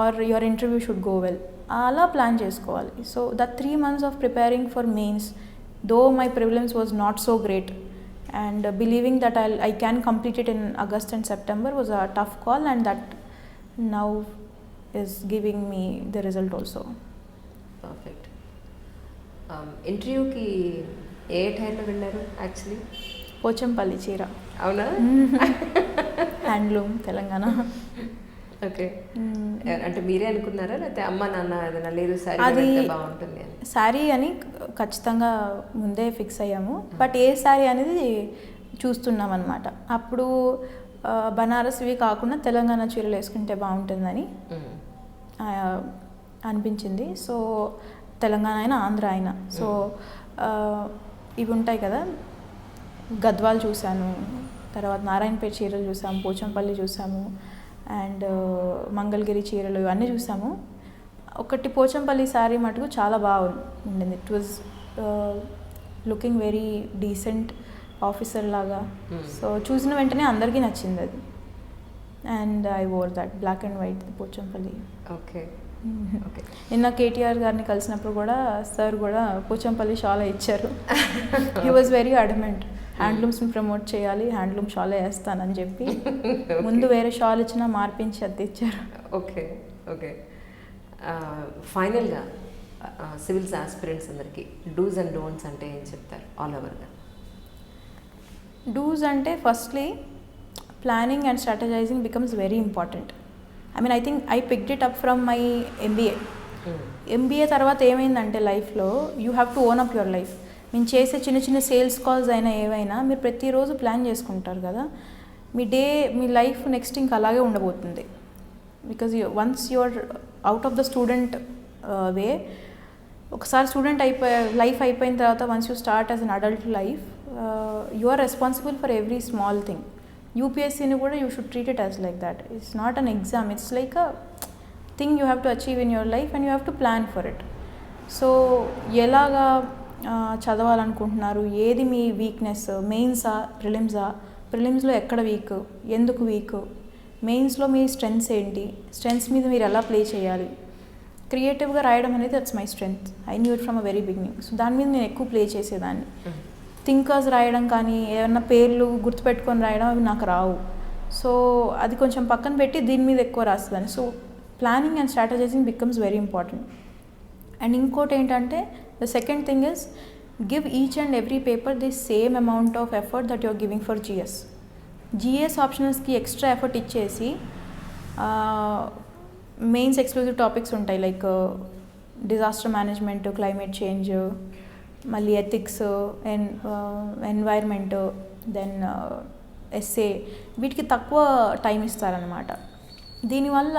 or your interview should go well. అలా ప్లాన్ చేసుకోవాలి. So that 3 months of preparing for mains, though my prelims was not so great, and believing that I can complete it in August and September was a tough call, and that now is giving me the result also. Perfect. ఇంటర్వ్యూకి ఏ టైంలో వెళ్ళారు actually? Pochampally చీర. అవునా? Handloom, Telangana. Okay. అంటే మీరే అనుకున్నారా, లేకపోతే అమ్మ నాన్న ఏదైనా లేదు సారీ అది బాగుంటుంది అని? శారీ అని ఖచ్చితంగా ముందే ఫిక్స్ అయ్యాము, బట్ ఏ శారీ అనేది చూస్తున్నాం అనమాట. అప్పుడు బనారస్వి కాకుండా తెలంగాణ చీరలు వేసుకుంటే బాగుంటుందని అనిపించింది. సో తెలంగాణ అయినా ఆంధ్ర అయినా, సో ఇవి ఉంటాయి కదా, గద్వాల్ చూశాను, తర్వాత నారాయణపేట చీరలు చూసాము, పోచంపల్లి చూసాము, అండ్ మంగళగిరి చీరలు ఇవన్నీ చూసాము. ఒకటి పోచంపల్లి శారీ మటుకు చాలా బాగా ఉండింది. It was looking very decent officer లాగా. సో చూసిన వెంటనే అందరికీ నచ్చింది అది. And I wore that black and white Pochampally. Okay okay. నిన్న కేటీఆర్ గారిని కలిసినప్పుడు కూడా సార్ కూడా పోచంపల్లి షాల్ ఇచ్చారు. హీ వాజ్ వెరీ అడమెంట్, హ్యాండ్లూమ్స్ని ప్రమోట్ చేయాలి, హ్యాండ్లూమ్ షాలే వేస్తానని చెప్పి ముందు వేరే షాల్ ఇచ్చినా మార్పించి అది ఇచ్చారు. Okay okay. ఫైనల్గా సివిల్స్ ఆస్పిరెంట్స్ అందరికీ డూస్ అండ్ డోంట్స్ అంటే ఏం చెప్తారు ఆల్ ఓవర్గా? డూస్ అంటే firstly planning and strategizing becomes very important. I think I picked it up from my MBA. MBA తర్వాత ఏమైందంటే లైఫ్లో you have to own up your life. మేము చేసే చిన్న చిన్న సేల్స్ కాల్స్ అయినా ఏవైనా మీరు ప్రతిరోజు ప్లాన్ చేసుకుంటారు కదా, మీ లైఫ్ నెక్స్ట్ ఇంకా అలాగే ఉండబోతుంది. Because once you're out of the student way, ఒకసారి స్టూడెంట్ లైఫ్ అయిపోయిన తర్వాత once you start as an adult life, you are responsible for every small thing. యూపీఎస్సీని కూడా you should treat it as like that. It's not an exam, it's like a thing you have to achieve in your life and you have to plan for it. So ఎలాగా చదవాలనుకుంటున్నారు, ఏది మీ weakness, మెయిన్సా ప్రిలిమ్సా, ప్రిలిమ్స్లో ఎక్కడ week, ఎందుకు week, మెయిన్స్లో మీ strengths ఏంటి, strengths మీద మీరు ఎలా ప్లే చేయాలి. క్రియేటివ్గా రాయడం అనేది that's my strength. I knew it from a very beginning. So దాని మీద నేను ఎక్కువ ప్లే చేసేదాన్ని. థింకర్స్ రాయడం కానీ ఏమన్నా పేర్లు గుర్తుపెట్టుకొని రాయడం అవి నాకు రావు. సో అది కొంచెం పక్కన పెట్టి దీని మీద ఎక్కువ రాస్తుందని. So planning and strategizing becomes very important. And ఇంకోటి ఏంటంటే the second thing is give each and every paper the same amount of effort that you're giving for GS. GS ఆప్షనల్స్కి ఎక్స్ట్రా ఎఫర్ట్ ఇచ్చేసి మెయిన్స్ ఎక్స్క్లూజివ్ టాపిక్స్ ఉంటాయి like disaster management, climate change, మళ్ళీ ethics, environment, then essay, వీటికి తక్కువ time ఇస్తారనమాట. దీనివల్ల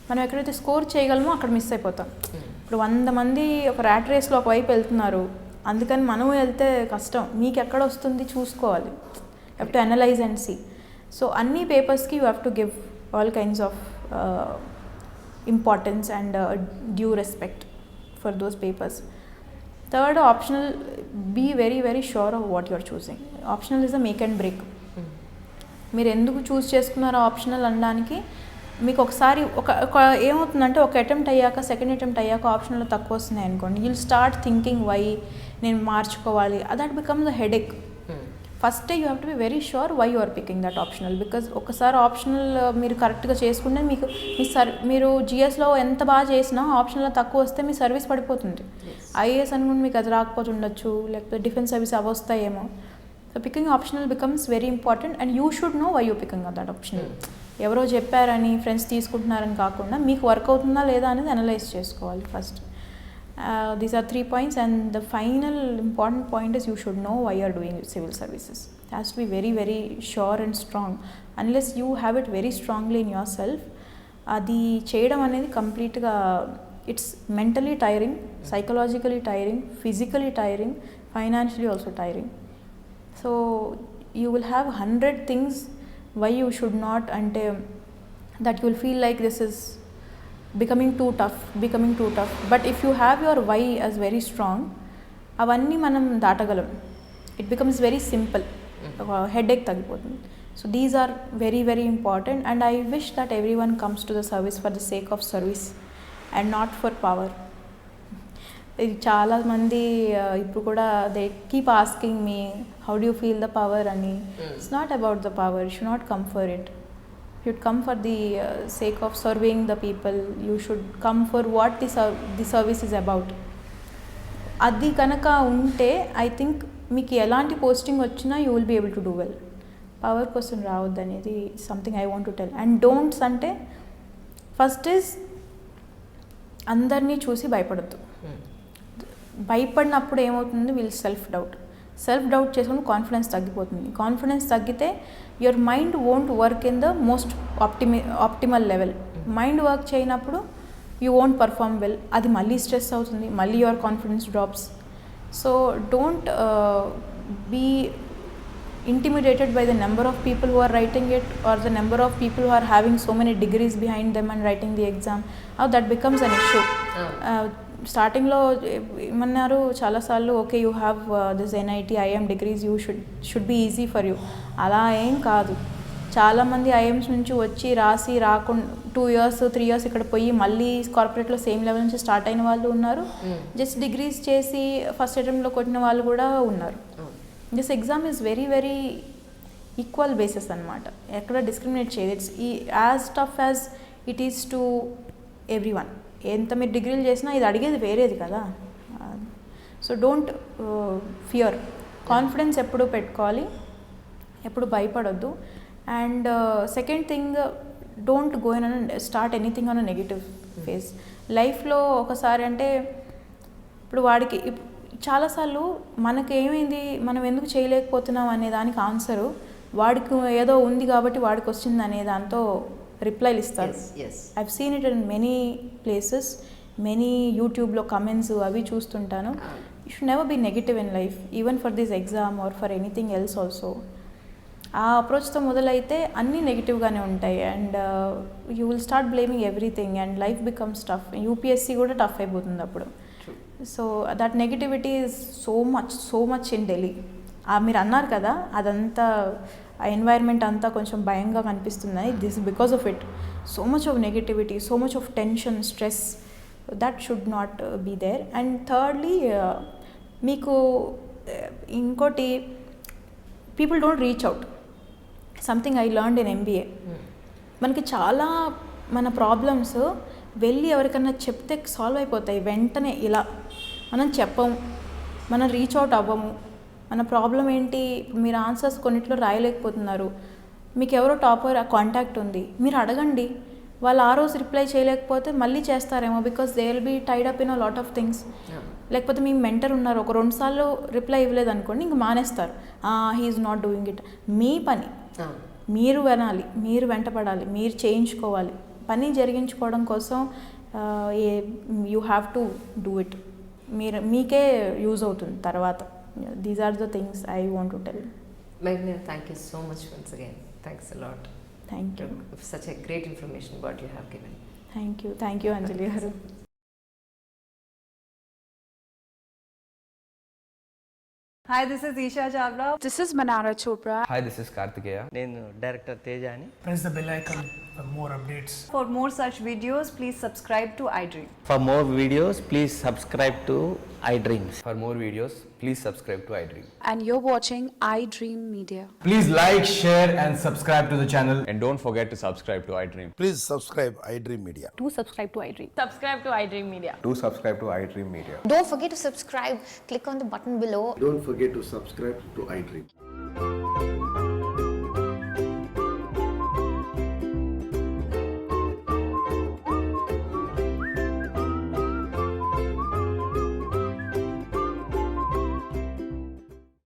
మనం ఎక్కడైతే స్కోర్ చేయగలమో అక్కడ మిస్ అయిపోతాం. ఇప్పుడు 100 మంది ఒక ర్యాట్ రేస్లో ఒకవైపు వెళ్తున్నారు, అందుకని మనం వెళ్తే కష్టం. మీకు ఎక్కడ వస్తుంది చూసుకోవాలి. You have to analyse and see. So అన్ని పేపర్స్కి you have to give all kinds of importance and due respect for those papers. Third, optional, be very very sure of what you are choosing. Optional is a make and break. మీరు ఎందుకు చూస్ చేసుకున్నారో optional అనడానికి మీకు ఒకసారి ఒక ఏమవుతుందంటే ఒక attempt అయ్యాక, సెకండ్ అటెంప్ట్ అయ్యాక ఆప్షన్లో తక్కువ వస్తున్నాయి అనుకోండి, యుల్ స్టార్ట్ థింకింగ్ వై నేను మార్చుకోవాలి. That becomes a headache. First you have to be very sure why you are picking that optional. Because ఒకసారి ఆప్షనల్ మీరు కరెక్ట్గా చేసుకుంటే మీకు మీరు జిఎస్లో ఎంత బాగా చేసినా ఆప్షన్లో తక్కువ వస్తే మీ సర్వీస్ పడిపోతుంది. ఐఏఎస్ అనుకుంటే మీకు అది రాకపోతుండొచ్చు, లేకపోతే డిఫెన్స్ సర్వీస్ అవి వస్తాయేమో. So picking optional becomes very important and you should know why you picking that optional. ఎవరో చెప్పారని, ఫ్రెండ్స్ తీసుకుంటున్నారని కాకుండా మీకు వర్క్ అవుతుందా లేదా అనేది అనలైజ్ చేసుకోవాలి first. These are 3 points, and the final important point is you should know why you are doing civil services. It has to be very very sure and strong. Unless you have it very strongly in yourself, adi cheyadam anedi complete ga it's mentally tiring, psychologically tiring, physically tiring, financially also tiring. So you will have 100 things why you should not, ante that you will feel like this is becoming too tough. But if you have your why as very strong, avanni manam daatagalam. It becomes very simple. Headache tagipotundi. So these are very very important, and I wish that everyone comes to the service for the sake of service and not for power. చాలా మంది ఇప్పుడు కూడా they keep asking me how do you feel the power అని. It's not about the power. You should not come for it. You should come for the sake of serving the people. You should come for what the service is about. అది కనుక ఉంటే I think మీకు ఎలాంటి posting వచ్చినా you will be able to do well. Power కోసం రావద్దు అనేది something I want to tell. And don'ts అంటే ఫస్ట్ ఈజ్ అందరినీ చూసి భయపడద్దు. భయపడినప్పుడు ఏమవుతుంది, వీళ్ళు సెల్ఫ్ డౌట్ చేసుకుని కాన్ఫిడెన్స్ తగ్గిపోతుంది. కాన్ఫిడెన్స్ తగ్గితే your mind won't work in the most optimal level. Mind work చేయనప్పుడు యూ వోంట్ పర్ఫార్మ్ వెల్. అది మళ్ళీ స్ట్రెస్ అవుతుంది, మళ్ళీ your confidence drops. So don't be intimidated by the number of people who are writing it, or the number of people who are having so many degrees behind them and writing the exam. How that becomes an issue. స్టార్టింగ్లో ఏమన్నారు చాలాసార్లు, okay you have this NIT IIM degrees, you should be easy for you. అలా ఏం కాదు. చాలామంది IIMs నుంచి వచ్చి రాసి రాకుండా 2 years 3 years ఇక్కడ పోయి మళ్ళీ కార్పొరేట్లో సేమ్ లెవెల్ నుంచి స్టార్ట్ అయిన వాళ్ళు ఉన్నారు. జస్ట్ డిగ్రీస్ చేసి ఫస్ట్ అటెంప్ట్లో కొట్టిన వాళ్ళు కూడా ఉన్నారు. This exam is very very equal basis అనమాట. ఎక్కడ డిస్క్రిమినేట్ చేయదు. It's as tough as it is to every one. ఎంత మీరు డిగ్రీలు చేసినా ఇది అడిగేది వేరేది కదా. So don't fear. కాన్ఫిడెన్స్ ఎప్పుడు పెట్టుకోవాలి, ఎప్పుడు భయపడొద్దు. And second thing, don't go in start anything on a negative phase. లైఫ్లో ఒకసారి అంటే ఇప్పుడు వాడికి చాలాసార్లు మనకి ఏమైంది, మనం ఎందుకు చేయలేకపోతున్నాం అనే దానికి ఆన్సరు వాడికి ఏదో ఉంది కాబట్టి వాడికి వచ్చింది అనే దాంతో రిప్లైలు ఇస్తారు. I've seen it in many places, many యూట్యూబ్లో కమెంట్స్ అవి చూస్తుంటాను. You should never be negative in life, even for this exam or for anything else also. ఆ అప్రోచ్తో మొదలైతే అన్నీ నెగిటివ్గానే ఉంటాయి. And you will start blaming everything and life becomes tough. UPSC కూడా టఫ్ అయిపోతుంది అప్పుడు. So that negativity is so much in Delhi. మీరు అన్నారు కదా, అదంతా ఆ ఎన్వైర్న్మెంట్ అంతా కొంచెం భయంగా కనిపిస్తుందని. This because of it. So much of negativity, so much of tension, stress, that should not be there. And thirdly, మీకు ఇంకోటి people don't reach out. Something I learned in MBA. మనకి చాలా మన ప్రాబ్లమ్స్ వెళ్ళి ఎవరికన్నా చెప్తే సాల్వ్ అయిపోతాయి వెంటనే. ఇలా మనం చెప్పము, మనం రీచ్ అవుట్ అవ్వము. మన ప్రాబ్లం ఏంటి, మీరు ఆన్సర్స్ కొన్నిట్లో రాయలేకపోతున్నారు, మీకు ఎవరో టాపర్ కాంటాక్ట్ ఉంది, మీరు అడగండి. వాళ్ళు ఆ రోజు రిప్లై చేయలేకపోతే మళ్ళీ చేస్తారేమో, because they will be tied up in a lot of things. లేకపోతే మీ మెంటర్ ఉన్నారు, ఒక 2 సార్లు రిప్లై ఇవ్వలేదు అనుకోండి, ఇంక మానేస్తారు. He's not doing it. మీ పని మీరు వినాలి, మీరు వెంటపడాలి, మీరు చేయించుకోవాలి. పని జరిగించుకోవడం కోసం you have to do it. మీకే యూజ్ అవుతుంది తర్వాత. These are the things I want to tell. Meghna, thank you so much once again. Thanks a lot. Thank you. Such a great information what you have given. Thank you Anjali గారు. Hi, this is Isha Chavla. This is Manara Chopra. Hi, this is Kartikeya. నేను director Teja అని. Press the bell icon for more updates. For more such videos, please subscribe to iDream. For more videos, please subscribe to iDreams. For more videos, please subscribe to iDream. And you're watching iDream Media. Please like, share and subscribe to the channel. And don't forget to subscribe to iDream. Please subscribe iDream Media. Do subscribe to iDream. Subscribe to iDream Media. Do subscribe to iDream Media. Don't forget to subscribe. Click on the button below. Don't forget to subscribe to iDream.